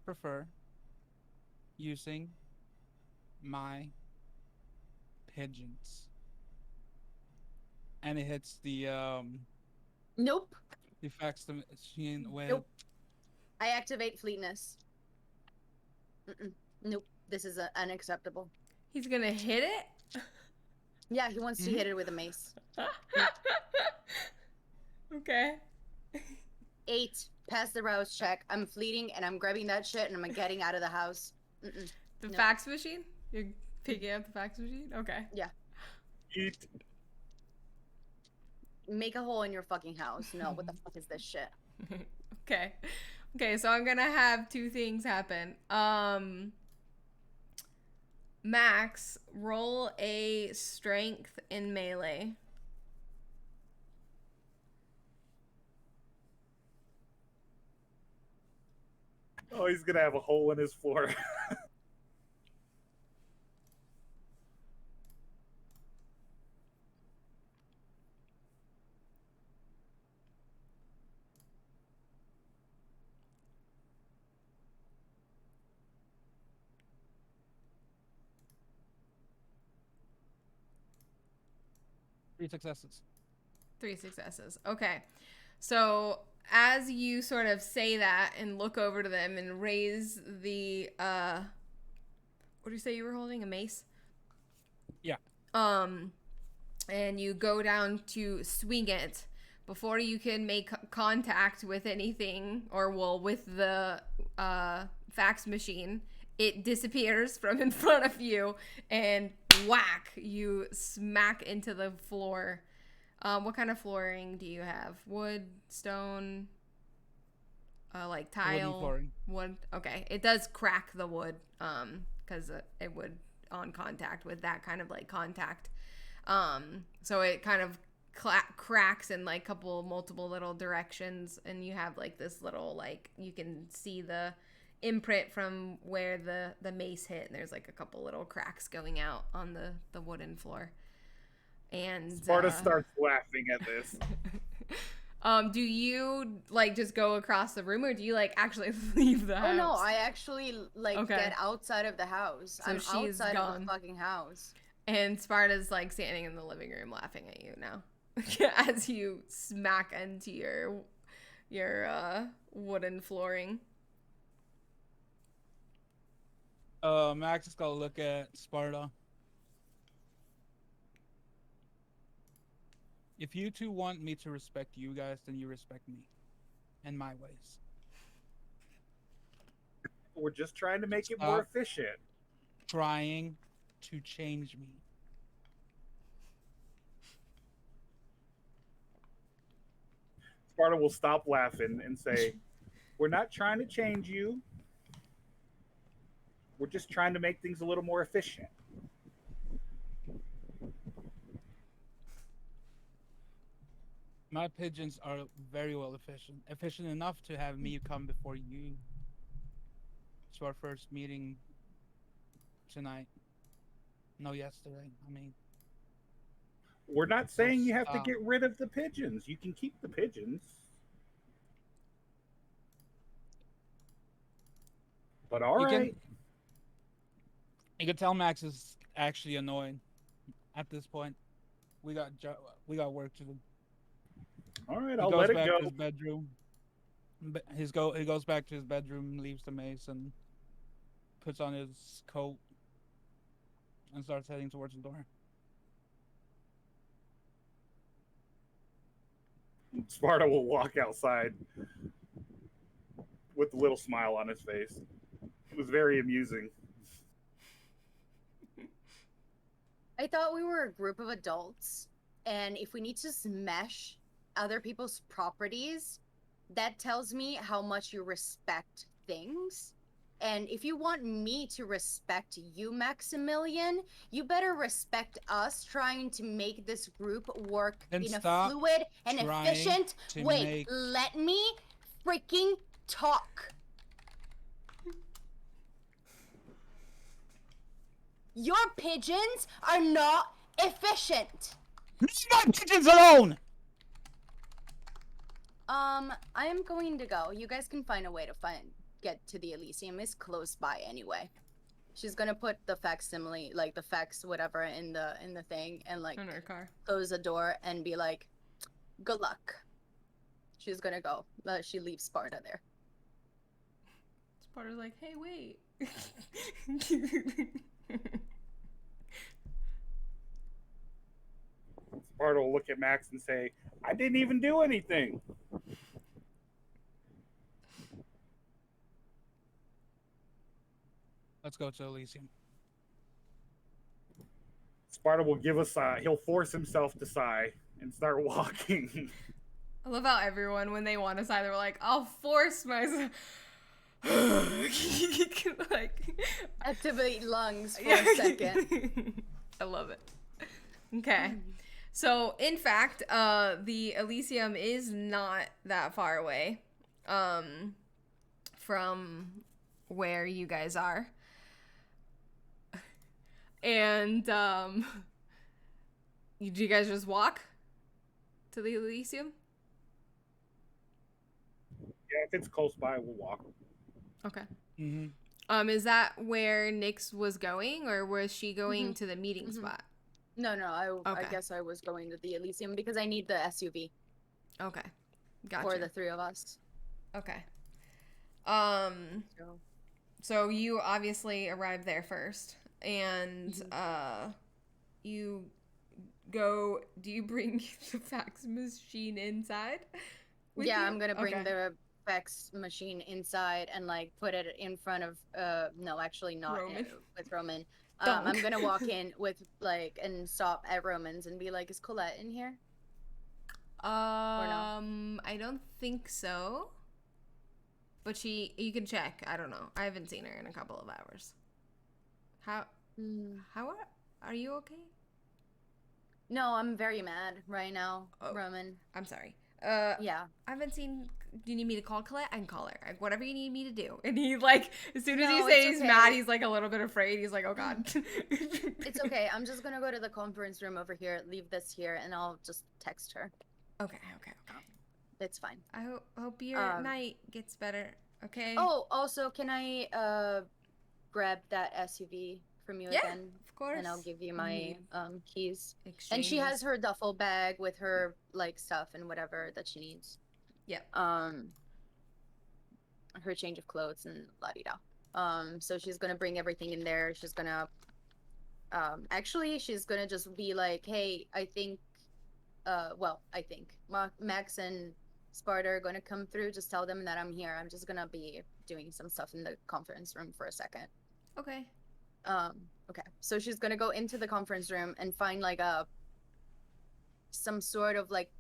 prefer using my pigeons. And it hits the Nope. fax machine with Nope. I activate fleetness. Nope. This is unacceptable. He's gonna hit it? Yeah, he wants to hit it with a mace. Okay. 8. Pass the rouse check. I'm fleeting and I'm grabbing that shit and I'm getting out of the house. The No. fax machine? You're picking up the fax machine? Okay. Eat. Make a hole in your fucking house. No, what the fuck is this shit? Okay. Okay, so I'm gonna have two things happen. Max, roll a strength in melee. Oh, he's gonna have a hole in his floor. 3 successes. 3 successes. Okay. So as you sort of say that and look over to them and raise the what do you say you were holding? A mace? Yeah. And you go down to swing it before you can make contact with anything or with the fax machine. It disappears from in front of you and whack, you smack into the floor. What kind of flooring do you have? Wood, stone, like tile? Wooden flooring. Wood. Okay. It does crack the wood because it would on contact with that kind of like contact. So it kind of cracks in like multiple little directions, and you have like this little like you can see the imprint from where the mace hit, and there's like a couple little cracks going out on the wooden floor. And Sparta starts laughing at this. do you like just go across the room, or do you like actually leave the house? Oh no, I actually like get outside of the house. So I'm she's outside gone. of the fucking house. And Sparta's like standing in the living room laughing at you now as you smack into your wooden flooring. Max is gonna look at Sparta. If you two want me to respect you guys, then you respect me and my ways. We're just trying to make it more Stop efficient. trying to change me. Sparta will stop laughing and say, "We're not trying to change you. We're just trying to make things a little more efficient." My pigeons are very well efficient. Efficient enough to have me come before you to our first meeting tonight. No, yesterday. I mean, We're not so saying you have to stop. get rid of the pigeons. You can keep the pigeons. But all You can- right. You can tell Max is actually annoyed at this point. We got work to do. All right, He I'll goes let it back go. to his bedroom. He goes back to his bedroom, leaves the mace, and puts on his coat and starts heading towards the door. Sparta will walk outside with a little smile on his face. It was very amusing. I thought we were a group of adults, and if we need to smash other people's properties, that tells me how much you respect things. And if you want me to respect you, Maximilian, you better respect us trying to make this group work Then in a stop fluid and trying efficient to way. make- Let me freaking talk. Your pigeons are not efficient. Leave my pigeons alone! I am going to go. You guys can find a way to get to the Elysium. It's close by anyway. She's gonna put the facsimile, like the fax whatever in the thing, and like In her car. close the door and be like, good luck. She's gonna go. She leaves Sparta there. Sparta's like, hey, wait. Sparta will look at Max and say, "I didn't even do anything." Let's go to Elysium. Sparta will give a sigh. He'll force himself to sigh and start walking. I love how everyone, when they want to sigh, they're like, I'll force myself. Like, Activate lungs for a second. I love it. Okay. So, in fact, the Elysium is not that far away from where you guys are. And do you guys just walk to the Elysium? Yeah, if it's close by, we'll walk. Okay. Mm-hmm. Is that where Nyx was going, or was she going to the meeting spot? No, I Okay. guess I was going to the Elysium because I need the SUV Okay. Gotcha. for the three of us. Okay. So. So you obviously arrived there first, and you go. Do you bring the fax machine inside? with Yeah, you? I'm gonna bring Okay. the fax machine inside and like put it in front of no, actually not Roman. with Roman. Don't. I'm gonna walk in with like and stop at Roman's and be like, is Colette in here? I don't think so. But you can check. I don't know. I haven't seen her in a couple of hours. How are you okay? No, I'm very mad right now, Oh. Roman. I'm sorry. Yeah. I haven't seen. Do you need me to call Colette? I can call her. Like, whatever you need me to do. And he like, as soon as No, you say it's he's okay. mad, he's like a little bit afraid. He's like, oh god. It's okay. I'm just gonna go to the conference room over here, leave this here, and I'll just text her. Okay. It's fine. I hope your night gets better. Okay. Oh, also, can I grab that SUV from you Yeah, again? of course. And I'll give you my keys. And she Exchanges. has her duffel bag with her like stuff and whatever that she needs. Yep. Her change of clothes and la di da. So she's gonna bring everything in there. She's gonna actually she's gonna just be like, hey, I think I think Max and Sparta are gonna come through. Just tell them that I'm here. I'm just gonna be doing some stuff in the conference room for a second. Okay. Okay. So she's gonna go into the conference room and find like some sort of like,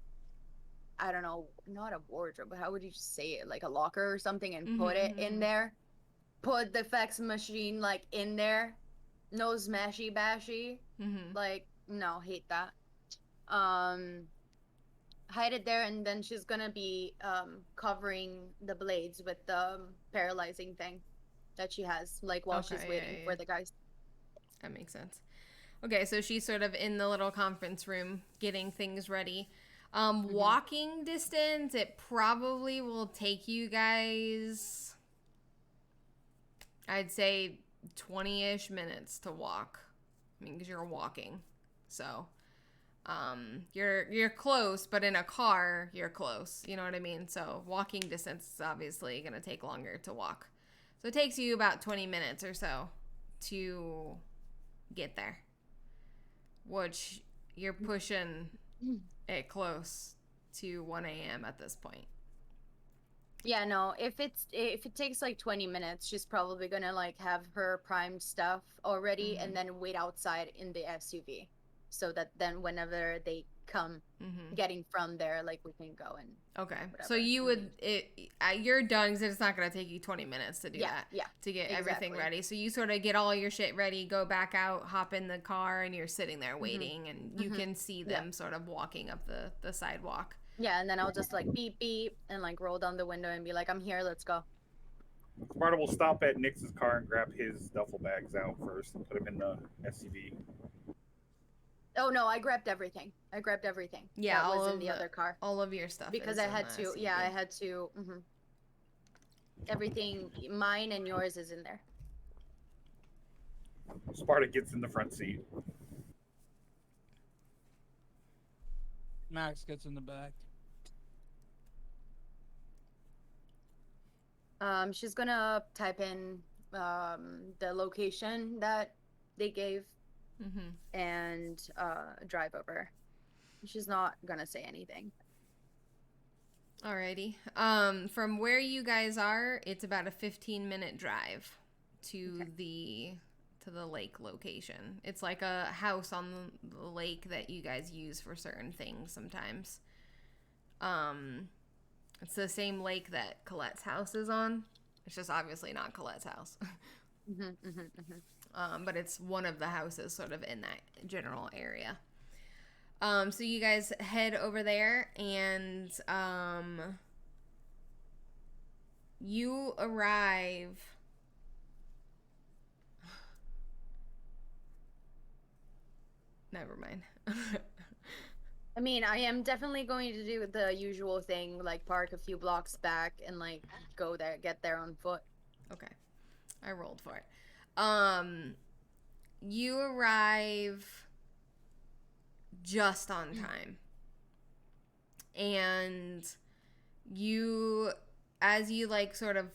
I don't know, not a wardrobe, but how would you say it? Like a locker or something, and put it in there. Put the fax machine like in there. No smashy bashy. Like, no, hate that. Hide it there, and then she's gonna be covering the blades with the paralyzing thing that she has, like while she's waiting for the guys. That makes sense. Okay, so she's sort of in the little conference room getting things ready. Walking distance, it probably will take you guys, I'd say 20-ish minutes to walk. I mean, because you're walking. So, you're close, but in a car, you're close. You know what I mean? So, walking distance is obviously going to take longer to walk. So, it takes you about 20 minutes or so to get there. Which you're pushing it close to 1 a.m. at this point. Yeah, no, if it takes like 20 minutes, she's probably gonna like have her primed stuff already and then wait outside in the SUV. So that then whenever they come getting from there, like we can go and okay. whatever. So you would you're done because it's not going to take you 20 minutes to do that. Yeah. To get everything ready. So you sort of get all your shit ready, go back out, hop in the car, and you're sitting there waiting, and you can see them sort of walking up the sidewalk. Yeah, and then I'll just like beep beep and like roll down the window and be like, I'm here, let's go. Sparta will stop at Nix's car and grab his duffel bags out first and put them in the SUV. Oh no, I grabbed everything. Yeah, that was in the other car. All of your stuff. Because I had to. SUV. Yeah, I had to. Everything, mine and yours, is in there. Sparta gets in the front seat. Max gets in the back. She's gonna type in the location that they gave and drive over. She's not gonna say anything. Alrighty. From where you guys are, it's about a 15-minute drive to the lake location. It's like a house on the lake that you guys use for certain things sometimes. It's the same lake that Colette's house is on. It's just obviously not Colette's house. But it's one of the houses sort of in that general area. So you guys head over there, and you arrive. Never mind. I mean, I am definitely going to do the usual thing, like park a few blocks back and like go there, get there on foot. Okay. I rolled for it. You arrive just on time. And you, as you like sort of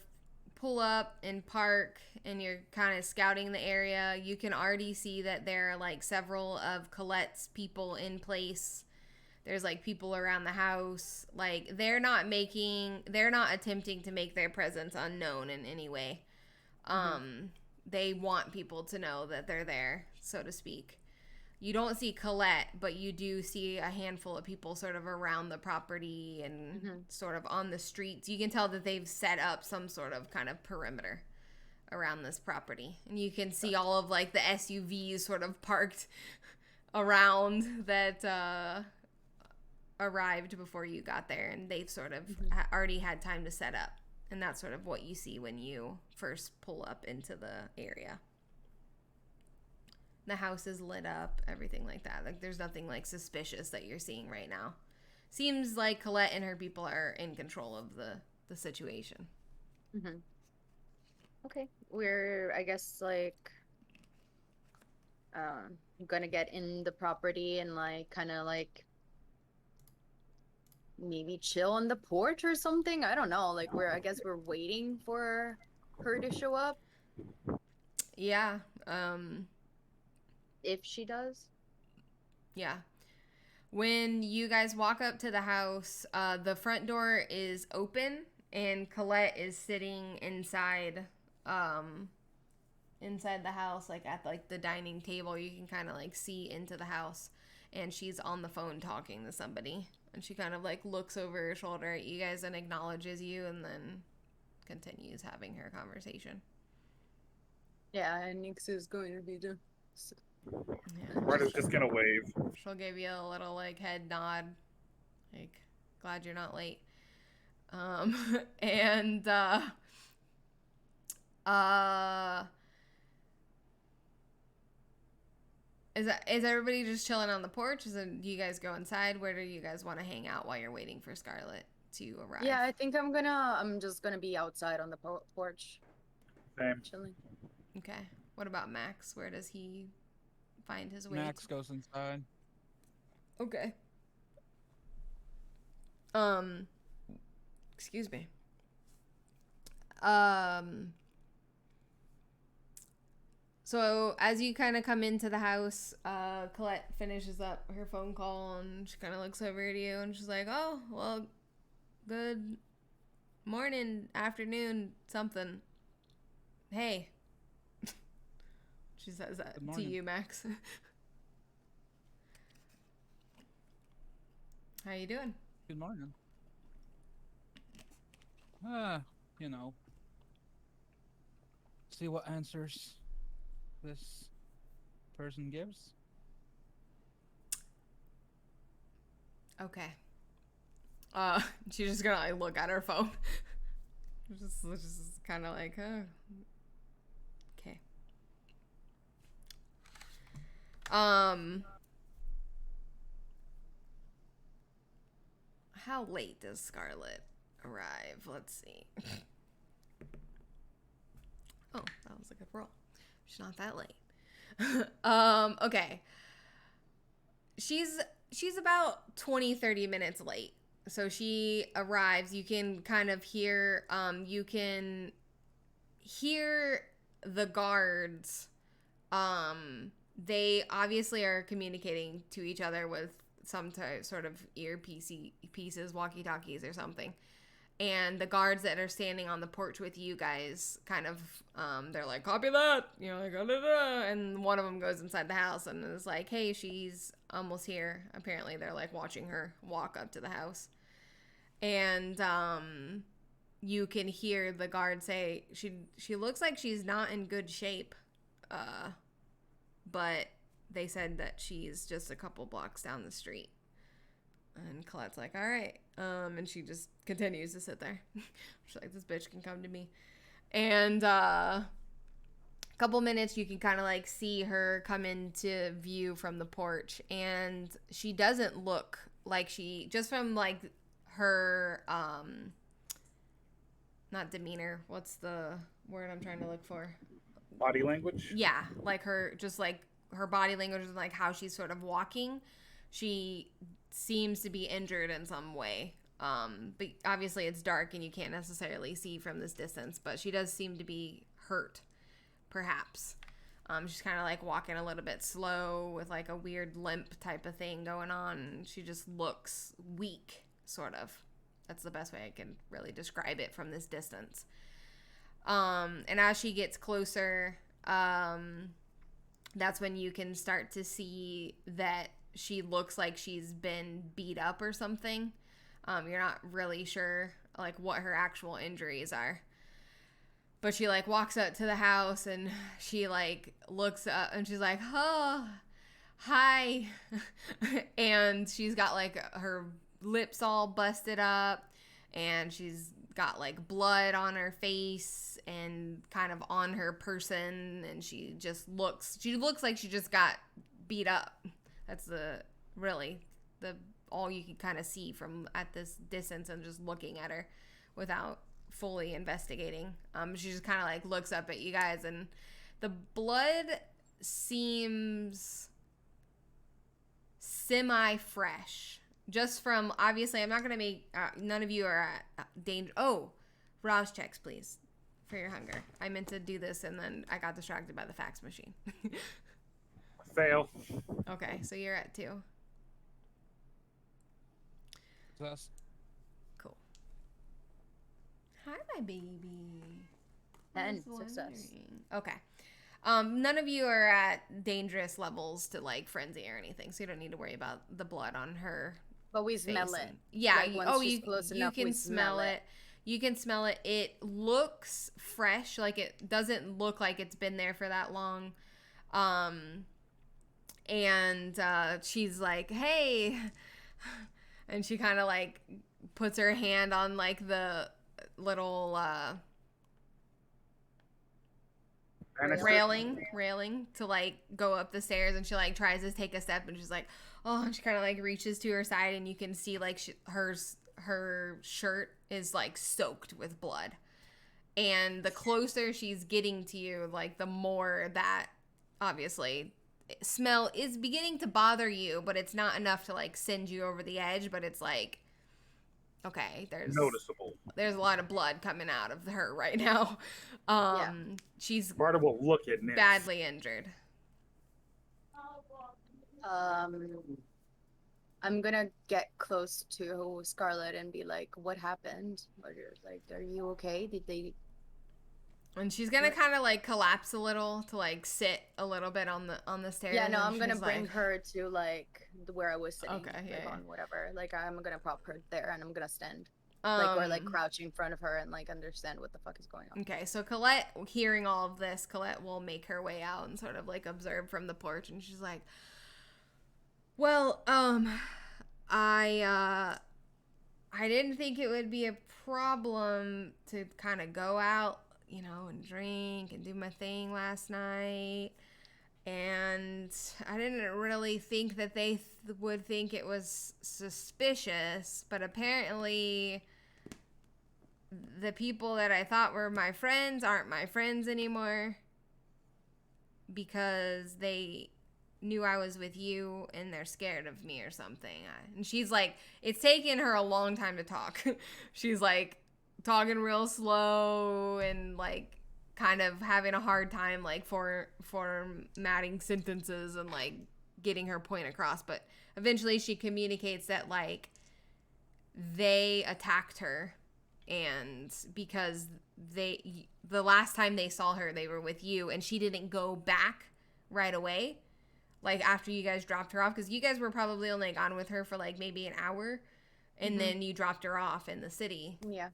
pull up and park and you're kind of scouting the area, you can already see that there are like several of Colette's people in place. There's like people around the house. Like they're not attempting to make their presence unknown in any way. They want people to know that they're there, so to speak. You don't see Colette, but you do see a handful of people sort of around the property and sort of on the streets. You can tell that they've set up some sort of kind of perimeter around this property. And you can see all of like the SUVs sort of parked around that arrived before you got there. And they've sort of already had time to set up. And that's sort of what you see when you first pull up into the area. The house is lit up, everything like that. Like there's nothing like suspicious that you're seeing right now. Seems like Colette and her people are in control of the situation. Okay, we're I guess like gonna get in the property and like kind of like maybe chill on the porch or something. I don't know. Like I guess we're waiting for her to show up Yeah. if she does. Yeah. When you guys walk up to the house, the front door is open and Colette is sitting inside the house, like at like the dining table. You can kind of like see into the house, and she's on the phone talking to somebody, and she kind of like looks over her shoulder at you guys and acknowledges you, and then continues having her conversation. Yeah, and Nix is going to be the. Yeah, Ryder's just gonna wave. she'll give you a little like head nod, like glad you're not late. And is everybody just chilling on the porch? Do you guys go inside? Where do you guys want to hang out while you're waiting for Scarlett to arrive? Yeah, I think I'm just gonna be outside on the porch, Same. chilling. Okay. What about Max? Where does he find his way? Max goes inside. Okay. Excuse me. So as you kind of come into the house, Colette finishes up her phone call and she kind of looks over at you and she's like, "Oh, well, good morning, afternoon, something. Hey." She says that Good to morning. you, Max. How you doing? Good morning. You know. See what answers this person gives. Okay. She's just gonna like look at her phone. just kind of like, oh, okay. How late does Scarlett arrive? Let's see. Oh, that was a good roll. She's not that late. Okay. She's about 20-30 minutes late. So she arrives. You can kind of hear the guards. They obviously are communicating to each other with some sort of pieces, walkie-talkies or something. And the guards that are standing on the porch with you guys kind of, they're like, "Copy that," you know, like, da. And one of them goes inside the house and is like, "Hey, she's almost here." Apparently they're like watching her walk up to the house. And you can hear the guard say, she looks like she's not in good shape. But they said that she's just a couple blocks down the street. And Colette's like, "All right." And she just continues to sit there. She's like, "This bitch can come to me." And a couple minutes, you can kind of like see her come into view from the porch. And she doesn't look like just from like her, not demeanor. What's the word I'm trying to look for? Body language? Yeah, like her body language and like how she's sort of walking. She seems to be injured in some way. But obviously it's dark and you can't necessarily see from this distance, but she does seem to be hurt, perhaps. She's kind of like walking a little bit slow with like a weird limp type of thing going on. She just looks weak, sort of. That's the best way I can really describe it from this distance. And as she gets closer, that's when you can start to see that she looks like she's been beat up or something. You're not really sure like what her actual injuries are. But she like walks up to the house and she like looks up and she's like, "Oh, hi." And she's got like her lips all busted up and she's got like blood on her face and kind of on her person, and she looks like she just got beat up. That's all you can kind of see from at this distance and just looking at her without fully investigating. She just kind of like looks up at you guys, and the blood seems semi-fresh. just from, obviously, I'm not going to make, none of you are at danger. Oh, Rouse checks, please, for your hunger. I meant to do this, and then I got distracted by the fax machine. Fail. Okay, so you're at 2. Plus, Cool. Hi, my baby. 10 I was success. wondering. Okay. None of you are at dangerous levels to like frenzy or anything, so you don't need to worry about the blood on her. But we smell face it. and- yeah. Like, once she's close You enough, can we smell it. You can smell it. It looks fresh. Like it doesn't look like it's been there for that long. And she's like, "Hey," and she kind of like puts her hand on like the little railing to like go up the stairs, and she like tries to take a step, and she's like, oh, and she kind of like reaches to her side, and you can see like her shirt is like soaked with blood, and the closer she's getting to you, like the more that obviously smell is beginning to bother you, but it's not enough to like send you over the edge, but it's like, okay, Noticeable. there's a lot of blood coming out of her right now. She's Marta will look at Nix. badly injured. I'm gonna get close to Scarlet and be like, "What happened? Are you okay? Did they?" And she's gonna kind of like collapse a little to like sit a little bit on the stairs. Yeah, no, and I'm gonna she's bring like, her to like where I was sitting, Okay, yeah, like yeah. on whatever. Like I'm gonna prop her there, and I'm gonna stand, or like crouch in front of her and like understand what the fuck is going on. Okay, so Colette, hearing all of this, Colette will make her way out and sort of like observe from the porch, and she's like, "Well, I didn't think it would be a problem to kind of go out, you know, and drink and do my thing last night. And I didn't really think that they would think it was suspicious, but apparently the people that I thought were my friends aren't my friends anymore because they knew I was with you and they're scared of me or something." And she's like, it's taken her a long time to talk. She's like talking real slow and like kind of having a hard time like formatting sentences and like getting her point across, but eventually she communicates that like they attacked her, and because the last time they saw her they were with you, and she didn't go back right away, like after you guys dropped her off, because you guys were probably only gone with her for like maybe an hour, and then you dropped her off in the city. Yeah.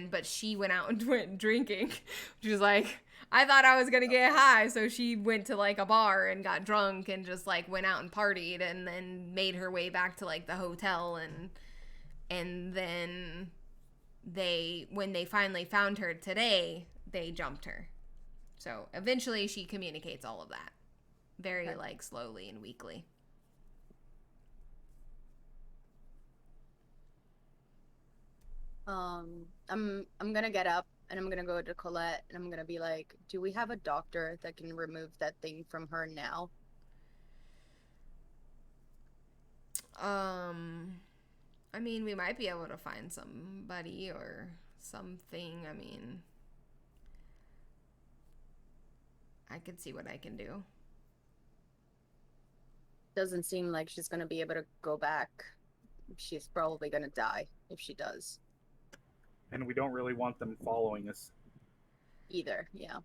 But she went out and went drinking. She was like, I thought I was gonna get high, so she went to like a bar and got drunk and just like went out and partied, and then made her way back to like the hotel, and then when they finally found her today, they jumped her. So eventually she communicates all of that very like slowly and weakly. I'm gonna get up and I'm gonna go to Colette and I'm gonna be like, "Do we have a doctor that can remove that thing from her now?" I mean, we might be able to find somebody or something. I mean, I could see what I can do. Doesn't seem like she's gonna be able to go back. She's probably gonna die if she does. And we don't really want them following us. Either, yeah.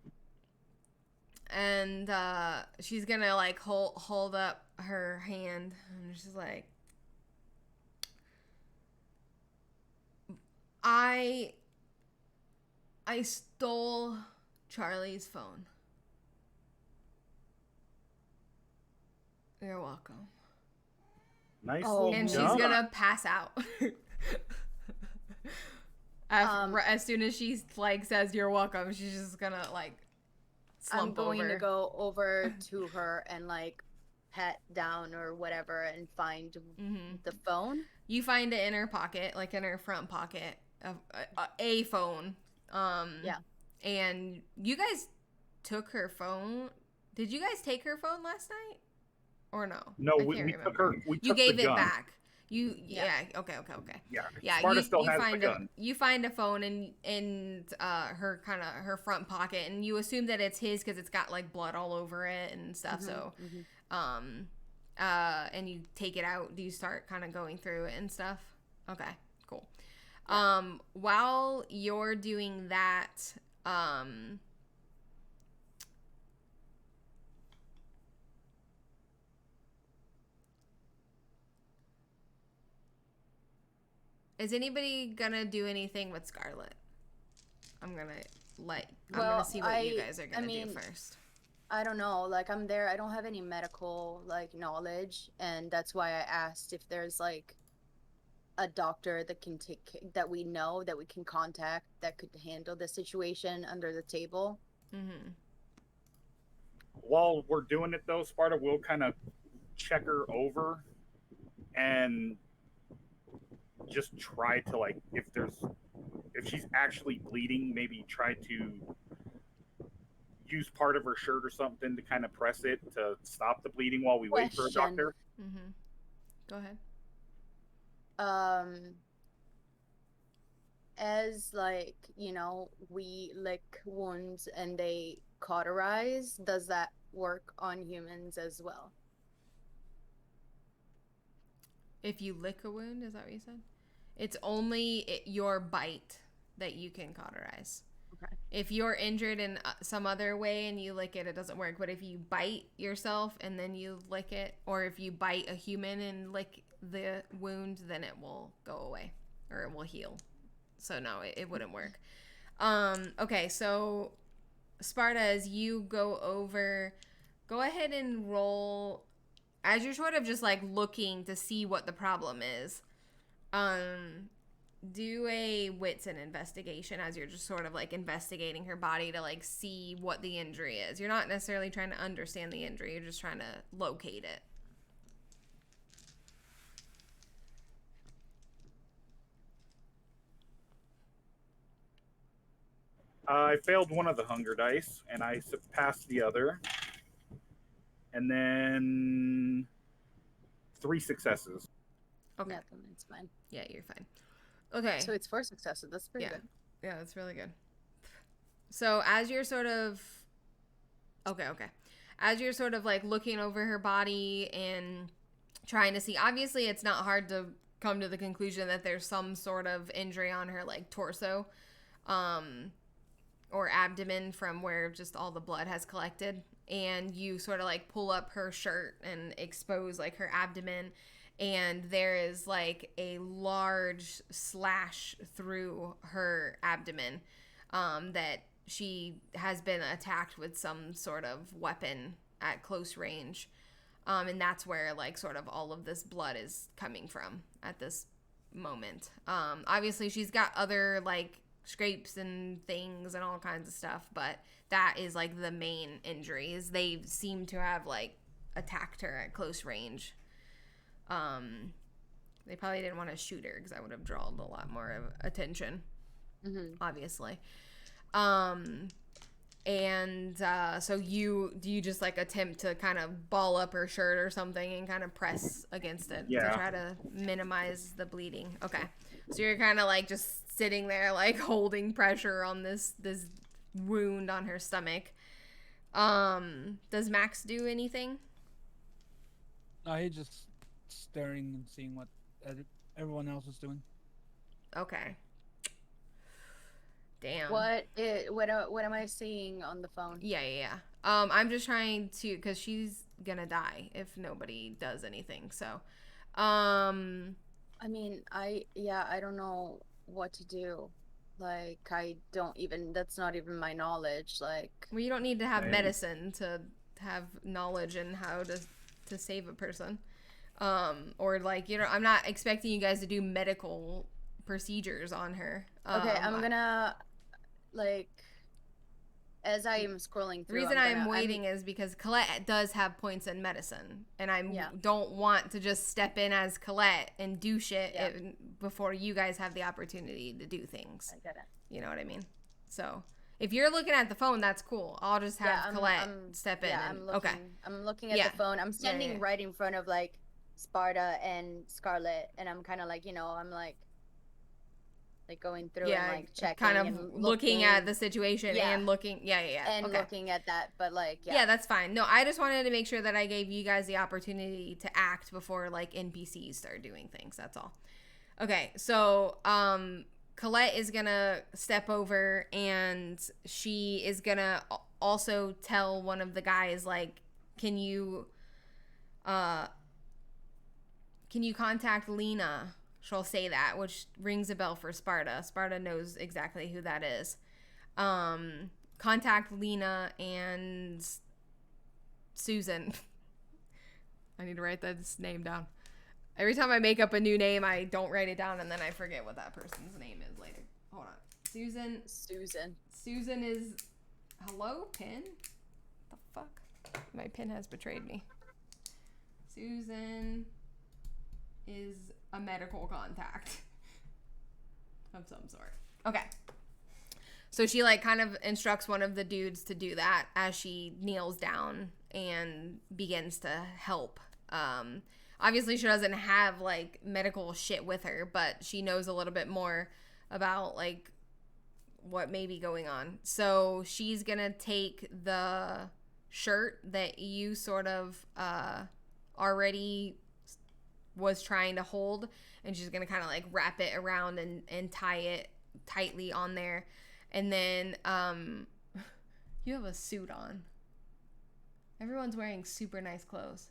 And she's gonna like hold up her hand, and she's like, I stole Charlie's phone. You're welcome. Nice Oh, little And she's jump. gonna pass out. As soon as she like says you're welcome, she's just gonna like slump I'm going over. to go over to her and like pet down or whatever and find the phone. You find it in her pocket, like in her front pocket, a phone. Yeah. And you guys took her phone. Did you guys take her phone last night, or no? No, I we can't took remember. her. We You took gave the it gun. back. Okay. Yeah, Yeah, Sparta still has the find gun. you find a phone in her kind of her front pocket, and you assume that it's his because it's got like blood all over it and stuff. So, and you take it out. Do you start kind of going through it and stuff? Okay, cool. While you're doing that, is anybody gonna do anything with Scarlet? I'm gonna see what you guys are gonna do first. I don't know. Like, I'm there. I don't have any medical like knowledge, and that's why I asked if there's like a doctor that can that we know that we can contact that could handle the situation under the table. Mm-hmm. While we're doing it though, Sparta will kind of check her over and just try to, like, if she's actually bleeding, maybe try to use part of her shirt or something to kind of press it to stop the bleeding while we wait for a doctor. Mm-hmm. Go ahead. As like, you know, we lick wounds and they cauterize, does that work on humans as well? If you lick a wound, is that what you said? It's only your bite that you can cauterize. Okay. If you're injured in some other way and you lick it, it doesn't work. But if you bite yourself and then you lick it, or if you bite a human and lick the wound, then it will go away or it will heal. So no, it wouldn't work. Okay, so Sparta, as you go over, go ahead and roll. As you're sort of just like looking to see what the problem is, do a wits and investigation as you're just sort of like investigating her body to like see what the injury is. You're not necessarily trying to understand the injury, you're just trying to locate it. I failed one of the hunger dice, and I passed the other. And then 3 successes. Okay. Yeah, then it's fine. Yeah, you're fine. Okay. So it's 4 successes. That's pretty good. Yeah, that's really good. So as you're sort of... Okay. As you're sort of like looking over her body and trying to see... Obviously, it's not hard to come to the conclusion that there's some sort of injury on her like torso. Or abdomen from where just all the blood has collected, and you sort of like pull up her shirt and expose like her abdomen, and there is like a large slash through her abdomen that she has been attacked with some sort of weapon at close range, and that's where like sort of all of this blood is coming from at this moment. Obviously she's got other like scrapes and things and all kinds of stuff, but that is like the main injuries. They seem to have like attacked her at close range. They probably didn't want to shoot her because that would have drawn a lot more of attention, obviously. So do you just like attempt to kind of ball up her shirt or something and kind of press against it to try to minimize the bleeding? Okay, so you're kind of like just sitting there like holding pressure on this wound on her stomach. Does Max do anything? He's just staring and seeing what everyone else is doing. Okay. Damn. What am I seeing on the phone? Yeah. I'm just trying to, because she's gonna die if nobody does anything. So, I mean, I don't know what to do. Like, that's not even my knowledge. Like, well, you don't need to have medicine to have knowledge in how to save a person. Or like, I'm not expecting you guys to do medical procedures on her. Okay, I'm gonna, like, as I am scrolling through, the reason I'm waiting is because Colette does have points in medicine, and I don't want to just step in as Colette and do shit before you guys have the opportunity to do things. I get it. You know what I mean? So if you're looking at the phone, that's cool. I'll just have Colette step in. I'm looking at the phone. I'm standing right in front of like Sparta and Scarlet, and I'm kind of like, I'm like going through and Yeah, like checking kind of and looking at the situation Yeah. and looking. Yeah. and Okay. looking at that, but like, Yeah, that's fine. No, I just wanted to make sure that I gave you guys the opportunity to act before like NPCs start doing things. That's all. Okay, so Colette is gonna step over and she is gonna also tell one of the guys like, uh can you contact Lena? She'll say that, which rings a bell for Sparta. Sparta knows exactly who that is. Contact Lena and Susan. I need to write this name down. Every time I make up a new name, I don't write it down and then I forget what that person's name is later. Hold on. Susan. Susan is. Hello, pin? The fuck? My pin has betrayed me. Susan is a medical contact of some sort. Okay. So she like kind of instructs one of the dudes to do that as she kneels down and begins to help. Obviously she doesn't have like medical shit with her, but she knows a little bit more about like what may be going on. So she's gonna take the shirt that you sort of already was trying to hold, and she's gonna kind of like wrap it around and tie it tightly on there. And then you have a suit on. Everyone's wearing super nice clothes.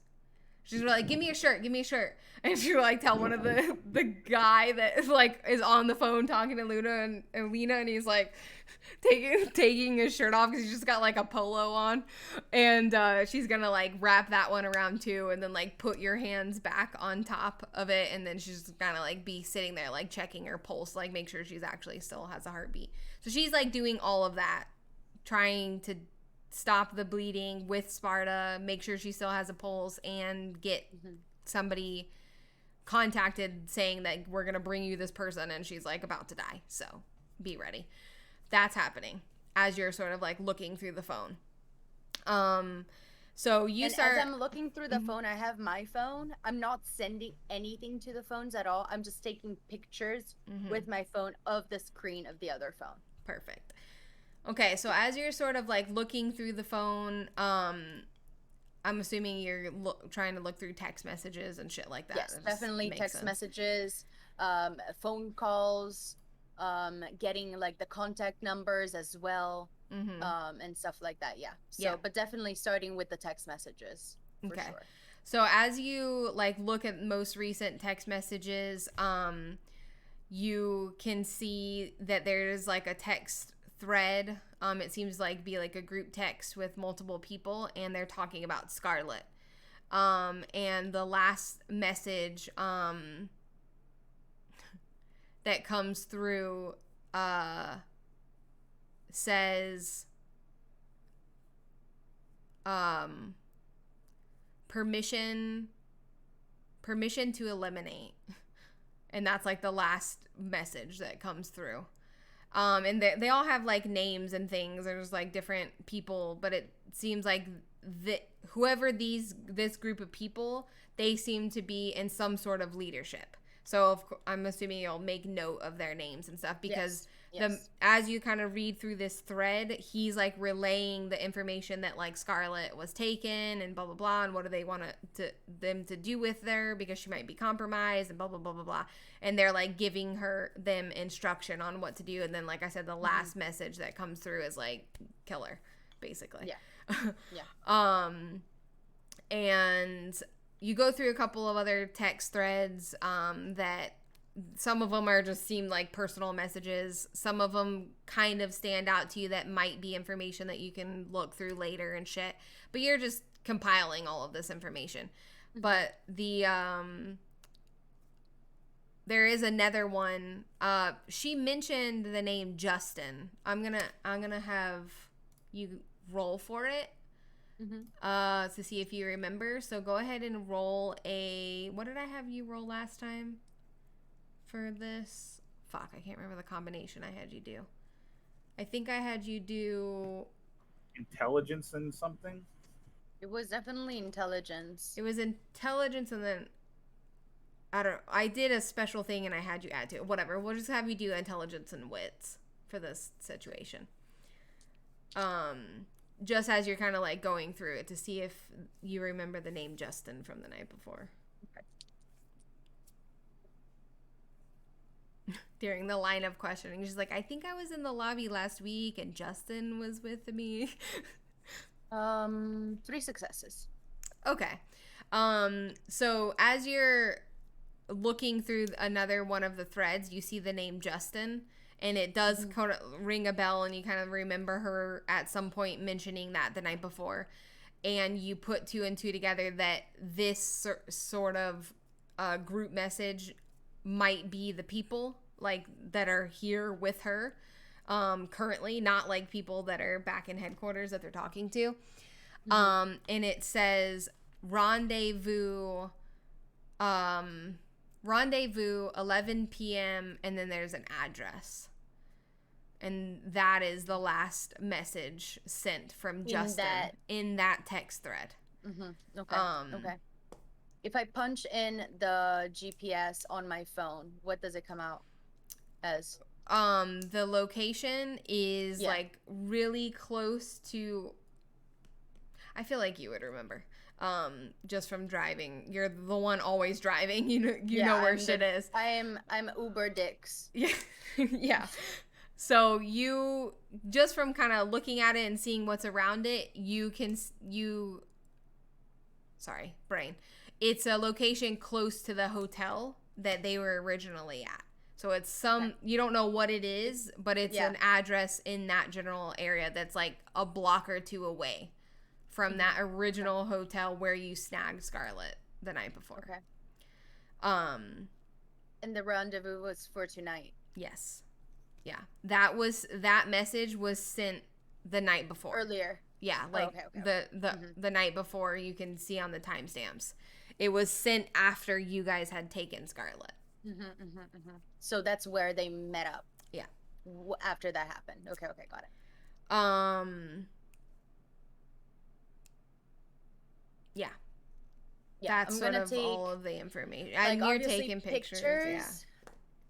She's like, give me a shirt. And she would like tell one of the guy that like is on the phone talking to Luna and Lena, and he's like taking his shirt off because he's just got like a polo on. And she's gonna like wrap that one around too, and then like put your hands back on top of it, and then she's gonna like be sitting there like checking her pulse, like make sure she's actually still has a heartbeat. So she's like doing all of that, trying to stop the bleeding with Sparta, make sure she still has a pulse, and get somebody contacted saying that we're going to bring you this person and she's like about to die. So be ready. That's happening as you're sort of like looking through the phone. So you and start. As I'm looking through the phone, I have my phone. I'm not sending anything to the phones at all. I'm just taking pictures with my phone of the screen of the other phone. Perfect. Okay, so as you're sort of like looking through the phone, I'm assuming you're trying to look through text messages and shit like that. Yes, definitely text messages, phone calls, getting like the contact numbers as well, and stuff like that. Yeah. So, but definitely starting with the text messages. For sure. So as you like look at most recent text messages, you can see that there's like a text thread. It seems like be like a group text with multiple people, and they're talking about Scarlet. And the last message that comes through says permission to eliminate. And that's like the last message that comes through. And they all have like names and things. There's like different people, but it seems like whoever this group of people, they seem to be in some sort of leadership. So I'm assuming you'll make note of their names and stuff, because as you kind of read through this thread, he's like relaying the information that like Scarlet was taken and blah blah blah, and what do they want them to do with her because she might be compromised and blah blah blah blah blah, and they're like giving them instruction on what to do. And then like I said, the last message that comes through is like kill her, basically. And you go through a couple of other text threads that some of them are just seem like personal messages. Some of them kind of stand out to you that might be information that you can look through later and shit. But you're just compiling all of this information. But there is another one. She mentioned the name Justin. I'm gonna have you roll for it. To see if you remember. So go ahead and roll what did I have you roll last time for this? Fuck, I can't remember the combination I had you do. I think I had you do intelligence and something. It was definitely intelligence. It was intelligence, and then I did a special thing and I had you add to it. Whatever. We'll just have you do intelligence and wits for this situation. Just as you're kind of like going through it to see if you remember the name Justin from the night before. Okay. During the line of questioning, she's like, I think I was in the lobby last week and Justin was with me. 3 successes. Okay. So as you're looking through another one of the threads, you see the name Justin, and it does kind of ring a bell, and you kind of remember her at some point mentioning that the night before, and you put 2 and 2 together that this sort of group message might be the people like that are here with her currently, not like people that are back in headquarters that they're talking to. And it says rendezvous 11 p.m. and then there's an address, and that is the last message sent from Justin in that text thread. Okay. Okay. If I punch in the GPS on my phone, what does it come out as? The location is like really close to, I feel like you would remember. Just from driving. You're the one always driving. You know where shit is. I'm Uber Dix. Yeah. Yeah. So you, just from kind of looking at it and seeing what's around it, sorry, brain. It's a location close to the hotel that they were originally at. So it's you don't know what it is, but it's an address in that general area that's like a block or 2 away from that original hotel where you snagged Scarlett the night before. Okay. And the rendezvous was for tonight. Yes. Yeah. That message was sent the night before. Earlier. Yeah, like the night before. You can see on the timestamps. It was sent after you guys had taken Scarlett. So that's where they met up. Yeah. After that happened. Okay, got it. Yeah. Yeah, that's I'm gonna take all of the information. And like, you're taking pictures.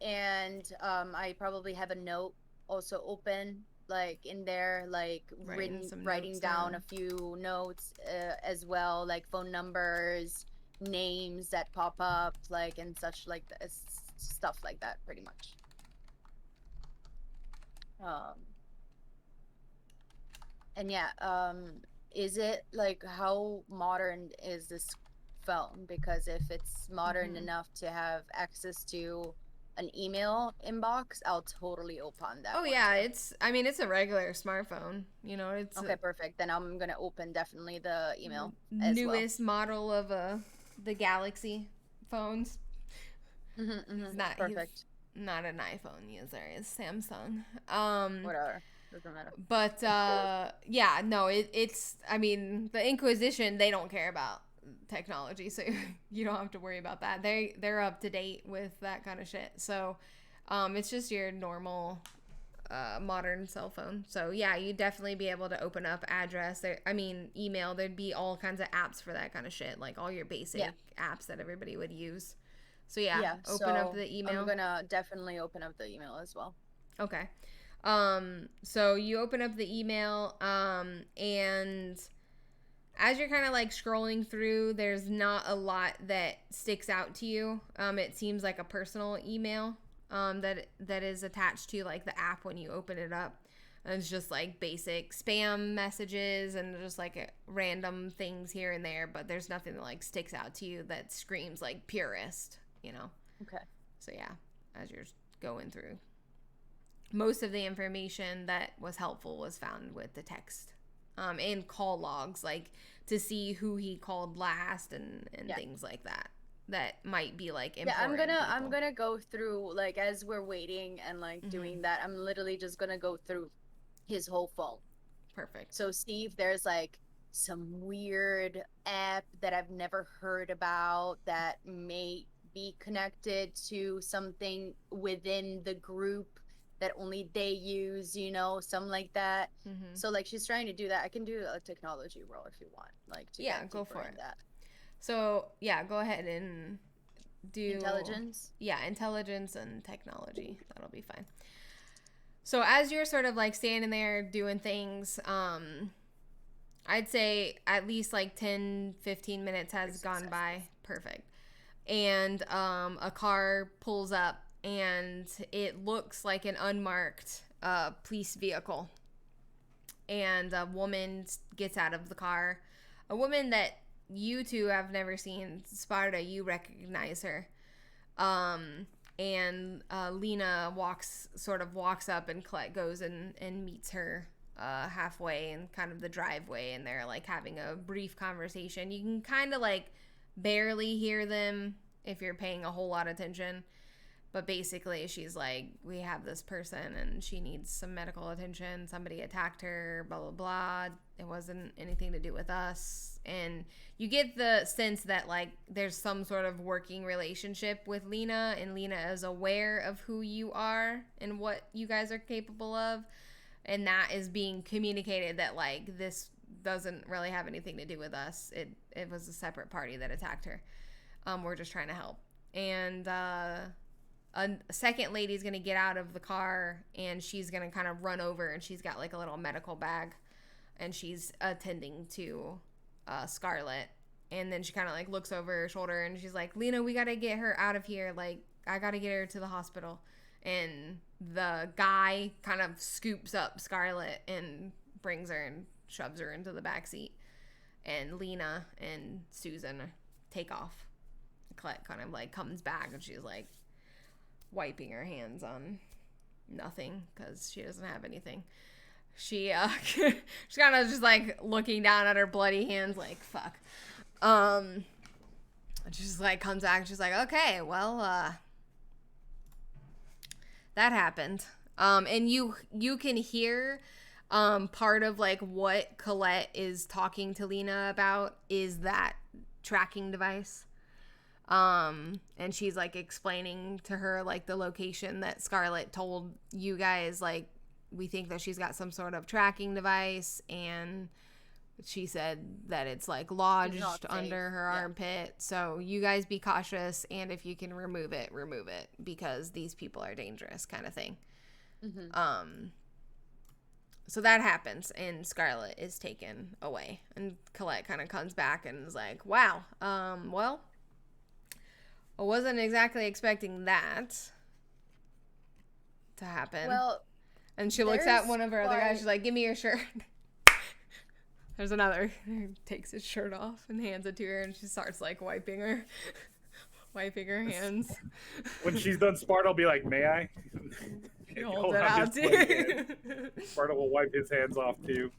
Yeah. And I probably have a note also open, like in there, like writing down a few notes as well, like phone numbers, names that pop up, like, and such, like stuff like that, pretty much. And yeah, is it like, how modern is this phone? Because if it's modern enough to have access to an email inbox, I'll totally open that. Oh yeah, it's a regular smartphone. It's okay, perfect. Then I'm gonna open definitely the email. Newest model of the Galaxy phones. It's not perfect. He's not an iPhone user. It's Samsung. Whatever. Doesn't matter. But yeah, no, it's. The Inquisition, they don't care about technology, so you don't have to worry about that. They're up to date with that kind of shit. So it's just your normal modern cell phone. So yeah, you'd definitely be able to open up email. There'd be all kinds of apps for that kind of shit, like all your basic apps that everybody would use. So yeah, open up the email. I'm gonna definitely open up the email as well. Okay. So you open up the email, and as you're kind of like scrolling through, there's not a lot that sticks out to you. It seems like a personal email, that is attached to like the app when you open it up. And it's just like basic spam messages and just like random things here and there, but there's nothing that like sticks out to you that screams like Purist, Okay. So yeah, as you're going through, most of the information that was helpful was found with the text, and call logs, like to see who he called last and things like that. That might be like important. Yeah, I'm gonna go through, like, as we're waiting and like doing that, I'm literally just gonna go through his whole phone. Perfect. So see if there's like some weird app that I've never heard about that may be connected to something within the group that only they use, something like that. So like, she's trying to do that. I can do a technology roll if you want, like, to go for it. That. So yeah, go ahead and do Intelligence. Yeah, intelligence and technology. That'll be fine. So as you're sort of like standing there doing things, I'd say at least like 10, 15 minutes has gone by. Perfect. And a car pulls up, and it looks like an unmarked police vehicle. And a woman gets out of the car. A woman that you two have never seen. Sparta, you recognize her. And Lena walks up, and Colette goes and meets her halfway in kind of the driveway, and they're like having a brief conversation. You can kind of like barely hear them if you're paying a whole lot of attention. But basically, she's like, we have this person and she needs some medical attention. Somebody attacked her, blah, blah, blah. It wasn't anything to do with us. And you get the sense that, like, there's some sort of working relationship with Lena, and Lena is aware of who you are and what you guys are capable of. And that is being communicated that, like, this doesn't really have anything to do with us. It was a separate party that attacked her. We're just trying to help. And a second lady's going to get out of the car, and she's going to kind of run over, and she's got like a little medical bag, and she's attending to Scarlett. And then she kind of like looks over her shoulder, and she's like, Lena, we got to get her out of here. Like, I got to get her to the hospital. And the guy kind of scoops up Scarlett and brings her and shoves her into the back seat. And Lena and Susan take off. Colette kind of like comes back, and she's like wiping her hands on nothing because she doesn't have anything. She's kind of just like looking down at her bloody hands like, fuck. And she just like comes back, and she's like, okay, well, that happened. And you can hear part of like what Colette is talking to Lena about is that tracking device. And she's like explaining to her like the location that Scarlett told you guys, like, we think that she's got some sort of tracking device, and she said that it's like lodged under her armpit. So you guys be cautious, and if you can remove it because these people are dangerous, kind of thing. Mm-hmm. So that happens, and Scarlett is taken away, and Colette kind of comes back and is like, wow, well, I wasn't exactly expecting that to happen. Well, and she looks at one of her other guys. She's like, give me your shirt. There's another. Takes his shirt off and hands it to her, and she starts like wiping her hands. When she's done, Sparta will be like, may I? Hold it out too. Sparta will wipe his hands off too.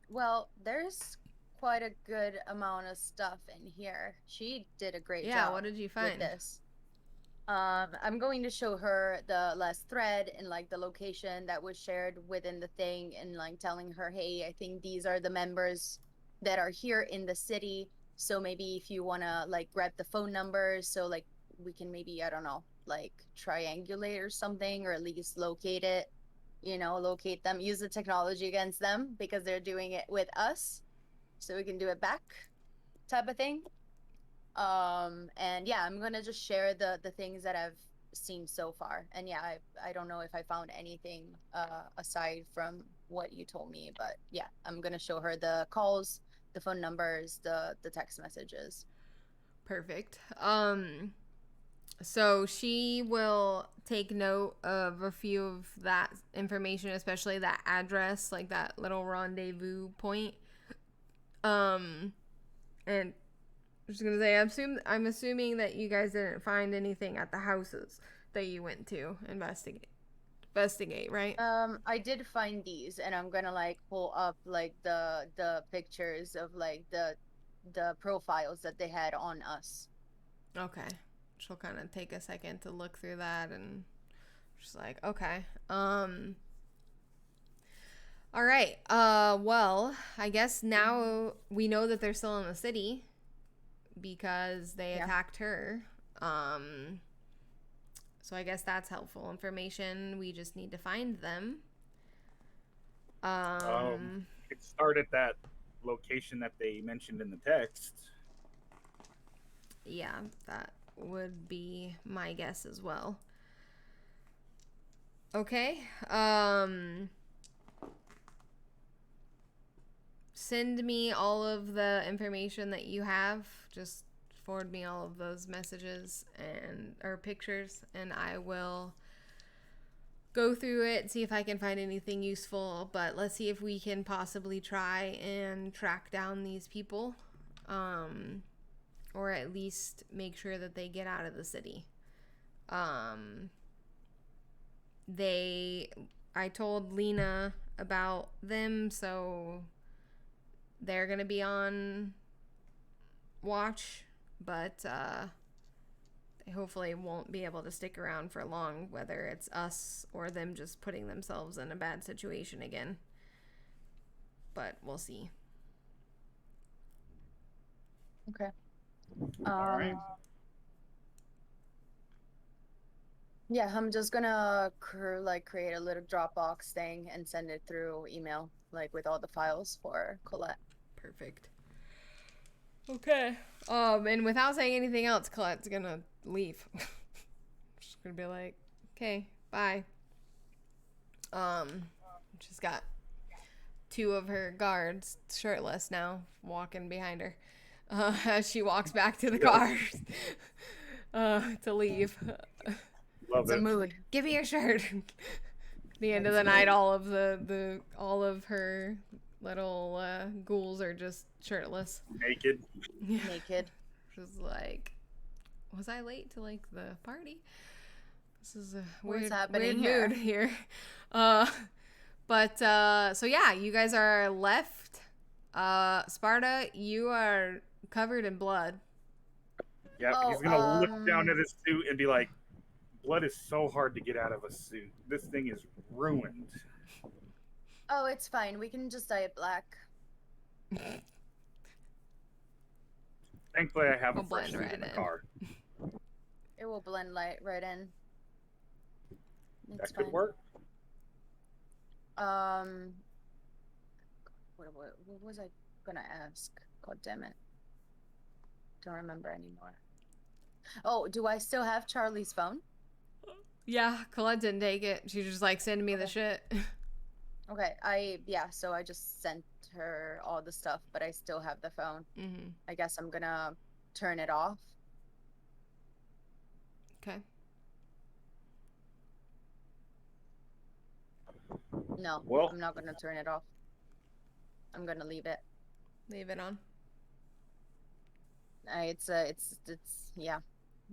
Well, there's quite a good amount of stuff in here. She did a great job. Yeah, what did you find? With this. I'm going to show her the last thread and like the location that was shared within the thing, and like telling her, hey, I think these are the members that are here in the city. So maybe if you want to like grab the phone numbers, so like we can maybe, I don't know, like triangulate or something, or at least locate it, locate them, use the technology against them because they're doing it with us. So we can do it back type of thing. And yeah, I'm gonna just share the things that I've seen so far. And yeah, I don't know if I found anything aside from what you told me, but yeah, I'm gonna show her the calls, the phone numbers, the text messages. Perfect. So she will take note of a few of that information, especially that address, like that little rendezvous point. And I'm just gonna say, I'm assuming that you guys didn't find anything at the houses that you went to investigate, right? I did find these, and I'm gonna like pull up like the pictures of like the profiles that they had on us. Okay. She'll kind of take a second to look through that, and just like, okay. All right. Well, I guess now we know that they're still in the city because they attacked her. So I guess that's helpful information. We just need to find them. It started that location that they mentioned in the text. Yeah, that would be my guess as well. Okay. Send me all of the information that you have. Just forward me all of those messages and or pictures, and I will go through it, see if I can find anything useful. But let's see if we can possibly try and track down these people, or at least make sure that they get out of the city. I told Lena about them, so they're gonna be on watch, but they hopefully won't be able to stick around for long, whether it's us or them just putting themselves in a bad situation again. But we'll see. Okay. All right. Yeah, I'm just gonna create a little Dropbox thing and send it through email, like with all the files for Colette. Perfect. Okay. And without saying anything else, Colette's gonna leave. She's gonna be like, okay, bye. She's got two of her guards shirtless now walking behind her as she walks back to the car to leave. Love It's a it. mood. Give me your shirt. The end of the night, all of all of her little ghouls are just shirtless. Naked. Yeah. Naked. She's like, was I late to like the party? This is a What's weird happening mood here. But so yeah, you guys are left. Sparta, you are covered in blood. Yeah, Oh, he's gonna look down at his suit and be like, "Blood is so hard to get out of a suit. This thing is ruined." Oh, it's fine. We can just dye it black. Thankfully, I have I'll a fresh blend suit in the right in. car. It will blend right in. It's That could fine. work. What was I gonna ask? God damn it. Don't remember anymore. Oh, do I still have Charlie's phone? Yeah, Colette didn't take it. She just like send me the shit. Okay, so I just sent her all the stuff, but I still have the phone. Mm-hmm. I guess I'm gonna turn it off. Okay. No, Well- I'm not gonna turn it off. I'm gonna leave it. Leave it on. It's yeah.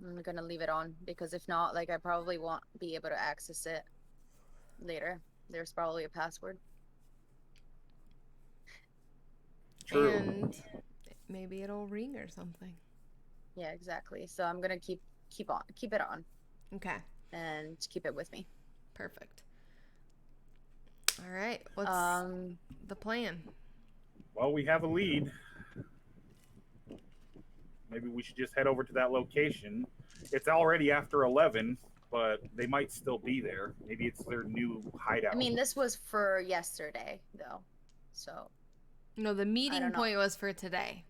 I'm gonna leave it on because if not, like I probably won't be able to access it later. There's probably a password. True. And maybe it'll ring or something. Yeah, exactly. So I'm gonna keep it on Okay. and keep it with me. Perfect. All right. What's the plan? Well, we have a lead. Maybe we should just head over to that location. It's already after 11, but they might still be there. Maybe it's their new hideout. I mean, this was for yesterday though, so No, the meeting don't know. point was for today.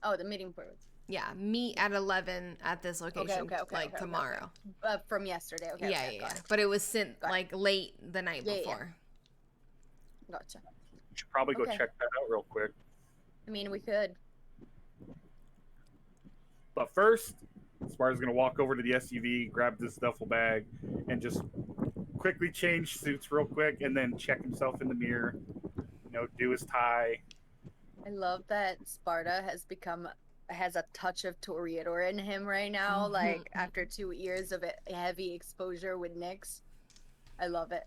oh, the meeting point. Yeah, meet at 11 at this location, like tomorrow. From yesterday. Okay. Yeah, okay, yeah, got yeah. it. But it was sent Got it. like late the night Yeah, yeah. before. Gotcha. We should probably go Okay. check that out real quick. I mean, we could. But first, Sparta's going to walk over to the SUV, grab this duffel bag, and just quickly change suits real quick, and then check himself in the mirror, do his tie. I love that Sparta has a touch of Toreador in him right now. Like after 2 years of heavy exposure with Nyx, I love it.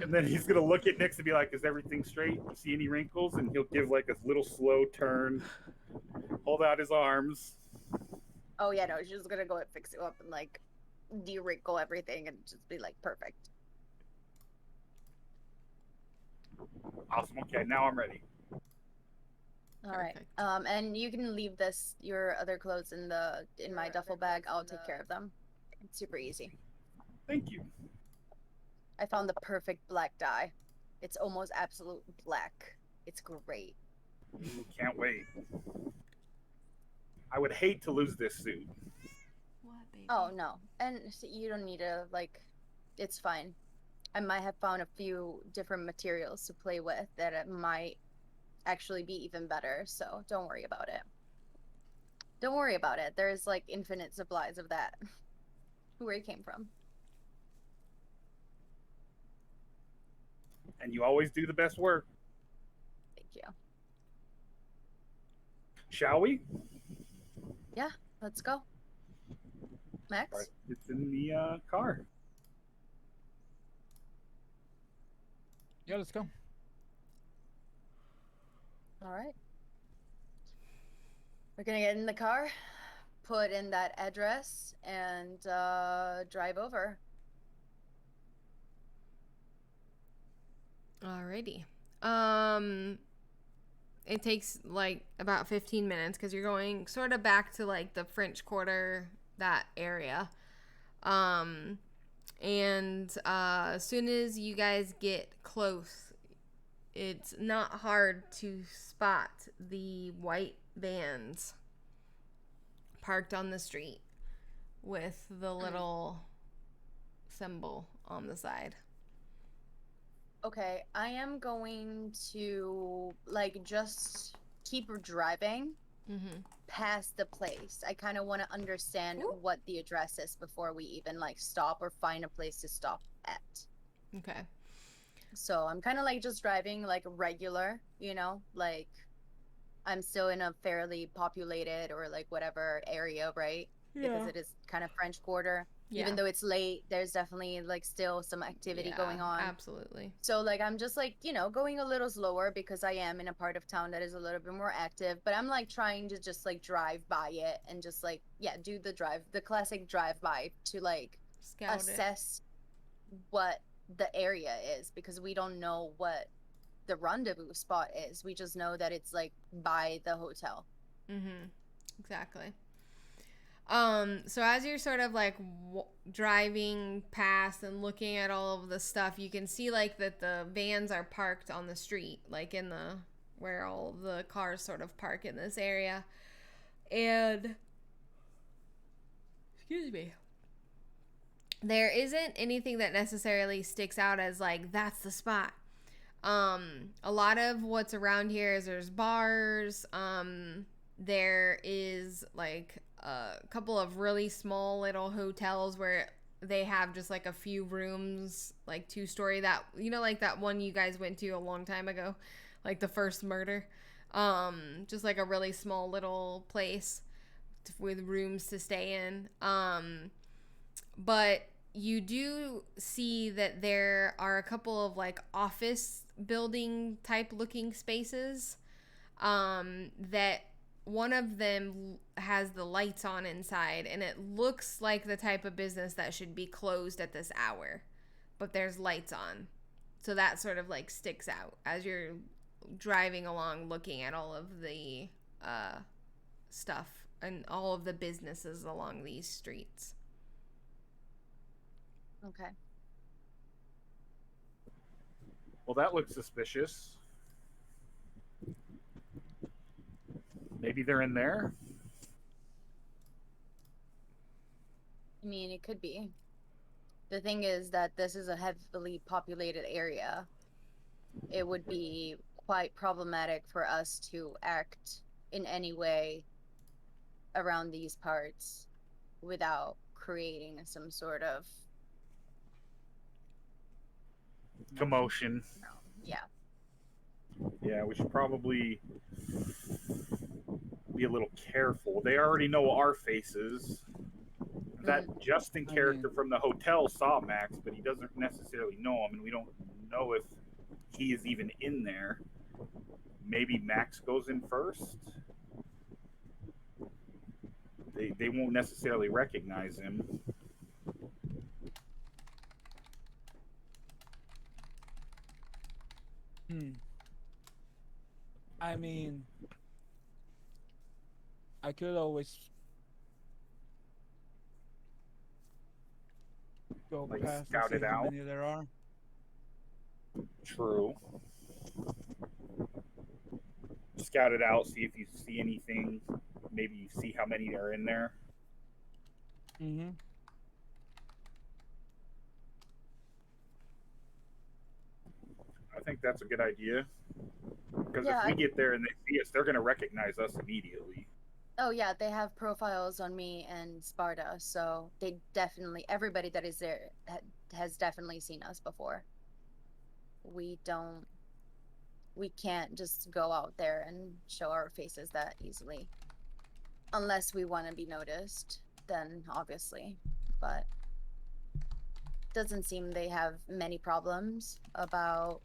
And then he's going to look at Nyx and be like, "Is everything straight? You see any wrinkles?" And he'll give like a little slow turn, hold out his arms. Oh yeah, no, she's gonna go and fix it up and like de-wrinkle everything and just be like perfect. Awesome. Okay, now I'm ready. All right. Perfect. And you can leave your other clothes in my duffel bag. I'll take care of them. It's super easy. Thank you. I found the perfect black dye. It's almost absolute black. It's great. Ooh, can't wait. I would hate to lose this suit. What, baby? Oh no, and you don't need to like. It's fine. I might have found a few different materials to play with that it might actually be even better. So don't worry about it. Don't worry about it. There's like infinite supplies of that. Where it came from. And you always do the best work. Thank you. Shall we? Yeah, let's go. Max? Right. It's in the car. Yeah, let's go. All right. We're gonna get in the car, put in that address, and drive over. Alrighty. It takes like about 15 minutes because you're going sort of back to like the French Quarter, that area. And as soon as you guys get close, it's not hard to spot the white vans parked on the street with the little symbol on the side. Okay, I am going to like just keep driving Mm-hmm. past the place. I kind of want to understand Ooh. what the address is before we even like stop or find a place to stop at. Okay. So I'm kind of like just driving like regular, like I'm still in a fairly populated or like whatever area, right? Because it is kind of French Quarter. Yeah. Even though it's late, there's definitely like still some activity going on. Absolutely. So like I'm just like, going a little slower because I am in a part of town that is a little bit more active, but I'm like trying to just like drive by it and just like, yeah, do the classic drive by to like Scout assess what the area is, because we don't know what the rendezvous spot is. We just know that it's like by the hotel. Mm-hmm. Exactly. So as you're sort of like driving past and looking at all of the stuff, you can see like that the vans are parked on the street, like in the where all the cars sort of park in this area. And excuse me. There isn't anything that necessarily sticks out as like that's the spot. A lot of what's around here is there's bars. There is like a couple of really small little hotels where they have just like a few rooms, like 2-story, that like that one you guys went to a long time ago, like the first murder. Just like a really small little place with rooms to stay in. But you do see that there are a couple of like office building type looking spaces, that one of them has the lights on inside, and it looks like the type of business that should be closed at this hour, but there's lights on. So that sort of like sticks out as you're driving along looking at all of the stuff and all of the businesses along these streets. Okay. Well, that looks suspicious. Maybe they're in there. I mean, it could be. The thing is that this is a heavily populated area. It would be quite problematic for us to act in any way around these parts without creating some sort of Commotion. yeah. Yeah, we should probably be a little careful. They already know our faces. That Justin character from the hotel saw Max, but he doesn't necessarily know him, and we don't know if he is even in there. Maybe Max goes in first. They won't necessarily recognize him. I mean, I could always go Like, past scout and see it how out. many there are. True. scout it out, see if you see anything. Maybe you see how many are in there. Mm-hmm. I think that's a good idea. Because Yeah, if we get there and they see us, they're going to recognize us immediately. Oh yeah, they have profiles on me and Sparta, so they definitely everybody that is there has definitely seen us before. We don't we can't just go out there and show our faces that easily. Unless we want to be noticed, then obviously. But doesn't seem they have many problems about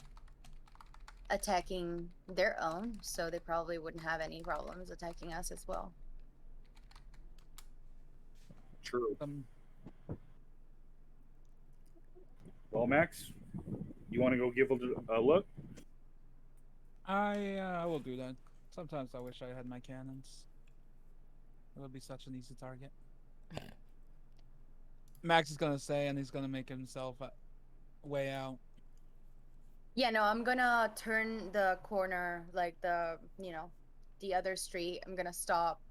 attacking their own, so they probably wouldn't have any problems attacking us as well. True. Well, Max, you want to go give a look? I will do that. Sometimes I wish I had my cannons. It would be such an easy target. Max is gonna say, and he's gonna make himself way out. Yeah, no, I'm gonna turn the corner, like the other street. I'm gonna stop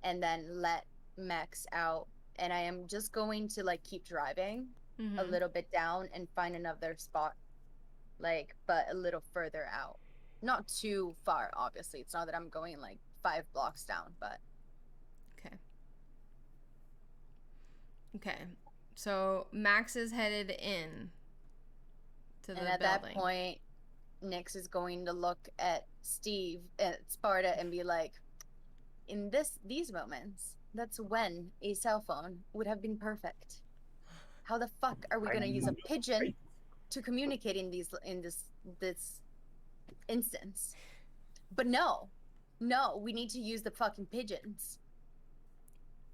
and then let Max out. And I am just going to like keep driving a little bit down and find another spot, but a little further out. Not too far, obviously. It's not that I'm going like 5 blocks down, but. Okay. Okay. So Max is headed in to the And at building. that point, Nyx is going to look at Sparta, and be like, in these moments, that's when a cell phone would have been perfect. How the fuck are we gonna use a pigeon to communicate in this instance? But no, we need to use the fucking pigeons.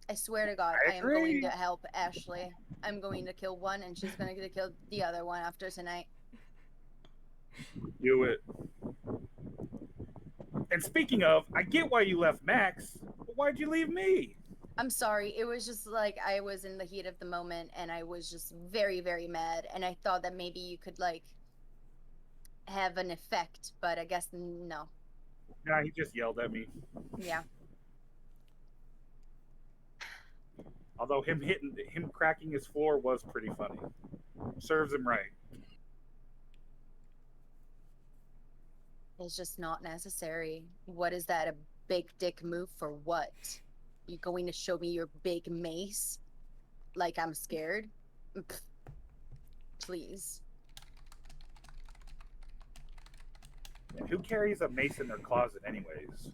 I swear to God, I am going to help Ashley. I'm going to kill one, and she's going to kill the other one after tonight. Do it. And speaking of, I get why you left Max, but why'd you leave me? I'm sorry. It was just like I was in the heat of the moment, and I was just very, very mad. And I thought that maybe you could like have an effect, but I guess no. Nah, he just yelled at me. Yeah. Although him cracking his floor was pretty funny. Serves him right. It's just not necessary. What is that? A big dick move for what? You going to show me your big mace? Like I'm scared? Pfft. Please. And who carries a mace in their closet anyways?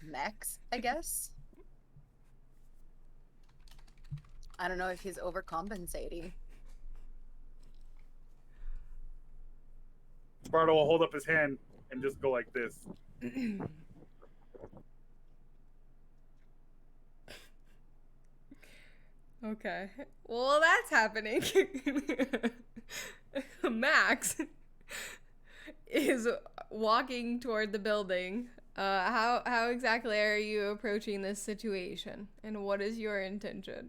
Max, I guess. I don't know if he's overcompensating. Sparta will hold up his hand and just go like this. Okay. Well, that's happening. Max is walking toward the building. How exactly are you approaching this situation, and what is your intention?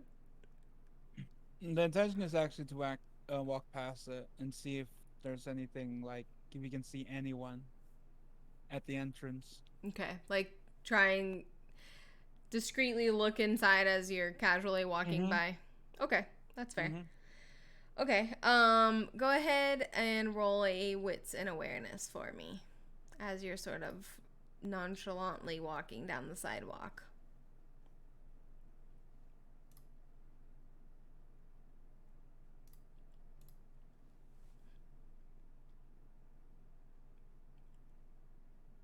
The intention is actually to walk past it and see if there's anything, like if we can see anyone at the entrance. Okay, like trying discreetly look inside as you're casually walking by. Okay, that's fair. Okay, go ahead and roll a wits and awareness for me as you're sort of nonchalantly walking down the sidewalk.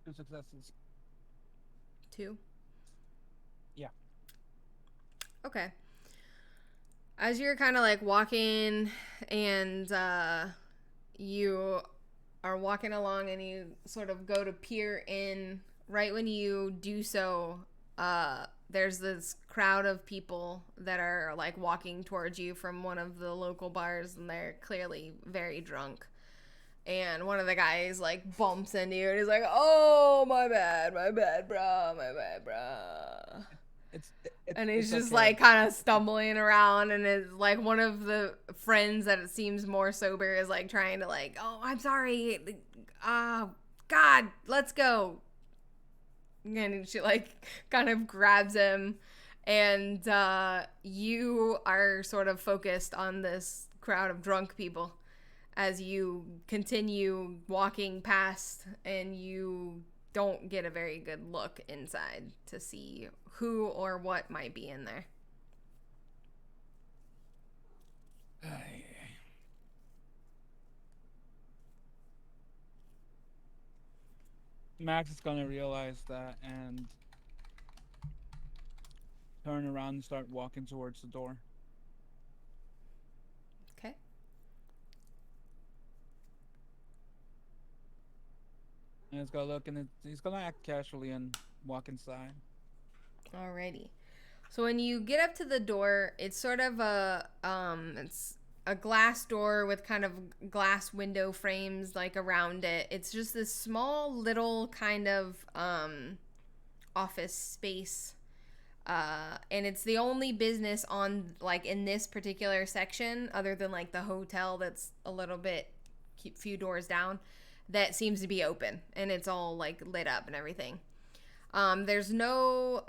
Two successes. 2? Yeah. Okay. As you're kind of like walking and you are walking along and you sort of go to peer in, right when you do so, there's this crowd of people that are like walking towards you from one of the local bars, and they're clearly very drunk. And one of the guys like bumps into you and he's like, "Oh, my bad, bro, my bad, bro." And he's just okay. like kind of stumbling around, and it's like one of the friends that it seems more sober is like trying to like, "Oh, I'm sorry, God, let's go. And she like kind of grabs him, and you are sort of focused on this crowd of drunk people as you continue walking past, and you don't get a very good look inside to see who or what might be in there. Max is gonna realize that and turn around and start walking towards the door. Okay. And he's gonna look and he's gonna act casually and walk inside. Alrighty. So when you get up to the door, it's sort of it's a glass door with kind of glass window frames like around it. It's just this small little kind of office space. And it's the only business on like in this particular section, other than like the hotel that's a little bit few doors down, that seems to be open, and it's all like lit up and everything. There's no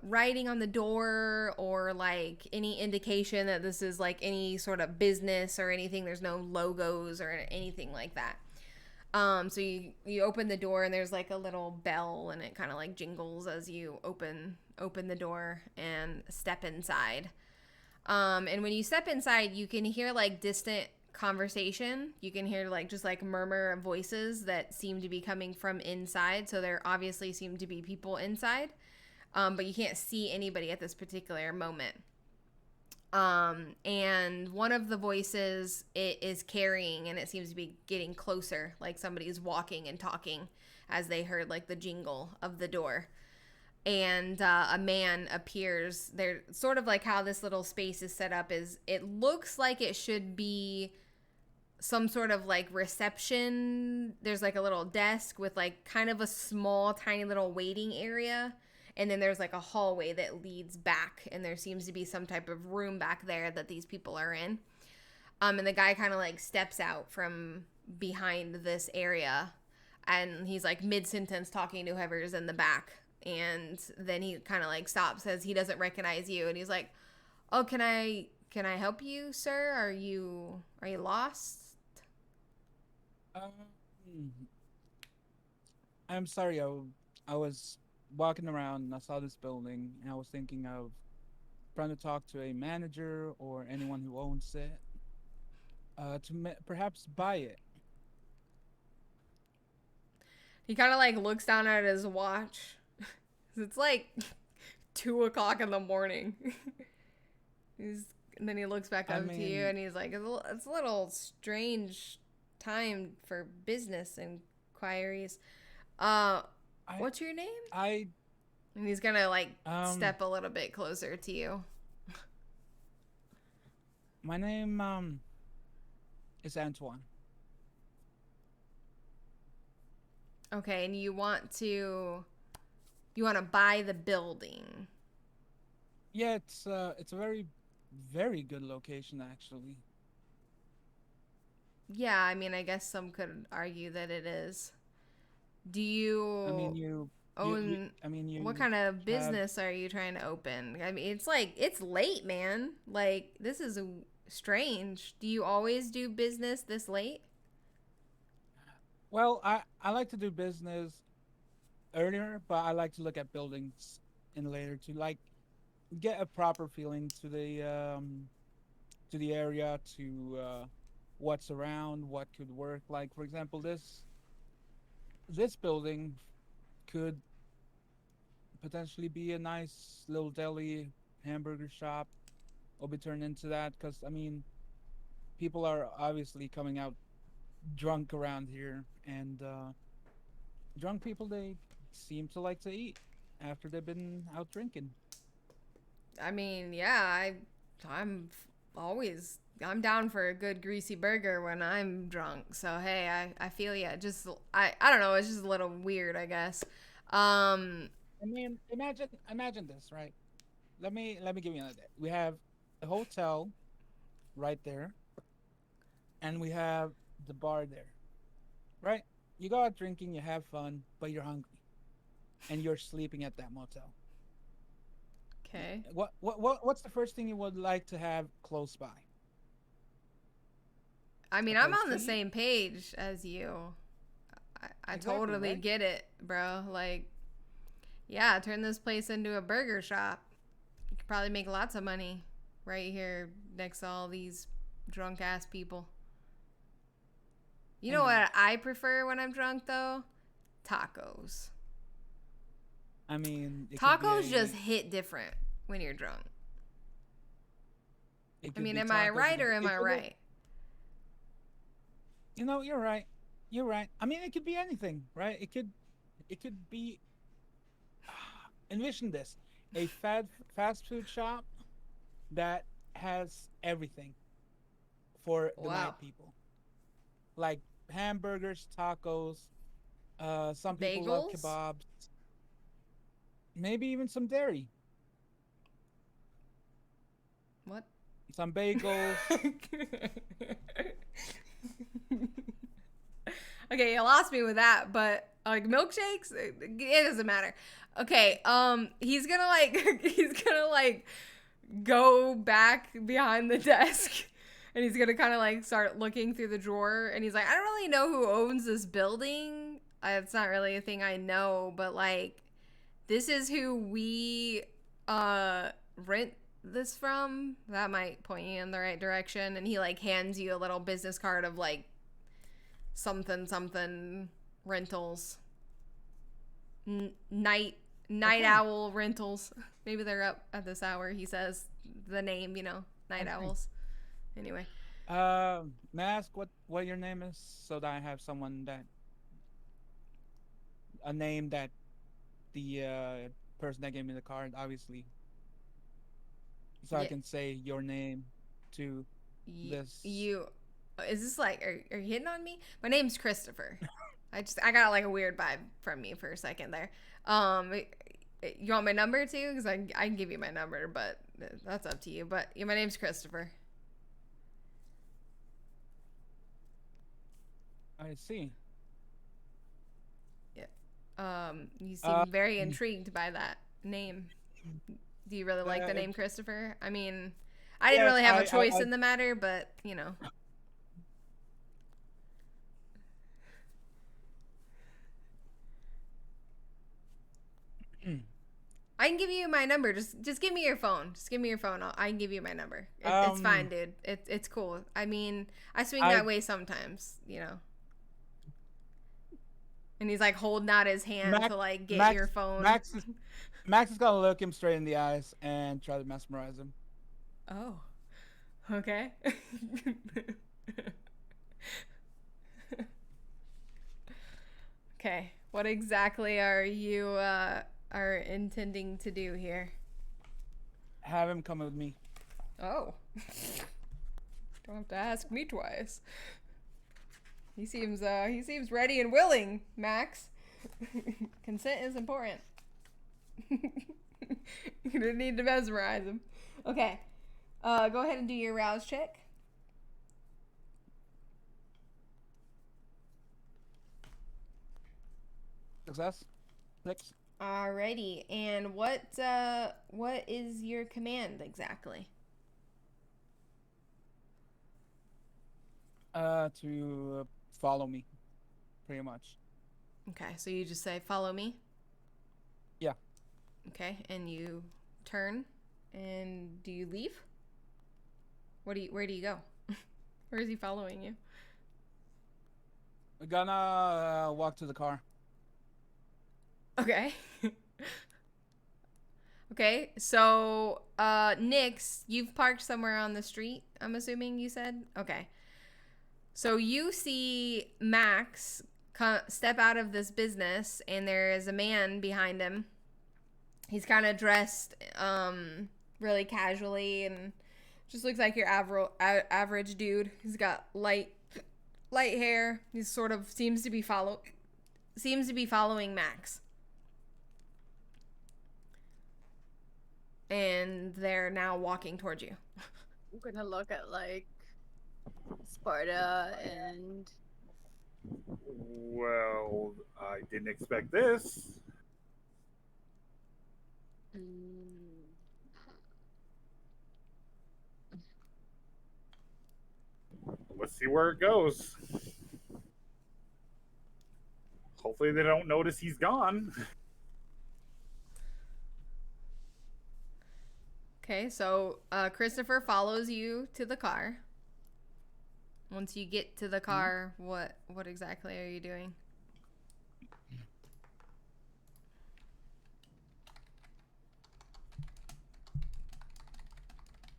writing on the door or like any indication that this is like any sort of business or anything. There's no logos or anything like that. So you open the door, and there's like a little bell, and it kind of like jingles as you open the door and step inside. And when you step inside, you can hear like distant conversation. You can hear like just like murmur of voices that seem to be coming from inside. So there obviously seem to be people inside, but you can't see anybody at this particular moment. And one of the voices it is carrying, and it seems to be getting closer, like somebody's walking and talking as they heard like the jingle of the door. And a man appears there. Sort of like how this little space is set up is it looks like it should be some sort of like reception. There's like a little desk with like kind of a small tiny little waiting area, and then there's like a hallway that leads back, and there seems to be some type of room back there that these people are in. And the guy kind of like steps out from behind this area, and he's like mid-sentence talking to whoever's in the back. And then he kind of like stops, says he doesn't recognize you, and he's like, "Oh, can I help you, sir? Are you lost?" I'm sorry. I was walking around and I saw this building, and I was thinking of trying to talk to a manager or anyone who owns it, to perhaps buy it. He kind of like looks down at his watch. It's like 2 o'clock in the morning. And then he looks back up to you, and he's like, "It's a little strange time for business inquiries. What's your name?" And he's gonna like step a little bit closer to you. My name is Antoine. Okay, and you want to buy the building. Yeah, it's a very, very good location actually. Yeah, I mean, I guess some could argue that it is. Do you I mean, you own? I mean, you What kind of have business are you trying to open? I mean, it's like it's late, man. Like this is strange. Do you always do business this late? Well, I like to do business earlier, but I like to look at buildings in later to like get a proper feeling to the area, to what's around, what could work. Like for example, this building could potentially be a nice little deli, hamburger shop, or be turned into that. Because I mean, people are obviously coming out drunk around here, and drunk people, they seem to like to eat after they've been out drinking. I mean, yeah, I'm always I'm down for a good greasy burger when I'm drunk. So hey, I feel ya. Just I don't know. It's just a little weird, I guess. I mean, imagine this, right? Let me give you another. We have the hotel right there, and we have the bar there, right? You go out drinking, you have fun, but you're hungry, and you're sleeping at that motel. Okay. What's the first thing you would like to have close by? I mean, A I'm place on to the eat? same page as you. I Exactly, totally right? get it, bro. Like, yeah, turn this place into a burger shop. You could probably make lots of money right here next to all these drunk ass people. You know Indeed. what I prefer when I'm drunk though? Tacos. I mean, it could be Tacos just a, hit different when you're drunk. it I could mean, be am I tacos. right or am It I could, right? you're right. You're right. I mean, it could be anything, right? It could be. Envision this: a fast food shop that has everything for the Wow. night people, like hamburgers, tacos. Some people love Bagels? kebabs. Maybe even some dairy, What? some bagels. Okay, you lost me with that, but like milkshakes, it doesn't matter. Okay, he's gonna like he's gonna like go back behind the desk and he's gonna kind of like start looking through the drawer and he's like, I don't really know who owns this building. It's not really a thing I know, but like this is who we rent this from. That might point you in the right direction. And he like hands you a little business card of like something something rentals. Night Okay. owl rentals. Maybe they're up at this hour. He says the name, night Okay. owls. Anyway, May I ask what your name is, so that I have someone that a name that the person that gave me the card, obviously, so I yeah, can say your name to this. you is this like are you hitting on me? My name's Christopher. I got like a weird vibe from you for a second there. You want my number too? Because I can give you my number, but that's up to you. But yeah, my name's Christopher. I see. Yeah. You Uh, seem very intrigued by that name. Do you really like the it, name Christopher? I mean, I didn't yes, really have a choice in the matter, but I can give you my number. Just give me your phone. Just give me your phone. I can give you my number. It's fine, um, dude. It's cool. I mean, I swing I that way sometimes. And he's like holding out his hand Max to like get Max your phone. Max is Max is gonna look him straight in the eyes and try to mesmerize him. Oh, okay. Okay. What exactly are you are intending to do here? Have him come with me. Oh. Don't have to ask me twice. He seems ready and willing, Max. Consent is important. You're gonna need to mesmerize him. Okay. Go ahead and do your rouse check. Success. 6. Alrighty. And what is your command exactly? To follow me, pretty much. Okay, so you just say follow me. Yeah. Okay, and you turn and do you leave? Where do you go? Where is he following you? We're gonna walk to the car. Okay. Okay, so Nix, you've parked somewhere on the street, I'm assuming you said? Okay. So you see Max step out of this business, and there is a man behind him. He's kind of dressed really casually and just looks like your average dude. He's got light hair. He sort of seems to be following Max. And they're now walking towards you. I'm gonna look at like Sparta and Well, I didn't expect this. Mm. Let's see where it goes. Hopefully they don't notice he's gone. Okay, so Christopher follows you to the car. Once you get to the car, what exactly are you doing?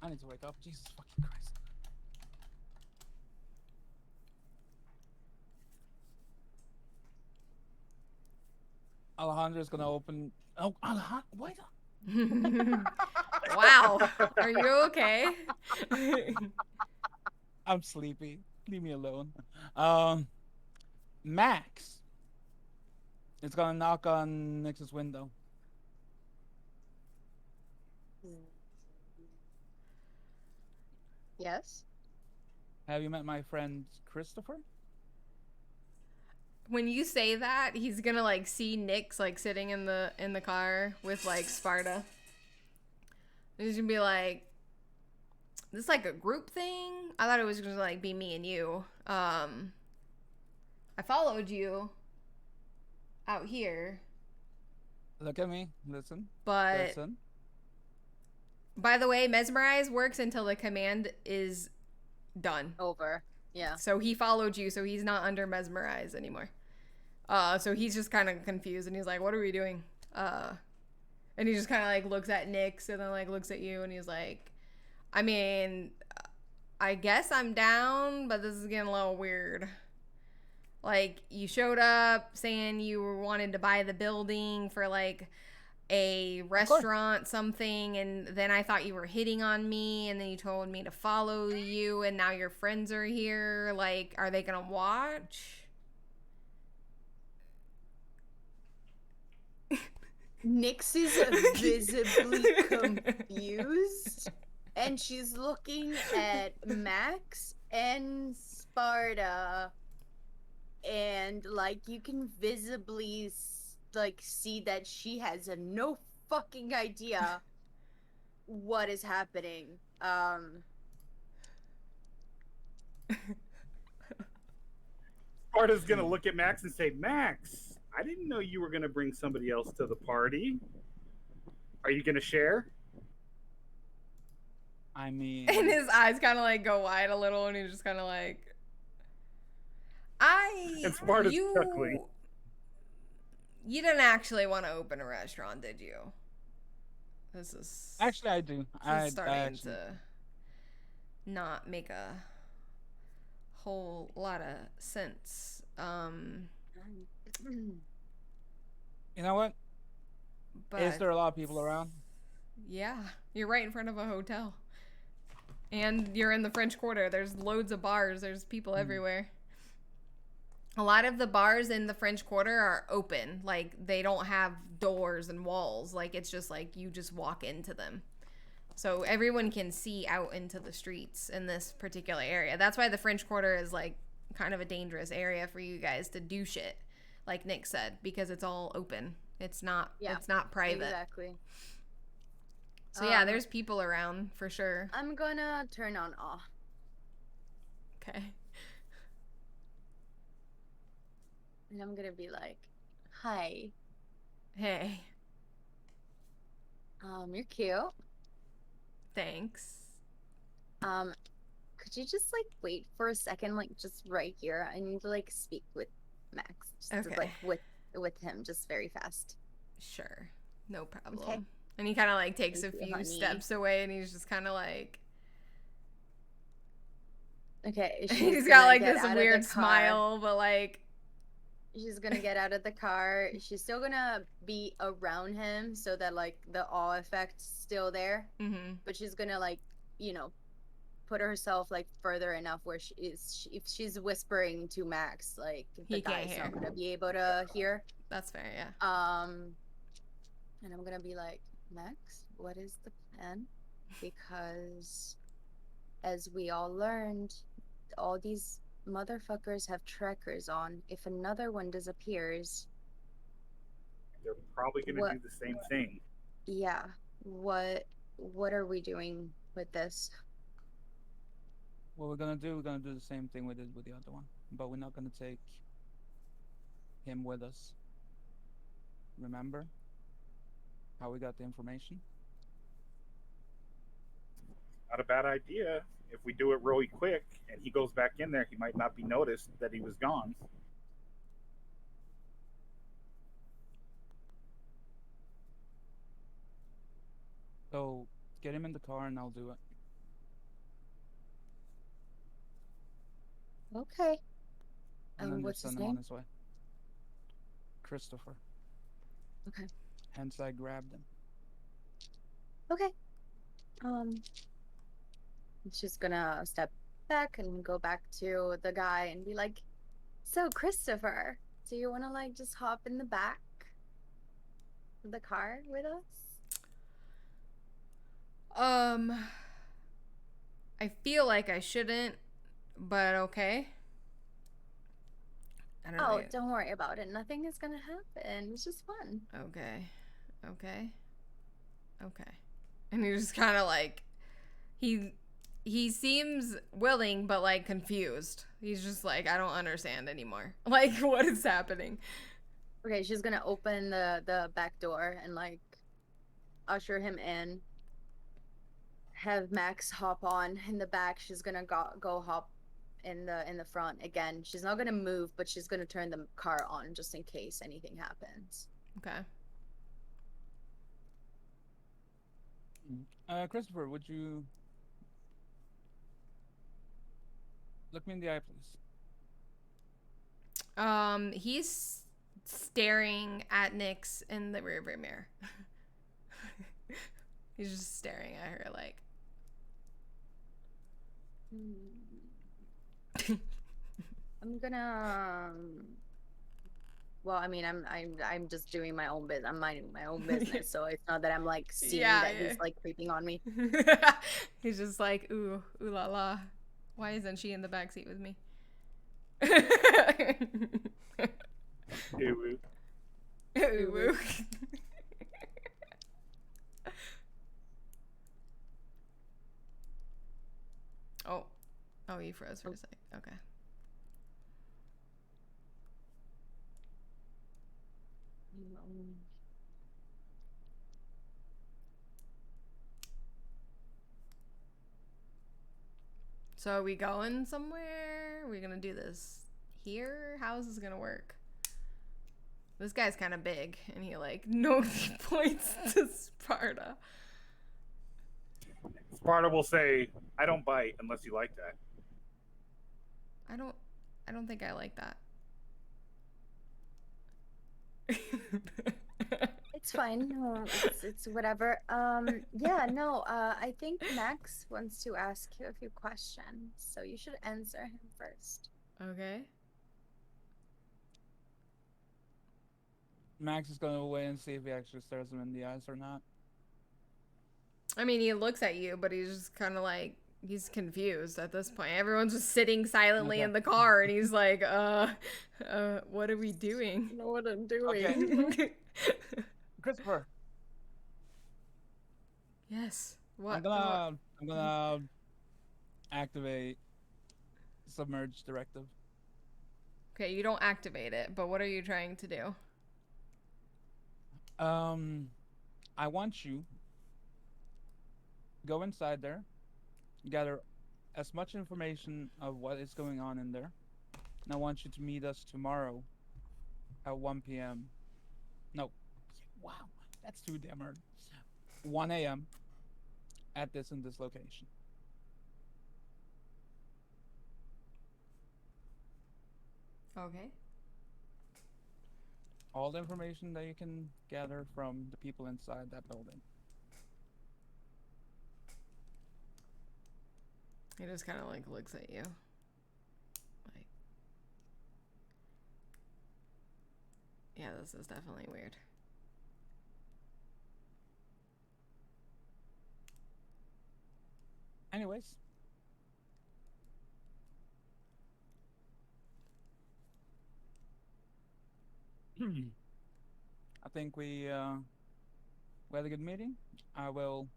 I need to wake up. Jesus fucking Christ. Alejandro's gonna open. Oh, Alejandro, wait. Wow, are you okay? I'm sleepy. Leave me alone. Max is gonna knock on Nix's window. Yes. Have you met my friend Christopher? When you say that, he's gonna like see Nyx like sitting in the car with like Sparta. He's gonna be like, "This is like a group thing. I thought it was gonna like be me and you. I followed you out here, Look at me. Listen. but Listen. by the way, mesmerize works until the command is done. Over. Yeah. So he followed you, so he's not under mesmerize anymore. So he's just kind of confused, and he's like, "What are we doing?" And he just kind of like looks at Nyx, and then like looks at you, and he's like, "I mean, I guess I'm down, but this is getting a little weird. Like, you showed up saying you wanted to buy the building for like a restaurant something, and then I thought you were hitting on me, and then you told me to follow you, and now your friends are here. Like, are they gonna watch?" Nyx is visibly confused, and she's looking at Max and Sparta, and like you can visibly like see that she has no fucking idea what is happening. Sparta's gonna look at Max and say, "Max, I didn't know you were gonna bring somebody else to the party. Are you gonna share?" I mean, And his eyes kind of like go wide a little, and he's just kind of like, And Sparta's chuckling. You didn't actually want to open a restaurant, did you? This is actually, I do. this is starting to not make a whole lot of sense. You know what? But Is there a lot of people around? yeah, you're right in front of a hotel, and you're in the French Quarter. There's loads of bars. There's people everywhere. A lot of the bars in the French Quarter are open. Like, they don't have doors and walls. Like, it's just like you just walk into them. So everyone can see out into the streets in this particular area. That's why the French Quarter is like kind of a dangerous area for you guys to do shit, like Nick said, because it's all open. It's not private. Exactly. So yeah, there's people around for sure. I'm gonna turn on awe. Okay. And I'm gonna be like, "Hi. Hey, You're cute. thanks. Could you just like wait for a second, like just right here? I need to like speak with Max. Just Okay. like with him, just very fast." Sure. No problem. Okay. And he kind of like takes Thank a you, few honey. steps away, and he's just kind of like Okay. he's gonna got like get this out of the weird car. smile, but like She's gonna get out of the car. She's still gonna be around him so that like the awe effect's still there. mhm. But she's gonna like, put herself like further enough where if she's whispering to Max, like the He can't guy's hear. not gonna be able to hear. That's fair, yeah. And I'm gonna be like, "Max, what is the plan?" Because as we all learned, all these motherfuckers have trackers on. If another one disappears, They're probably going to what? do the same thing. Yeah. What are we doing with this? What we're gonna do the same thing we did with the other one, but we're not gonna take him with us. Remember how we got the information? Not a bad idea. If we do it really quick and he goes back in there, he might not be noticed that he was gone. So get him in the car and I'll do it. Okay. And then What's just his send him on name? his way. Christopher. Okay. Hence I grabbed him. Okay. She's gonna step back and go back to the guy and be like, "So, Christopher, do you want to like just hop in the back of the car with us?" I feel like I shouldn't, but okay. I don't Oh, know. don't worry about it. Nothing is gonna happen. It's just fun. Okay. Okay. Okay. And he just kind of like he seems willing but like confused. He's just like, I don't understand anymore. Like, what is happening? Okay, she's gonna open the back door and like usher him in. Have Max hop on in the back. She's gonna go hop in the front again. She's not gonna move, but she's gonna turn the car on just in case anything happens. Okay. Christopher, would you look me in the eye, please? He's staring at Nyx in the rearview mirror. He's just staring at her like. I'm gonna. Well, I mean, I'm just doing my own business. I'm minding my own business, so it's not that I'm like seeing that he's like creeping on me. He's just like, ooh la la. Why isn't she in the backseat with me? Ew. Ooh. Oh, you froze for a sec. Okay. So are we going somewhere? Are we gonna do this here? How is this gonna work? This guy's kind of big, and he like points to Sparta. Sparta will say, "I don't bite unless you like that." I don't think I like that. It's fine. No, it's whatever. Yeah, no. I think Max wants to ask you a few questions, so you should answer him first. Okay. Max is gonna wait and see if he actually stares him in the eyes or not. I mean, he looks at you, but he's just kind of like, he's confused at this point. Everyone's just sitting silently in the car, and he's like, what are we doing? I know what I'm doing. Okay. Christopher. Yes. What? I'm gonna activate submerge directive. Okay, you don't activate it, but what are you trying to do? I want you go inside there, gather as much information of what is going on in there, and I want you to meet us tomorrow at 1 p.m. No, wow, that's too damn early. 1 a.m. at this and this location. Okay. All the information that you can gather from the people inside that building. He just kind of like looks at you. Like, yeah, this is definitely weird. Anyways, I think we had a good meeting. I will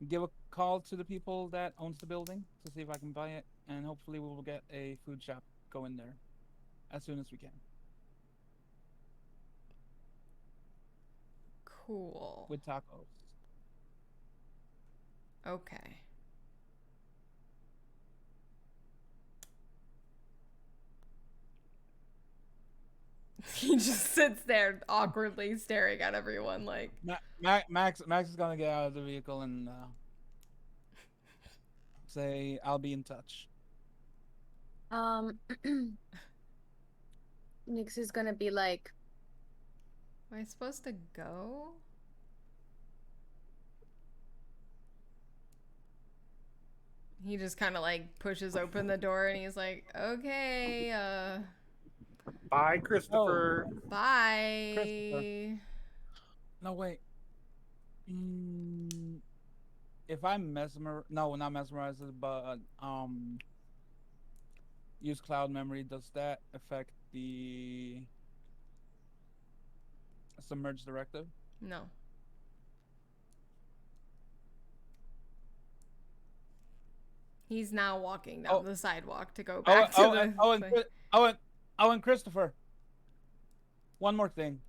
give a call to the people that owns the building to see if I can buy it, and hopefully we will get a food shop going there as soon as we can Cool. with tacos. Okay. He just sits there awkwardly staring at everyone like, Max is gonna get out of the vehicle and say I'll be in touch. Um, Nix is gonna be like, am I supposed to go? He just kind of like pushes open the door and he's like, okay, Bye, Oh, Christopher. bye. Christopher. No wait. Mm, if I no, not mesmerize it, but use cloud memory, does that affect the submerge directive? No. He's now walking down Oh, the sidewalk to go oh, back to the and thing. Oh, and Christopher. One more thing.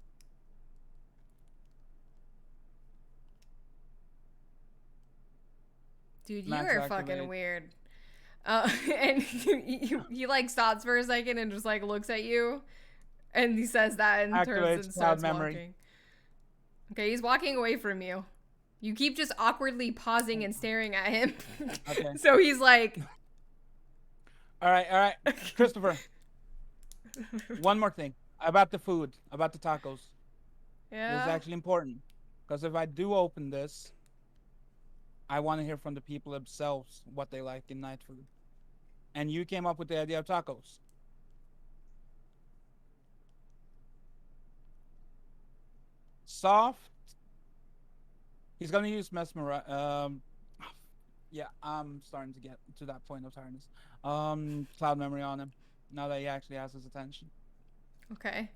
Dude, you Max are fucking activate. weird. And he like stops for a second and just like looks at you, and he says that and turns Activates and cloud starts memory. walking. Okay, he's walking away from you. You keep just awkwardly pausing and staring at him. Okay. So he's like, All right, Christopher. One more thing about the food, about the tacos. This is yeah. actually important because if I do open this, I want to hear from the people themselves what they like in night food. And you came up with the idea of tacos. Soft. He's gonna use mesmerize. Yeah, I'm starting to get to that point of tiredness. Cloud memory on him now that he actually has his attention. Okay.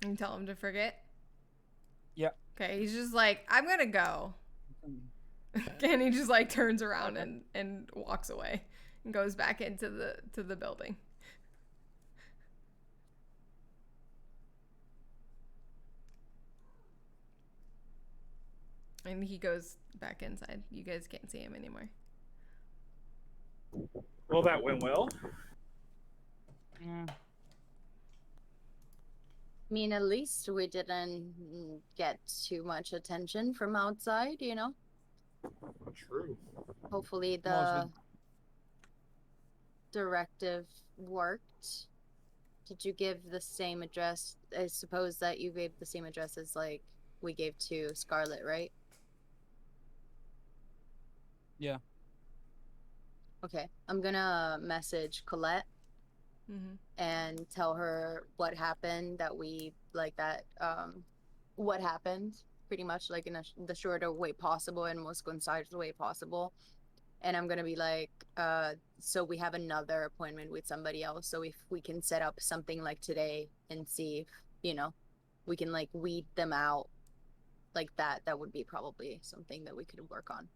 And tell him to forget. Yeah. Okay, he's just like, I'm gonna go. And he just like turns around and walks away and goes back into the building. And he goes back inside. You guys can't see him anymore. Well, that went well. Yeah. I mean, at least we didn't get too much attention from outside, you know? True. Hopefully the Mostly. directive worked. Did you give the same address? I suppose that you gave the same address as like we gave to Scarlet, right? Yeah. Okay. I'm gonna message Colette Mm-hmm. and tell her what happened, that we like that what happened pretty much like in the shorter way possible and most concise way possible. And I'm gonna be like, so we have another appointment with somebody else, so if we can set up something like today and see if, you know, we can like weed them out like that, that would be probably something that we could work on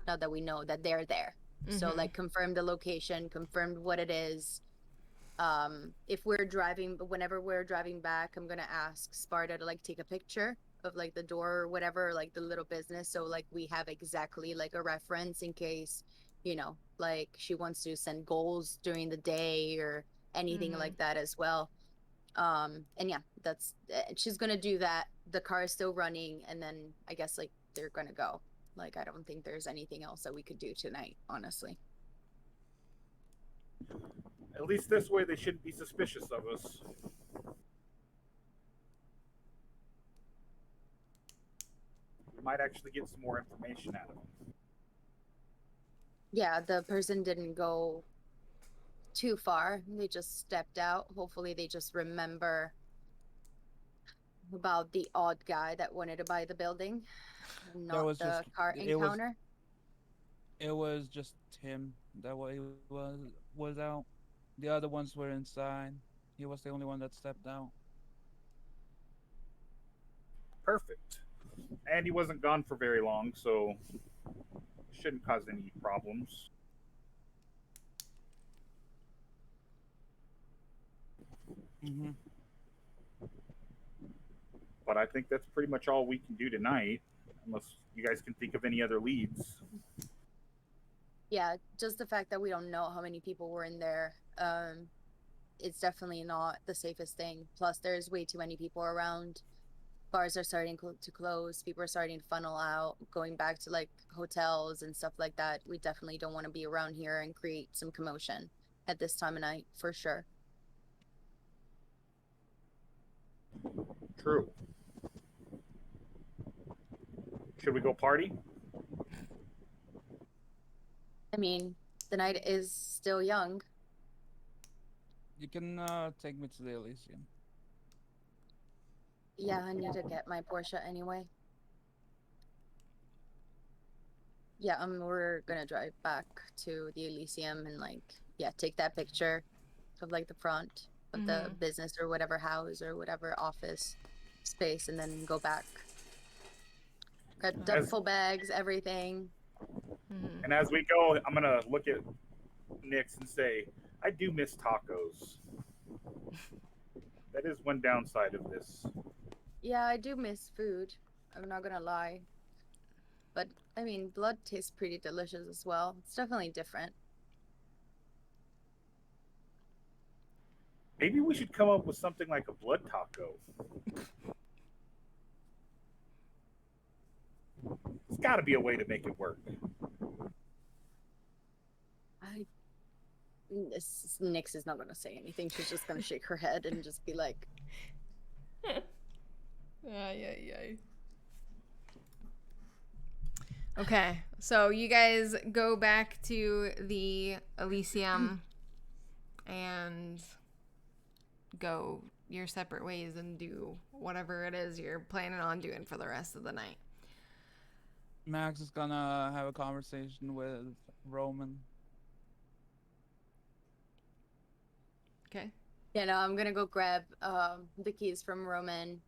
now that we know that they're there. So Mm-hmm. like confirm the location, confirm what it is. If we're driving, but whenever we're driving back, I'm gonna ask Sparta to like take a picture of like the door or whatever, like the little business, so like we have exactly like a reference in case, you know, like she wants to send goals during the day or anything Mm-hmm. like that as well. And yeah, that's she's gonna do that. The car is still running, and then I guess like they're gonna go. Like I don't think there's anything else that we could do tonight, honestly. At least this way they shouldn't be suspicious of us. We might actually get some more information out of them. Yeah, the person didn't go too far. They just stepped out. Hopefully they just remember about the odd guy that wanted to buy the building, There not was the just car encounter. it was just him that was out. The other ones were inside. He was the only one that stepped out. Perfect. And he wasn't gone for very long, so shouldn't cause any problems. Mm-hmm. But I think that's pretty much all we can do tonight, unless you guys can think of any other leads. Yeah, just the fact that we don't know how many people were in there, it's definitely not the safest thing. Plus, there's way too many people around. Bars are starting to close. People are starting to funnel out, going back to like hotels and stuff like that. We definitely don't want to be around here and create some commotion at this time of night, for sure. True. Should we go party? I mean, the night is still young. You can take me to the Elysium. Yeah, I need to get my Porsche anyway. Yeah, we're gonna drive back to the Elysium and like, yeah, take that picture of like the front of the business or whatever house or whatever office space, and then go back. Got duffel bags, everything. And as we go, I'm gonna look at Nix and say, I do miss tacos. That is one downside of this. Yeah, I do miss food. I'm not gonna lie. But I mean, blood tastes pretty delicious as well. It's definitely different. Maybe we should come up with something like a blood taco. There's got to be a way to make it work. Nix is not gonna say anything. She's just gonna shake her head and just be like, Ay. Okay, so you guys go back to the Elysium and go your separate ways and do whatever it is you're planning on doing for the rest of the night. Max is gonna have a conversation with Roman. Okay. you know, I'm gonna go grab the keys from Roman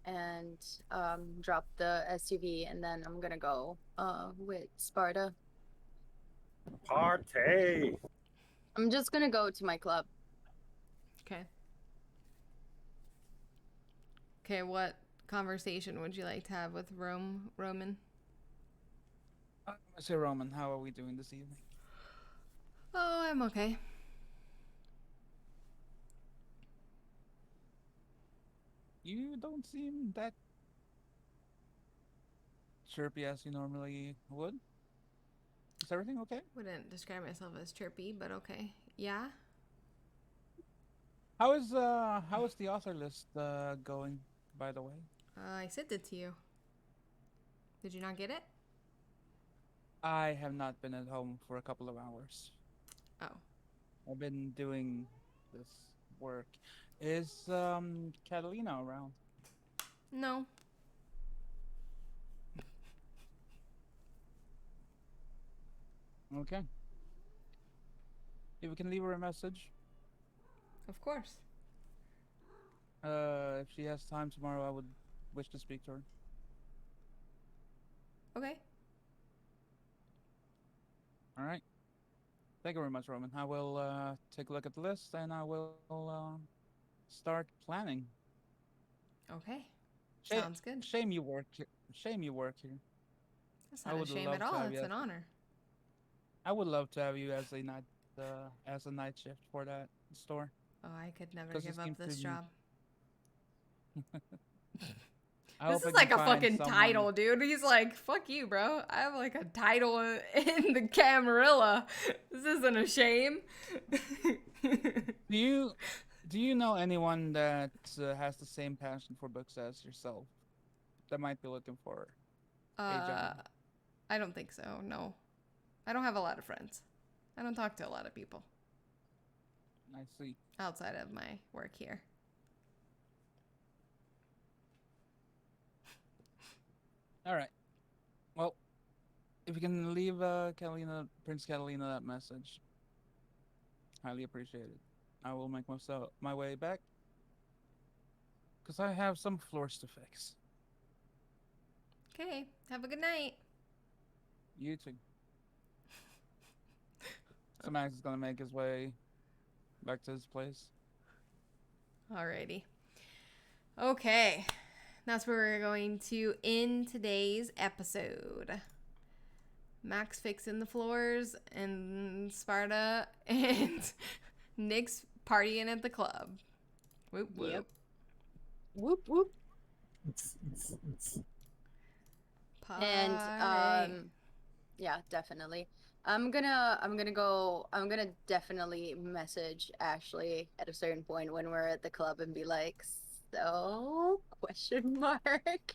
and drop the SUV, and then I'm gonna go with Sparta. Party! I'm just gonna go to my club. Okay. Okay, what conversation would you like to have with Roman? I say, Roman, how are we doing this evening? Oh, I'm okay. You don't seem that chirpy as you normally would. Is everything okay? Wouldn't describe myself as chirpy, but okay. Yeah? How is the author list going, by the way? I sent it to you. Did you not get it? I have not been at home for a couple of hours. Oh. I've been doing this work. Is Catalina around? No. Okay. If we can leave her a message. Of course. If she has time tomorrow, I would wish to speak to her. Okay. All right. Thank you very much, Roman. I will take a look at the list and I will start planning. Okay. Shame, Sounds good. Shame you work here. Shame you work here. That's I not a would shame love at to all. have It's you an honor. I would love to have you as a night shift for that store. Oh, I could never 'Cause you give up seem this to- job. I This hope is I like can a find fucking someone- title, dude. He's like, fuck you, bro. I have like a title in the Camarilla. This isn't a shame. Do you know anyone that has the same passion for books as yourself that might be looking for a job? I don't think so, no. I don't have a lot of friends. I don't talk to a lot of people I see. outside of my work here. All right. Well, if you can leave Prince Catalina that message, Highly appreciated. I will make my way back because I have some floors to fix. Okay, have a good night. You too. So Max is gonna make his way back to his place. Alrighty. Okay, that's where we're going to end today's episode. Max fixing the floors and Sparta and Nick's partying at the club. Whoop whoop. Yep. Whoop whoop. And Party. yeah, definitely. I'm gonna definitely message Ashley at a certain point when we're at the club and be like, so question mark.